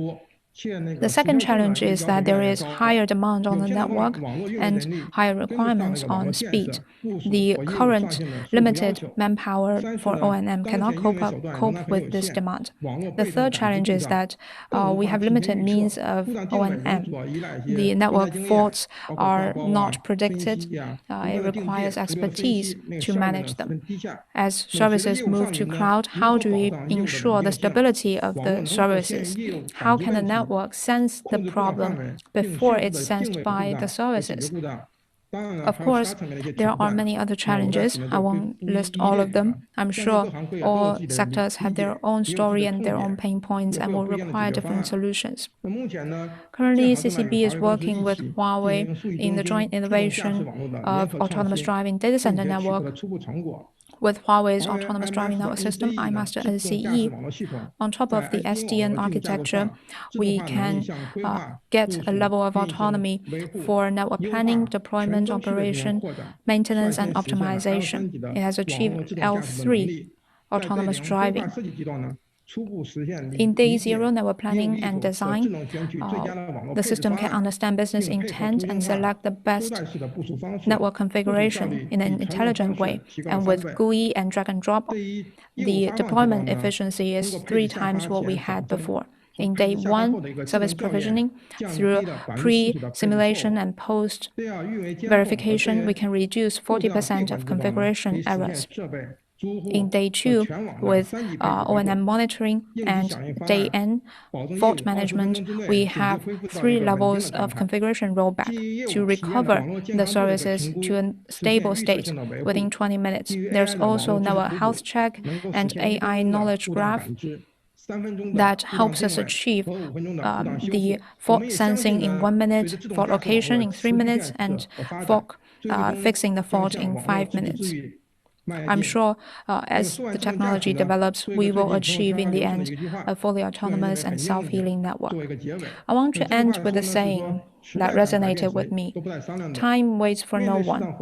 The second challenge is that there is higher demand on the network and higher requirements on speed. The current limited manpower for O&M cannot cope with this demand. The third challenge is that we have limited means of O&M. The network faults are not predicted. It requires expertise to manage them. As services move to cloud, how do we ensure the stability of the services? How can the network sense the problem before it's sensed by the services? Of course, there are many other challenges. I won't list all of them. I'm sure all sectors have their own story and their own pain points and will require different solutions. Currently, CCB is working with Huawei in the joint innovation of autonomous driving data center network. With Huawei's autonomous driving network system, iMaster NCE, on top of the SDN architecture, we can get a level of autonomy for network planning, deployment, operation, maintenance, and optimization. It has achieved L3 autonomous driving. In day zero network planning and design, the system can understand business intent and select the best network configuration in an intelligent way. And with GUI and drag and drop, the deployment efficiency is 3 times what we had before. In day 1 service provisioning, through pre-simulation and post-verification, we can reduce 40% of configuration errors. In day 2, with O&M monitoring and day N fault management, we have 3 levels of configuration rollback to recover the services to a stable state within 20 minutes. There's also network health check and AI knowledge graph that helps us achieve the fault sensing in 1 minute, fault location in 3 minutes, and fixing the fault in 5 minutes. I'm sure as the technology develops, we will achieve in the end a fully autonomous and self-healing network. I want to end with a saying that resonated with me. Time waits for no one.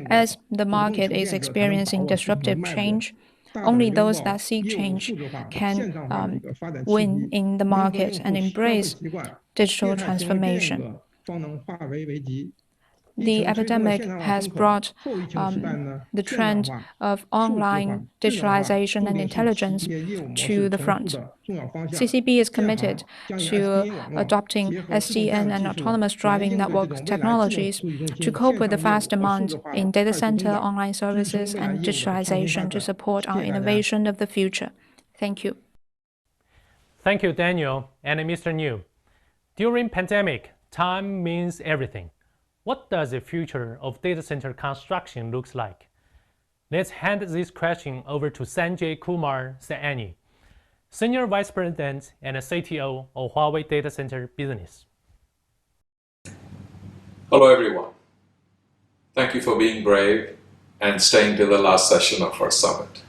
As the market is experiencing disruptive change, only those that seek change can win in the market and embrace digital transformation. The epidemic has brought the trend of online digitalization and intelligence to the front. CCB is committed to adopting SDN and autonomous driving network technologies to cope with the fast demand in data center, online services, and digitalization to support our innovation of the future. Thank you. Thank you, Daniel and Mr. Niu. During pandemic, time means everything. What does the future of data center construction looks like? Let's hand this question over to Sanjay Kumar Saini, Senior Vice President and CTO of Huawei Data Center Business. Hello everyone. Thank you for being brave and staying till the last session of our summit.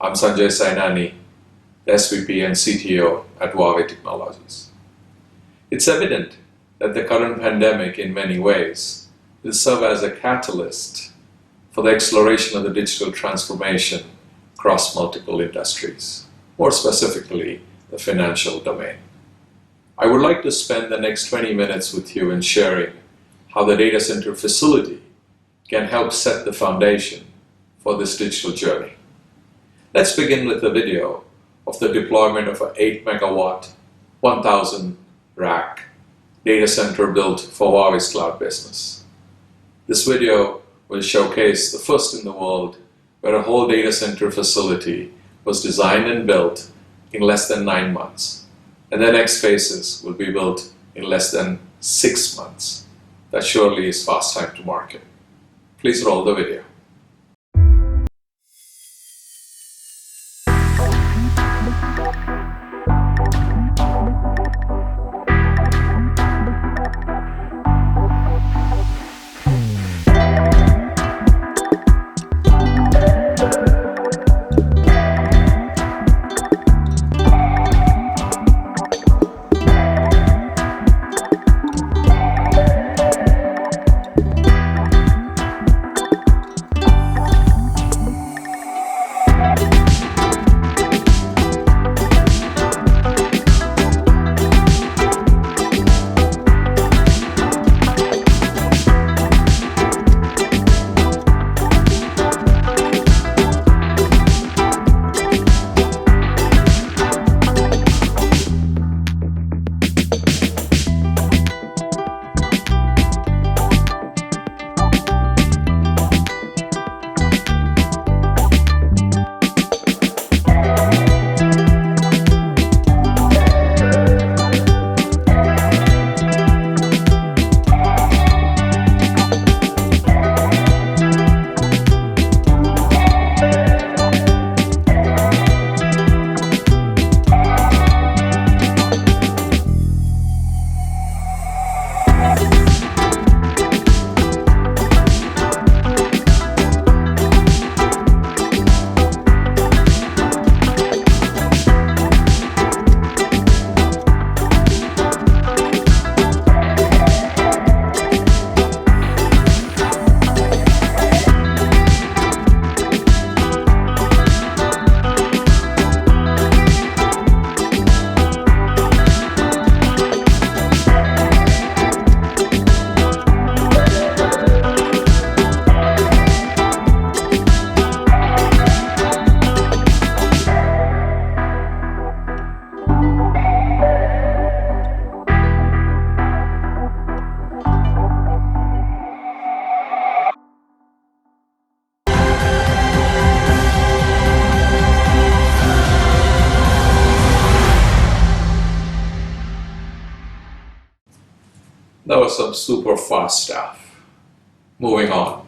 I'm Sanjay Sainani, SVP and CTO at Huawei Technologies. It's evident that the current pandemic, in many ways, will serve as a catalyst for the exploration of the digital transformation across multiple industries, more specifically the financial domain. I would like to spend the next 20 minutes with you in sharing how the data center facility can help set the foundation for this digital journey. Let's begin with a video of the deployment of an 8 megawatt, 1,000 rack data center built for Huawei's cloud business. This video will showcase the first in the world where a whole data center facility was designed and built in less than 9 months. And the next phases will be built in less than 6 months. That surely is fast time to market. Please roll the video. That was some super fast stuff. Moving on.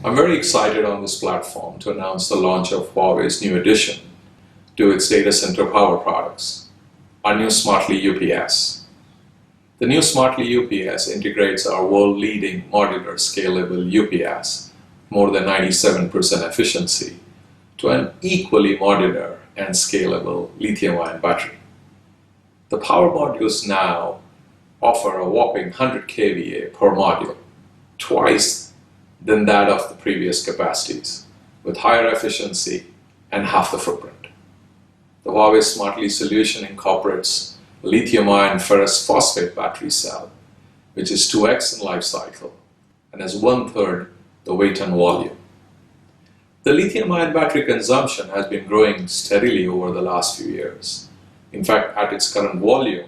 I'm very excited on this platform to announce the launch of Huawei's new addition to its data center power products, our new Smartly UPS. The new Smartly UPS integrates our world-leading modular scalable UPS, more than 97% efficiency, to an equally modular and scalable lithium-ion battery. The power modules now offer a whopping 100 kVA per module, twice than that of the previous capacities, with higher efficiency and half the footprint. The Huawei Smartly solution incorporates a lithium-ion ferrous phosphate battery cell, which is 2x in life cycle and has 1/3 the weight and volume. The lithium-ion battery consumption has been growing steadily over the last few years. In fact, at its current volume,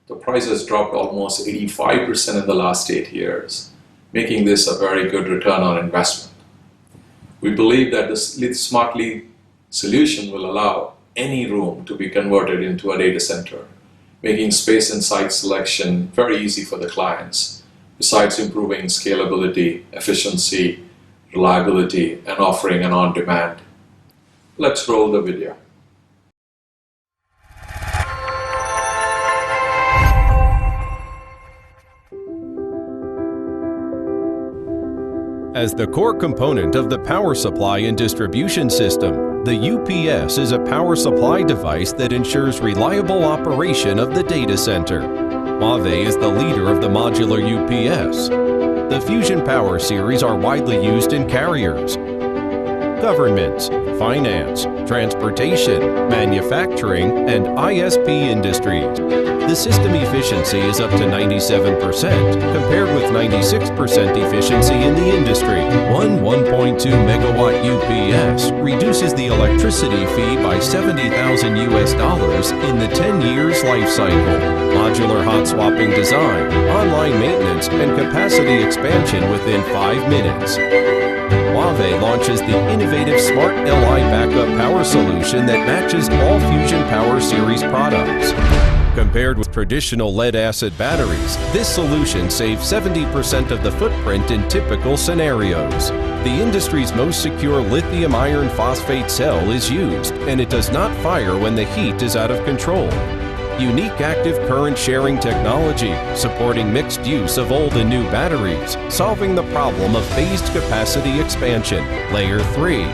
the price has dropped almost 85% in the last 8 years, making this a very good return on investment. We believe that this Smartly solution will allow any room to be converted into a data center, making space and site selection very easy for the clients, besides improving scalability, efficiency, reliability, and offering an on-demand. Let's roll the video. As the core component of the power supply and distribution system, the UPS is a power supply device that ensures reliable operation of the data center. Huawei is the leader of the modular UPS. The Fusion Power series are widely used in carriers, governments, finance, transportation, manufacturing, and ISP industries. The system efficiency is up to 97%, compared with 96% efficiency in the industry. One 1.2 megawatt UPS reduces the electricity fee by $70,000 in the 10 years life cycle. Modular hot swapping design, online maintenance, and capacity expansion within 5 minutes. Huawei launches the innovative Smart Li backup power solution that matches all Fusion Power series products. Compared with traditional lead-acid batteries, this solution saves 70% of the footprint in typical scenarios. The industry's most secure lithium iron phosphate cell is used, and it does not fire when the heat is out of control. Unique active current sharing technology, supporting mixed use of old and new batteries, solving the problem of phased capacity expansion. Layer 3.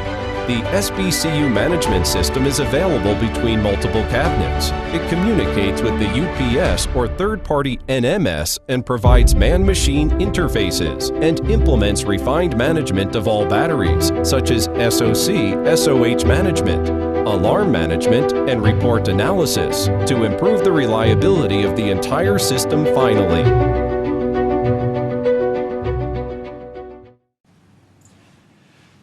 The SBCU management system is available between multiple cabinets. It communicates with the UPS or third-party NMS and provides man-machine interfaces and implements refined management of all batteries, such as SOC, SOH management, alarm management, and report analysis to improve the reliability of the entire system finally.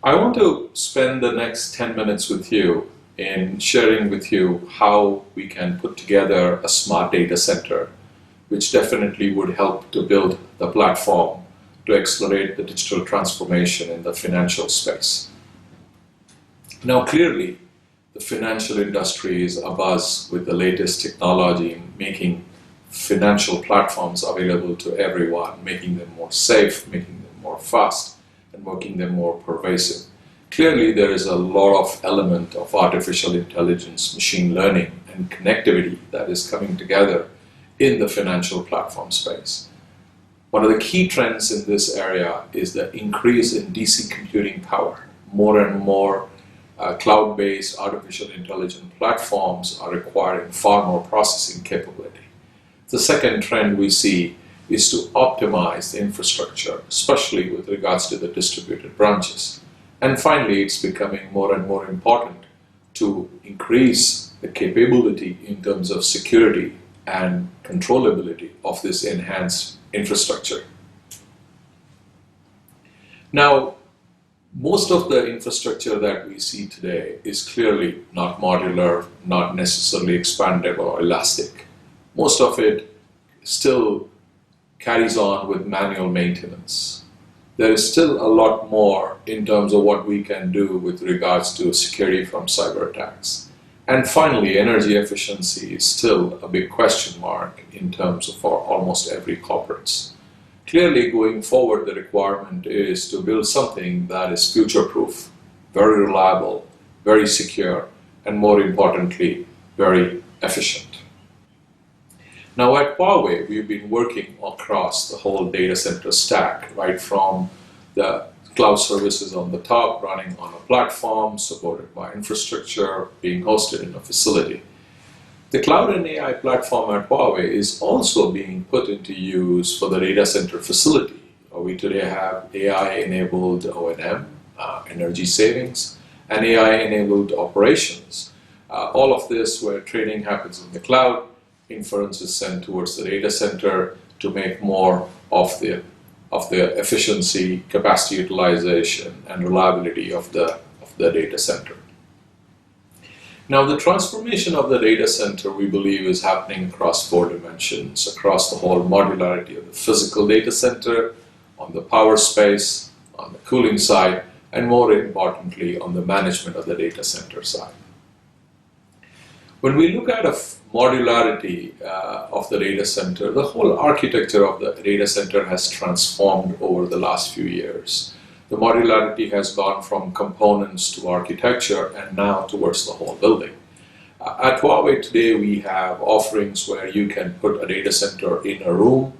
I want to spend the next 10 minutes with you in sharing with you how we can put together a smart data center, which definitely would help to build the platform to accelerate the digital transformation in the financial space. Now, clearly, the financial industry is abuzz with the latest technology in making financial platforms available to everyone, making them more safe, making them more fast, and making them more pervasive. Clearly, there is a lot of element of artificial intelligence, machine learning, and connectivity that is coming together in the financial platform space. One of the key trends in this area is the increase in DC computing power. More and more cloud-based artificial intelligence platforms are requiring far more processing capability. The second trend we see is to optimize the infrastructure, especially with regards to the distributed branches. And finally, it's becoming more and more important to increase the capability in terms of security and controllability of this enhanced infrastructure. Now, most of the infrastructure that we see today is clearly not modular, not necessarily expandable or elastic. Most of it still carries on with manual maintenance. There is still a lot more in terms of what we can do with regards to security from cyber attacks. And finally, energy efficiency is still a big question mark in terms of for almost every corporates. Clearly, going forward, the requirement is to build something that is future-proof, very reliable, very secure, and more importantly, very efficient. Now at Huawei, we've been working across the whole data center stack, right from the cloud services on the top, running on a platform, supported by infrastructure, being hosted in a facility. The cloud and AI platform at Huawei is also being put into use for the data center facility. We today have AI-enabled O&M, energy savings, and AI-enabled operations. All of this where training happens in the cloud, inference is sent towards the data center to make more of the efficiency, capacity utilization, and reliability of the data center. Now, the transformation of the data center, we believe, is happening across 4 dimensions, across the whole modularity of the physical data center, on the power space, on the cooling side, and more importantly, on the management of the data center side. When we look at a modularity of the data center, the whole architecture of the data center has transformed over the last few years. The modularity has gone from components to architecture and now towards the whole building. At Huawei today, we have offerings where you can put a data center in a room,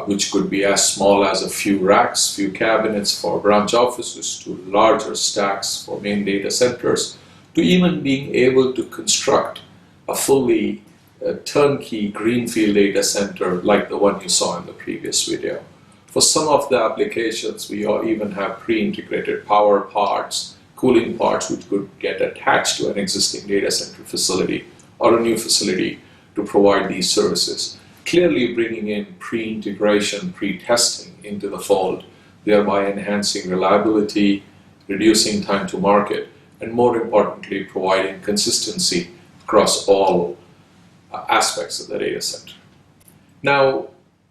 which could be as small as a few racks, few cabinets for branch offices, to larger stacks for main data centers, to even being able to construct a fully a turnkey greenfield data center like the one you saw in the previous video. For some of the applications, we even have pre-integrated power parts, cooling parts, which could get attached to an existing data center facility or a new facility to provide these services. Clearly bringing in pre-integration, pre-testing into the fold, thereby enhancing reliability, reducing time to market, and more importantly, providing consistency across all aspects of the data center. Now,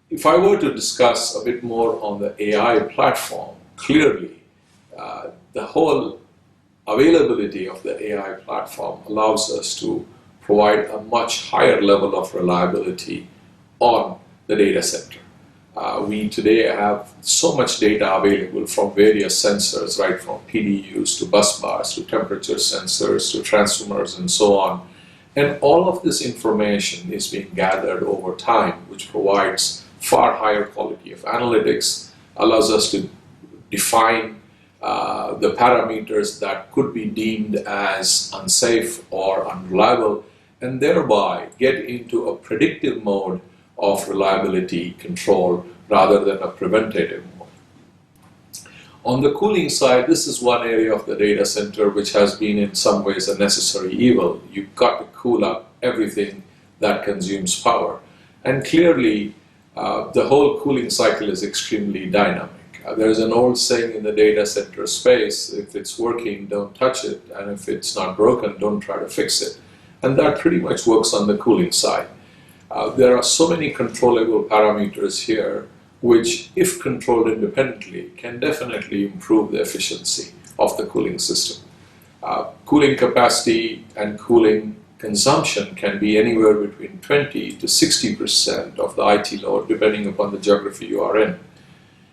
if I were to discuss a bit more on the AI platform, clearly the whole availability of the AI platform allows us to provide a much higher level of reliability on the data center. We today have so much data available from various sensors, right from PDUs to bus bars to temperature sensors to transformers and so on. And all of this information is being gathered over time, which provides far higher quality of analytics, allows us to define the parameters that could be deemed as unsafe or unreliable, and thereby get into a predictive mode of reliability control rather than a preventative mode. On the cooling side, this is one area of the data center which has been in some ways a necessary evil. You've got to cool up everything that consumes power. And clearly, the whole cooling cycle is extremely dynamic. There's an old saying in the data center space, if it's working, don't touch it, and if it's not broken, don't try to fix it. And that pretty much works on the cooling side. There are so many controllable parameters here which, if controlled independently, can definitely improve the efficiency of the cooling system. Cooling capacity and cooling consumption can be anywhere between 20 to 60% of the IT load, depending upon the geography you are in.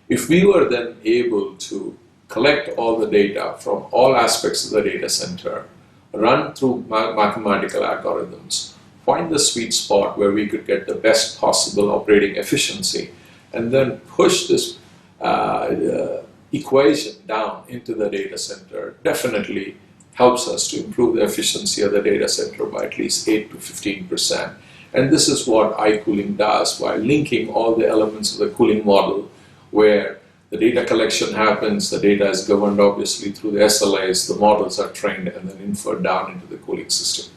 If we were then able to collect all the data from all aspects of the data center, run through mathematical algorithms, find the sweet spot where we could get the best possible operating efficiency, and then push this equation down into the data center, definitely helps us to improve the efficiency of the data center by at least 8 to 15%. And this is what iCooling does by linking all the elements of the cooling model, where the data collection happens, the data is governed obviously through the SLAs, the models are trained and then inferred down into the cooling system.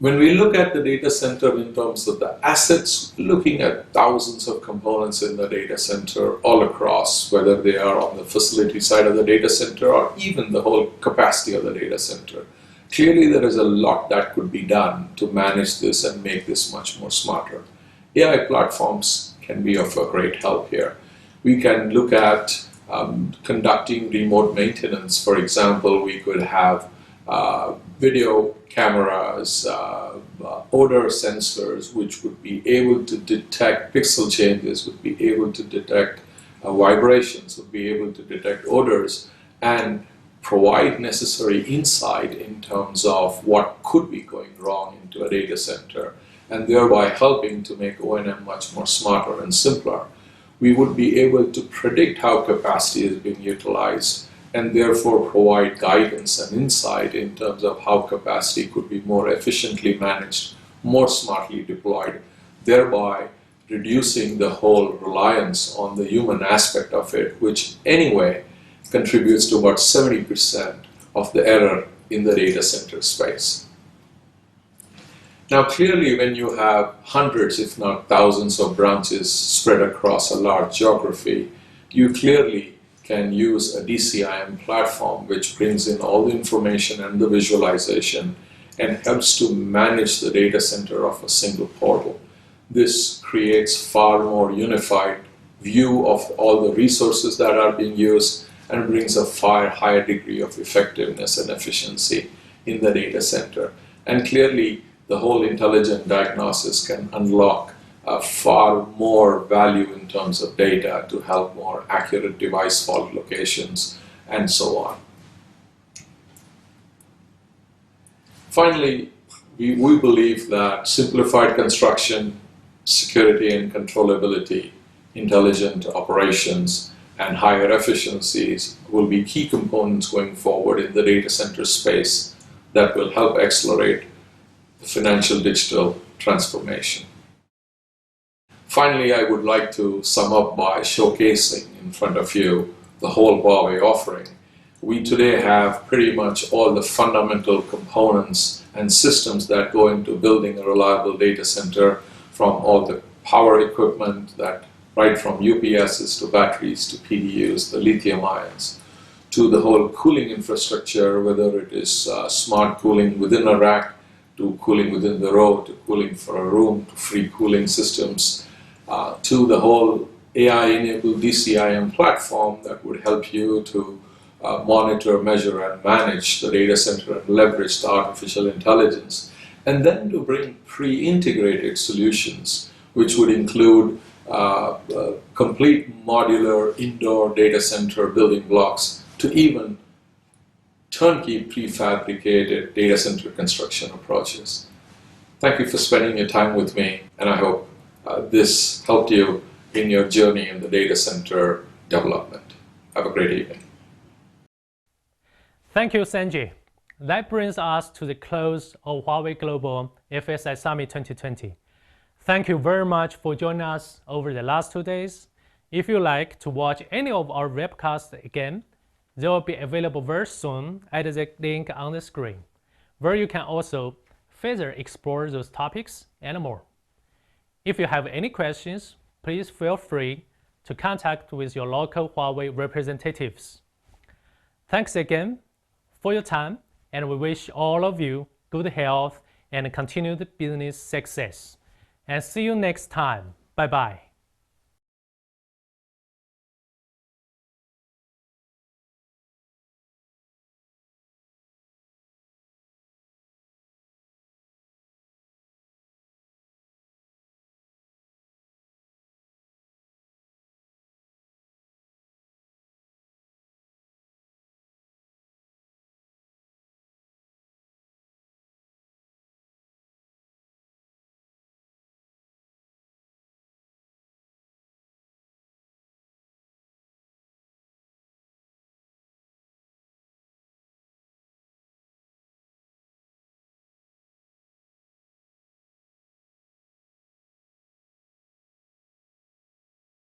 When we look at the data center in terms of the assets, looking at thousands of components in the data center all across, whether they are on the facility side of the data center or even the whole capacity of the data center. Clearly there is a lot that could be done to manage this and make this much more smarter. AI platforms can be of a great help here. We can look at conducting remote maintenance. For example, we could have video cameras, odor sensors, which would be able to detect pixel changes, would be able to detect vibrations, would be able to detect odors, and provide necessary insight in terms of what could be going wrong into a data center, and thereby helping to make O&M much more smarter and simpler. We would be able to predict how capacity is being utilized and therefore provide guidance and insight in terms of how capacity could be more efficiently managed, more smartly deployed, thereby reducing the whole reliance on the human aspect of it, which anyway contributes to about 70% of the error in the data center space. Now clearly when you have hundreds if not thousands of branches spread across a large geography, you clearly can use a DCIM platform which brings in all the information and the visualization and helps to manage the data center of a single portal. This creates far more unified view of all the resources that are being used and brings a far higher degree of effectiveness and efficiency in the data center. And clearly the whole intelligent diagnosis can unlock far more value in terms of data to help more accurate device fault locations and so on. Finally, we believe that simplified construction, security and controllability, intelligent operations, and higher efficiencies will be key components going forward in the data center space that will help accelerate the financial digital transformation. Finally, I would like to sum up by showcasing in front of you the whole Huawei offering. We today have pretty much all the fundamental components and systems that go into building a reliable data center, from all the power equipment, that right from UPSs to batteries to PDUs, the lithium ions, to the whole cooling infrastructure, whether it is smart cooling within a rack, to cooling within the row, to cooling for a room, to free cooling systems, to the whole AI-enabled DCIM platform that would help you to monitor, measure, and manage the data center and leverage the artificial intelligence. And then to bring pre-integrated solutions, which would include complete modular indoor data center building blocks to even turnkey prefabricated data center construction approaches. Thank you for spending your time with me, and I hope this helped you in your journey in the data center development. Have a great evening. Thank you, Sanjay. That brings us to the close of Huawei Global FSI Summit 2020. Thank you very much for joining us over the last 2 days. If you like to watch any of our webcasts again, they will be available very soon at the link on the screen, where you can also further explore those topics and more. If you have any questions, please feel free to contact with your local Huawei representatives. Thanks again for your time, and we wish all of you good health and continued business success. And see you next time. Bye-bye.